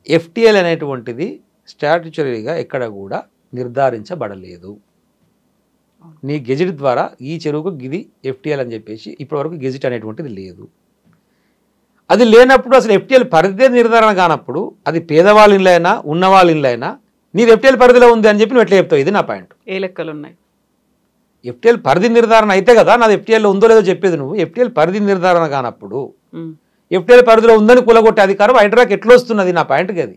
ఎఫ్టీఎల్ అనేటువంటిది స్టాట్యుటరీగా ఎక్కడ కూడా నిర్ధారించబడలేదు. నీ గెజిట్ ద్వారా ఈ చెరువుకు గిది ఎఫ్టీఎల్ అని చెప్పేసి ఇప్పటివరకు గెజిట్ అనేటువంటిది లేదు. అది లేనప్పుడు అసలు ఎఫ్టీఎల్ పరిధి నిర్ధారణ కానప్పుడు అది పేదవాళ్ళ ఇల్లు అయినా ఉన్నవాళ్ళ ఇల్లు అయినా నీది ఎఫ్టీఎల్ పరిధిలో ఉంది అని చెప్పి నువ్వు ఎట్లా చెప్తావు? ఇది నా పాయింట్. ఏ లెక్కలు ఉన్నాయి? ఎఫ్టీఎల్ పరిధి నిర్ధారణ అయితే కదా నాది ఎఫ్టీఎల్లో ఉందో లేదో చెప్పేది నువ్వు. ఎఫ్టీఎల్ పరిధి నిర్ధారణ కానప్పుడు ఎఫ్టీఎల్ పరిధిలో ఉందని కూలగొట్టే అధికారం హైడ్రాకి ఎట్లా వస్తున్నది? నా పాయింట్కి అది.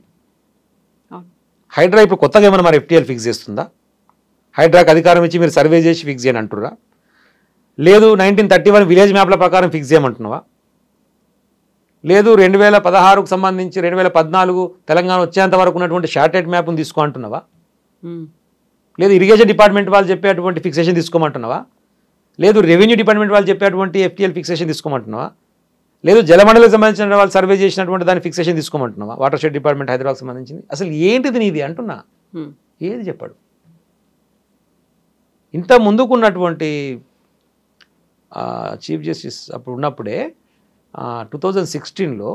హైడ్రా ఇప్పుడు కొత్తగా ఏమైనా మరి ఎఫ్టీఎల్ ఫిక్స్ చేస్తుందా? హైడ్రాకి అధికారం ఇచ్చి మీరు సర్వే చేసి ఫిక్స్ చేయని అంటురా? లేదు 1931 విలేజ్ మ్యాప్ల ప్రకారం ఫిక్స్ చేయమంటున్నావా? లేదు 2016కు సంబంధించి 2014 తెలంగాణ వచ్చేంత వరకు ఉన్నటువంటి షార్టెడ్ మ్యాప్ను తీసుకో అంటున్నావా? లేదు ఇరిగేషన్ డిపార్ట్మెంట్ వాళ్ళు చెప్పేటువంటి ఫిక్సేషన్ తీసుకోమంటున్నావా? లేదు రెవెన్యూ డిపార్ట్మెంట్ వాళ్ళు చెప్పేటువంటి ఎఫ్టీఎల్ ఫిక్సేషన్ తీసుకోమంటున్నావా? లేదు జలమండలికి సంబంధించిన వాళ్ళు సర్వే చేసినటువంటి దాని ఫిక్సేషన్ తీసుకోమంటున్నావా? వాటర్ షెడ్ డిపార్ట్మెంట్ హైదరాబాద్కి సంబంధించింది. అసలు ఏంటిది నీది అంటున్నా, ఏది చెప్పాడు? ఇంత ముందుకున్నటువంటి చీఫ్ జస్టిస్ అప్పుడు ఉన్నప్పుడే 2016లో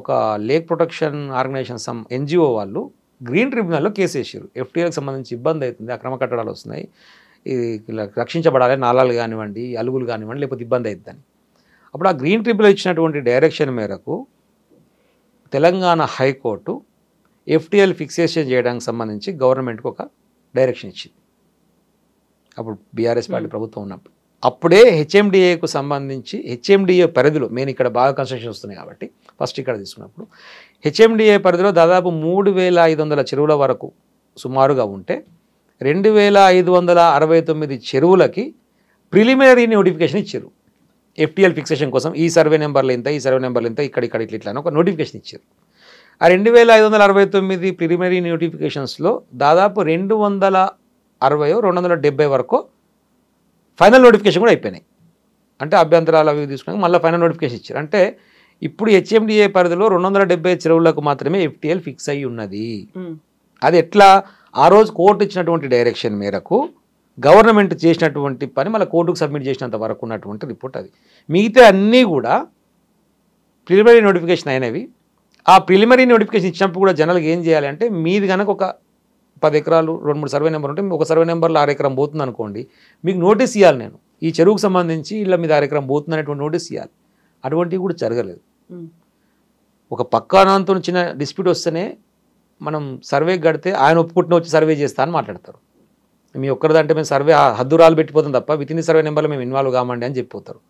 ఒక లేక్ ప్రొటెక్షన్ ఆర్గనైజేషన్ ఎన్జిఓ వాళ్ళు గ్రీన్ ట్రిబ్యునల్లో కేసు వేసారు. ఎఫ్టీఎల్కి సంబంధించి ఇబ్బంది అవుతుంది, అక్రమ కట్టడాలు వస్తున్నాయి, ఇది రక్షించబడాలి, నాలాలు కానివ్వండి, అలుగులు కానివ్వండి, లేకపోతే ఇబ్బంది అవుతుందని. అప్పుడు ఆ గ్రీన్ ట్రిబ్యునల్ ఇచ్చినటువంటి డైరెక్షన్ మేరకు తెలంగాణ హైకోర్టు ఎఫ్టీఎల్ ఫిక్సేషన్ చేయడానికి సంబంధించి గవర్నమెంట్కి ఒక డైరెక్షన్ ఇచ్చింది. అప్పుడు బీఆర్ఎస్ పార్టీ ప్రభుత్వం ఉన్నప్పుడు అప్పుడే హెచ్ఎండిఏకు సంబంధించి హెచ్ఎండిఏ పరిధిలో మెయిన్ ఇక్కడ బాగా కన్స్ట్రక్షన్ వస్తున్నాయి కాబట్టి ఫస్ట్ ఇక్కడ తీసుకున్నప్పుడు హెచ్ఎండిఏ పరిధిలో దాదాపు 3500 చెరువుల వరకు సుమారుగా ఉంటే 2569 చెరువులకి ప్రిలిమినరీ నోటిఫికేషన్ ఇచ్చారు. ఎఫ్టీఎల్ ఫిక్సేషన్ కోసం ఈ సర్వే నెంబర్లు ఎంత, ఈ సర్వే నెంబర్లు ఎంత, ఇక్కడ ఇట్లా అని ఒక నోటిఫికేషన్ ఇచ్చారు. ఆ 2569 ప్రిలిమినరీ నోటిఫికేషన్స్లో దాదాపు 270 వరకు ఫైనల్ నోటిఫికేషన్ కూడా అయిపోయినాయి. అంటే అభ్యంతరాలు అవి తీసుకున్నాక మళ్ళీ ఫైనల్ నోటిఫికేషన్ ఇచ్చారు. అంటే ఇప్పుడు హెచ్ఎండిఏ పరిధిలో 270 చెరువులకు మాత్రమే ఎఫ్టీఎల్ ఫిక్స్ అయ్యి ఉన్నది. అది ఎట్లా? ఆ రోజు కోర్టు ఇచ్చినటువంటి డైరెక్షన్ మేరకు గవర్నమెంట్ చేసినటువంటి పని మళ్ళీ కోర్టుకు సబ్మిట్ చేసినంత వరకు ఉన్నటువంటి రిపోర్ట్ అది. మిగతా అన్నీ కూడా ప్రిలిమినరీ నోటిఫికేషన్ అయినవి. ఆ ప్రిలిమినరీ నోటిఫికేషన్ ఇచ్చినప్పుడు కూడా జనాలకు ఏం చేయాలి అంటే, మీది కనుక ఒక 10 ఎకరాలు 2-3 సర్వే నెంబర్ ఉంటే ఒక సర్వే నెంబర్లో 6 ఎకరం పోతుంది అనుకోండి, మీకు నోటీస్ ఇవ్వాలి. నేను ఈ చెరువుకు సంబంధించి ఇలా మీద 6 ఎకరం పోతుంది అనేటువంటి నోటీస్ ఇవ్వాలి. అటువంటివి కూడా జరగలేదు. ఒక పక్కానంతో చిన్న డిస్ప్యూట్ వస్తేనే మనం సర్వే కడితే ఆయన ఒప్పుకుంటున్న వచ్చి సర్వే చేస్తా అని మాట్లాడతారు. మీ ఒక్కరిదంటే మేము సర్వే హద్దురాలు పెట్టిపోతాం తప్ప విత్ ఇన్ సర్వే నెంబర్లో మేము ఇన్వాల్వ్ కామండి అని చెప్పిపోతారు.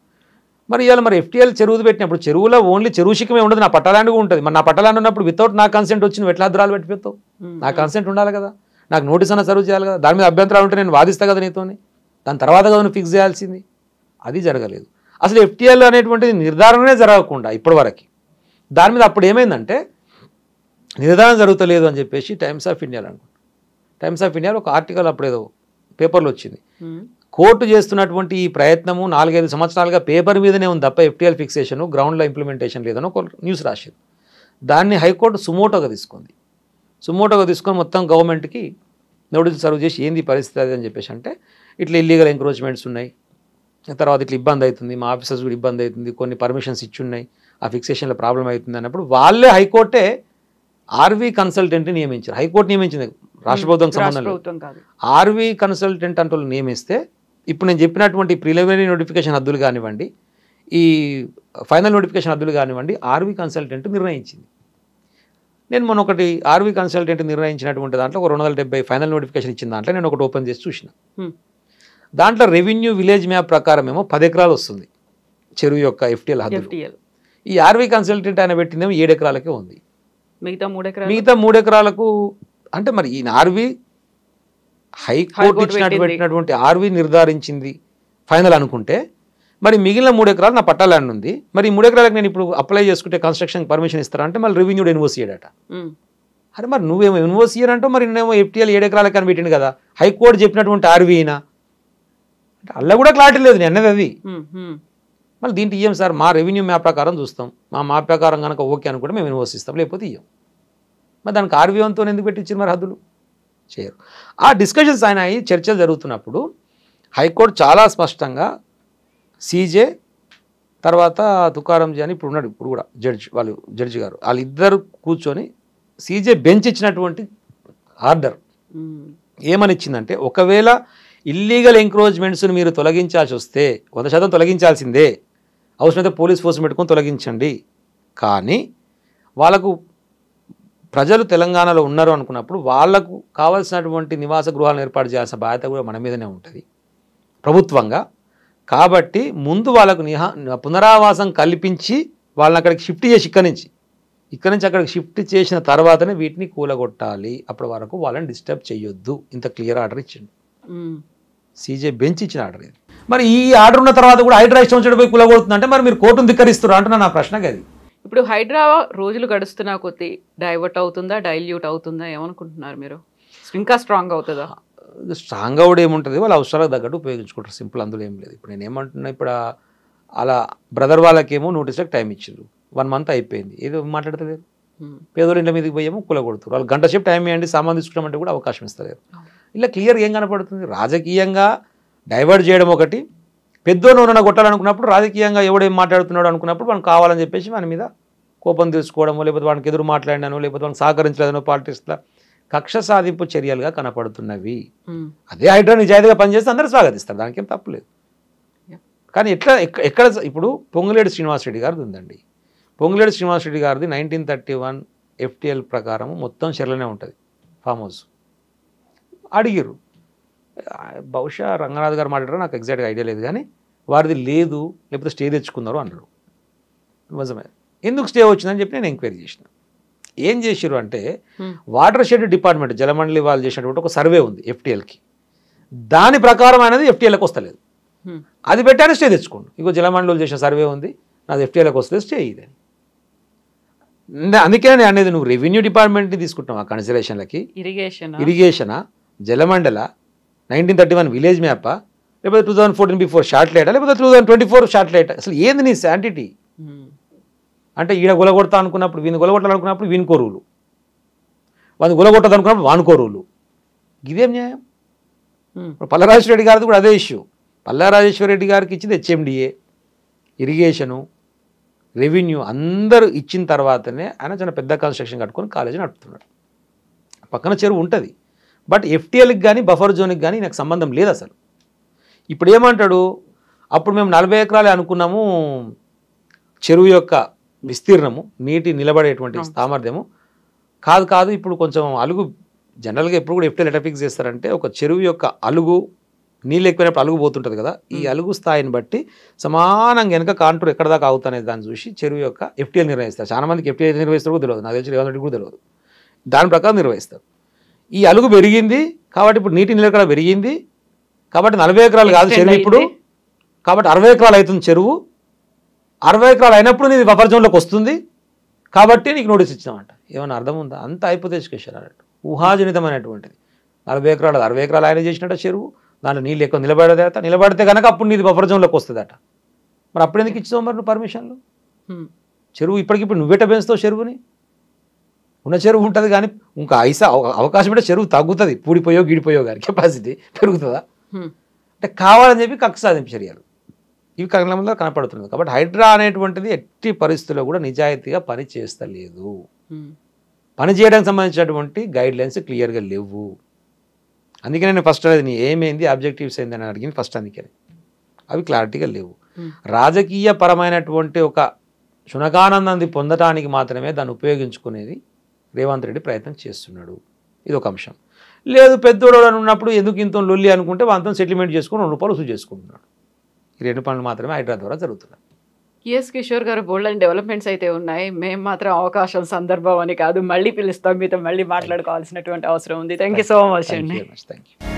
మరి ఇవాళ మరి FTL చెరువు పెట్టినప్పుడు చెరువులో ఓన్లీ చెరువు శిఖమే ఉండదు, నా పట్టాలాండ్ కూడా ఉంటుంది. మరి నా పట్టాలాండ్ ఉన్నప్పుడు వితౌట్ నా కన్సెంట్ వచ్చి నువ్వు ఎట్లా హద్దురాలు పెట్టిపోతావు? నా కన్సెంట్ ఉండాలి కదా, నాకు నోటీస్ అన్న సర్వ్ చేయాలి కదా, దాని మీద అభ్యంతరాలు ఉంటే నేను వాదిస్తా కదా నీతోని, దాని తర్వాత కదా నువ్వు ఫిక్స్ చేయాల్సింది. అది జరగలేదు. అసలు FTL అనేటువంటిది నిర్ధారణనే జరగకుండా ఇప్పటివరకు దాని మీద అప్పుడు ఏమైందంటే నిర్ధారణ జరుగుతలేదు అని చెప్పేసి టైమ్స్ ఆఫ్ ఇండియాలో అనుకుంటా, టైమ్స్ ఆఫ్ ఇండియాలో ఒక ఆర్టికల్ అప్పుడేదో పేపర్లో వచ్చింది. కోర్టు చేస్తున్నటువంటి ఈ ప్రయత్నము 4-5 సంవత్సరాలుగా పేపర్ మీదనే ఉంది తప్ప FTL ఫిక్సేషన్ గ్రౌండ్లో ఇంప్లిమెంటేషన్ లేదని ఒక న్యూస్ రాసింది. దాన్ని హైకోర్టు సుమోటోగా తీసుకుంది. సుమోటోగా తీసుకొని మొత్తం గవర్నమెంట్కి నోటీసులు సర్వ్ చేసి ఏంది పరిస్థితి అది అని చెప్పేసి అంటే, ఇట్లా ఇల్లీగల్ ఎంక్రోచ్మెంట్స్ ఉన్నాయి, తర్వాత ఇట్లా ఇబ్బంది అవుతుంది, మా ఆఫీసర్స్ కూడా ఇబ్బంది అవుతుంది, కొన్ని పర్మిషన్స్ ఇచ్చున్నాయి, ఆ ఫిక్సేషన్లో ప్రాబ్లం అవుతుంది అన్నప్పుడు వాళ్ళే హైకోర్టే ఆర్వీ కన్సల్టెంట్ని నియమించారు. హైకోర్టు నియమించింది, రాష్ట్ర ప్రభుత్వం సంబంధం లేదు. ఆర్వీ కన్సల్టెంట్ అంటూ నియమిస్తే ఇప్పుడు నేను చెప్పినటువంటి ప్రిలిమినరీ నోటిఫికేషన్ హద్దులు కానివ్వండి, ఈ ఫైనల్ నోటిఫికేషన్ హద్దులు కానివ్వండి, ఆర్వీ కన్సల్టెంట్ నిర్ణయించింది. నేను మొన్న ఒకటి ఆర్వీ కన్సల్టెంట్ నిర్ణయించినటువంటి దాంట్లో ఒక 270 ఫైనల్ నోటిఫికేషన్ ఇచ్చిన దాంట్లో నేను ఒకటి ఓపెన్ చేసి చూసిన. దాంట్లో రెవెన్యూ విలేజ్ మ్యాప్ ప్రకారం ఏమో 10 ఎకరాలు వస్తుంది చెరువు యొక్క FTL హద్దులు. ఈ ఆర్వీ కన్సల్టెంట్ ఆయన పెట్టిందేమో 7 ఎకరాలకే ఉంది. మిగతా 3 ఎకరాలకు అంటే మరి ఈ ఆర్వీ హైకోర్టు ఇచ్చినటువంటి ఆర్వీ నిర్ధారించింది ఫైనల్ అనుకుంటే, మరి మిగిలిన 3 ఎకరాలు నా పట్టా ల్యాండ్ ఉంది, మరి ఈ 3 ఎకరాలకు నేను ఇప్పుడు అప్లై చేసుకుంటే కన్స్ట్రక్షన్ పర్మిషన్ ఇస్తారా అంటే మళ్ళీ రెవెన్యూ ఎన్ఓసి ఇయ్యడట. అరే మరి నువ్వేమో ఎన్ఓసి ఇయ్యనంటో మరి నేనేమో FTL 7 ఎకరాలకు అని పెట్టింది కదా, హైకోర్టు చెప్పినటువంటి ఆర్వీనా అంటే అలా కూడా క్లారిటీ లేదు. నేను అన్నది అది. మళ్ళీ దీంట్లో ఇయ్యం సార్, మా రెవెన్యూ మ్యాప్ ప్రకారం చూస్తాం, మా మ్యాప్ ప్రకారం కనుక ఓకే అనుకుంటే మేము ఎన్ఓసి ఇస్తాం, లేకపోతే ఇయ్యం. మరి దానికి ఆర్వీతో ఎందుకు పెట్టించారు మరి హద్దులు? చేయరు. ఆ డిస్కషన్స్ ఆయన అయ్యి చర్చలు జరుగుతున్నప్పుడు హైకోర్టు చాలా స్పష్టంగా CJ తర్వాత తుకారంజీ అని ఇప్పుడు ఉన్నాడు, ఇప్పుడు కూడా జడ్జి గారు వాళ్ళిద్దరు కూర్చొని CJ బెంచ్ ఇచ్చినటువంటి ఆర్డర్ ఏమని ఇచ్చిందంటే, ఒకవేళ ఇల్లీగల్ ఎంక్రోచ్మెంట్స్ని మీరు తొలగించాల్సి వస్తే 100% తొలగించాల్సిందే, అవసరమైతే పోలీస్ ఫోర్స్ పెట్టుకొని తొలగించండి. కానీ వాళ్ళకు ప్రజలు తెలంగాణలో ఉన్నారు అనుకున్నప్పుడు వాళ్లకు కావాల్సినటువంటి నివాస గృహాలను ఏర్పాటు చేయాల్సిన బాధ్యత కూడా మన మీదనే ఉంటుంది ప్రభుత్వంగా. కాబట్టి ముందు వాళ్ళకు పునరావాసం కల్పించి వాళ్ళని అక్కడికి షిఫ్ట్ చేసి ఇక్కడి నుంచి అక్కడికి షిఫ్ట్ చేసిన తర్వాతనే వీటిని కూలగొట్టాలి, అప్పటి వరకు వాళ్ళని డిస్టర్బ్ చేయొద్దు. ఇంత క్లియర్ ఆర్డర్ ఇచ్చింది CJ బెంచ్ ఇచ్చిన ఆర్డర్ ఇది. మరి ఈ ఆర్డర్ ఉన్న తర్వాత కూడా హైడ్రా ఇష్టం వచ్చి పోయి కూలగొడుతుందంటే మరి మీరు కోర్టును ధిక్కరిస్తున్నారు అంటున్నా నా ప్రశ్నకి అది. ఇప్పుడు హైడ్రా రోజులు గడుస్తున్నా కొద్దీ డైవర్ట్ అవుతుందా, డైల్యూట్ అవుతుందా, ఏమనుకుంటున్నారు మీరు? ఇంకా స్ట్రాంగ్ అవుతుందా? స్ట్రాంగ్ అవుట్ ఏముంటుంది, వాళ్ళ అవసరాలకు తగ్గట్టు ఉపయోగించుకుంటారు, సింపుల్, అందులో ఏం లేదు. ఇప్పుడు నేను ఏమంటున్నా, ఇప్పుడు అలా బ్రదర్ వాళ్ళకేమో నోటీస్లకు టైం ఇచ్చారు, 1 month అయిపోయింది, ఏదో మాట్లాడతలేరు. పేదోళ్ళ ఇంటి మీదకి పోయేమో కూలగొడుతారు. వాళ్ళు గంట సేపు టైం ఇవ్వండి సామాన్ తీసుకున్నామంటే కూడా అవకాశం ఇస్తలేరు. ఇలా క్లియర్ ఏం కనపడుతుంది? రాజకీయంగా డైవర్ట్ చేయడం ఒకటి, పెద్దోనూనె కొట్టాలనుకున్నప్పుడు రాజకీయంగా ఎవడేం మాట్లాడుతున్నాడు అనుకున్నప్పుడు మనం కావాలని చెప్పేసి మన మీద కోపం తీసుకోవడమో, లేకపోతే వానికి ఎదురు మాట్లాడినానో, లేకపోతే వానికి సహకరించలేదనో పాలిటిక్స్లో కక్ష సాధింపు చర్యలుగా కనపడుతున్నవి. అదే హైడ్రా నిజాయితీగా పనిచేస్తే అందరూ స్వాగతిస్తారు, దానికి ఏం తప్పులేదు. కానీ ఎక్కడ ఇప్పుడు పొంగులేటి శ్రీనివాసరెడ్డి గారిది ఉందండి. పొంగులేటి శ్రీనివాసరెడ్డి గారిది 1931 FTL ప్రకారం మొత్తం చెర్లనే ఉంటుంది, ఫామ్ హౌస్. అడిగిర్రు, బహుశా రంగనాథ్ గారు మాట్లాడారు, నాకు ఎగ్జాక్ట్గా ఐడియా లేదు, కానీ వారిది లేదు, లేకపోతే స్టే తెచ్చుకున్నారు అన్నారు. నిజమే, ఎందుకు స్టే వచ్చిందని చెప్పి నేను ఎంక్వైరీ చేసిన. ఏం చేసారు అంటే, వాటర్ షెడ్ డిపార్ట్మెంట్ జలమండలి వాళ్ళు చేసినటువంటి ఒక సర్వే ఉంది FTLకి, దాని ప్రకారం అనేది FTLకి వస్తలేదు, అది పెట్టాను స్టే తెచ్చుకోండి. ఇగో జలమండలి చేసిన సర్వే ఉంది, నాది FTLకి వస్తుంది, స్టే ఇదని. అందుకే నేను అనేది, నువ్వు రెవెన్యూ డిపార్ట్మెంట్ని తీసుకుంటున్నావు ఆ కన్సిడరేషన్లకి, ఇరిగేషనా, జలమండల, 1931 విలేజ్ మ్యాపా, లేకపోతే 2014 బిఫోర్ షార్ట్ లైటా, లేకపోతే 2024 షార్ట్ లైటా, అసలు ఏంది నీ శాంటిటీ? అంటే ఈడ గొలగొడతా అనుకున్నప్పుడు వీని గొలగొట్టాలనుకున్నప్పుడు వీనికో రూలు, వాడిని గొలగొట్టదు అనుకున్నప్పుడు వానుకో రూలు, ఇదేం న్యాయం? ఇప్పుడు పల్లరాజేశ్వర రెడ్డి గారిది కూడా అదే ఇష్యూ. పల్లరాజేశ్వర రెడ్డి గారికి ఇచ్చింది హెచ్ఎండిఏ, ఇరిగేషను, రెవెన్యూ అందరూ ఇచ్చిన తర్వాతనే ఆయన చాలా పెద్ద కన్స్ట్రక్షన్ కట్టుకొని కాలేజీ నడుపుతున్నాడు. పక్కన చెరువు ఉంటుంది, బట్ ఎఫ్టీఎల్కి కానీ బఫర్ జోన్కి కానీ నాకు సంబంధం లేదు అసలు. ఇప్పుడు ఏమంటాడు, అప్పుడు మేము 40 ఎకరాలే అనుకున్నాము చెరువు యొక్క విస్తీర్ణము, నీటి నిలబడేటువంటి సామర్థ్యము. కాదు ఇప్పుడు కొంచెం అలుగు, జనరల్గా ఎప్పుడు కూడా ఎఫ్టీఎల్ ఎట్లా ఫిక్స్ చేస్తారంటే ఒక చెరువు యొక్క అలుగు, నీళ్ళు ఎక్కువైనప్పుడు అలుగు పోతుంటుంది కదా, ఈ అలుగు స్థాయిని బట్టి సమానంగా వెనక కాంటూర్ ఎక్కడ దాకా అవుతానేది దాన్ని చూసి చెరువు యొక్క ఎఫ్టీఎల్ నిర్వహిస్తారు. చాలా మందికి ఎఫ్టీఎల్ నిర్వహిస్తారు కూడా తెలియదు, నాకు తెలిసి రేవంత్ రెడ్డి కూడా తెలియదు. దాని ప్రకారం నిర్వహిస్తారు. ఈ అలుగు పెరిగింది కాబట్టి ఇప్పుడు నీటి నిలకడ పెరిగింది కాబట్టి 40 ఎకరాలు కాదు చెరువు ఇప్పుడు, కాబట్టి 60 ఎకరాలు అవుతుంది చెరువు. 60 ఎకరాలు అయినప్పుడు నీది బఫర్ జోన్లోకి వస్తుంది కాబట్టి నీకు నోటీస్ ఇచ్చినామంట. ఏమన్నా అర్థం ఉందా? అంత హైపోథెటికల్ అన్నట్టు, ఊహాజనితమైనటువంటిది. 40 ఎకరాలు 60 ఎకరాలు ఆయన చేసినట్ట చెరువు, దాంట్లో నీళ్ళు ఎక్కువ నిలబడితే కనుక అప్పుడు నీది బఫర్ జోన్లోకి వస్తుందట. మరి అప్పుడు ఎందుకు ఇచ్చావు మరి నువ్వు పర్మిషన్లు? చెరువు ఇప్పటికిప్పుడు నువ్వెట పెంచుతావు చెరువుని? ఉన్న చెరువు ఉంటుంది కానీ ఇంకా అవకాశం అంటే చెరువు తగ్గుతుంది, పూడిపోయో గిడిపోయో కానీ కెపాసిటీ పెరుగుతుందా? అంటే కావాలని చెప్పి కక్ష సాధింపు చర్యలు ఇవి కళ్ళలో కనపడుతున్నది. కాబట్టి హైడ్రా అనేటువంటిది ఎట్టి పరిస్థితుల్లో కూడా నిజాయితీగా పని చేస్తలేదు. పని చేయడానికి సంబంధించినటువంటి గైడ్ లైన్స్ క్లియర్గా లేవు. అందుకే నేను ఫస్ట్ అనేది నీ ఏమైంది, ఆబ్జెక్టివ్స్ ఏంది అని అడిగింది ఫస్ట్. అందుకని అవి క్లారిటీగా లేవు. రాజకీయ పరమైనటువంటి ఒక శునకానందాన్ని పొందటానికి మాత్రమే దాన్ని ఉపయోగించుకునేది రేవంత్ రెడ్డి ప్రయత్నం చేస్తున్నాడు. ఇది ఒక అంశం. లేదు పెద్దోడు అని ఉన్నప్పుడు ఎందుకు ఇంత లొల్లి అనుకుంటే వాళ్ళతో సెటిల్మెంట్ చేసుకుని ₹2 వసూలు చేసుకుంటున్నాడు. ఈ 2 పనులు మాత్రమే హైడ్రా ద్వారా జరుగుతున్నాయి. ఎస్ కిషోర్ గారు, బోల్డ్ అండ్ డెవలప్మెంట్స్ అయితే ఉన్నాయి. మేము మాత్రం అవకాశం సందర్భం అని కాదు, మళ్ళీ పిలుస్తాం, మీతో మళ్ళీ మాట్లాడుకోవాల్సినటువంటి అవసరం ఉంది. థ్యాంక్ యూ సో మచ్ అండి. Thank you.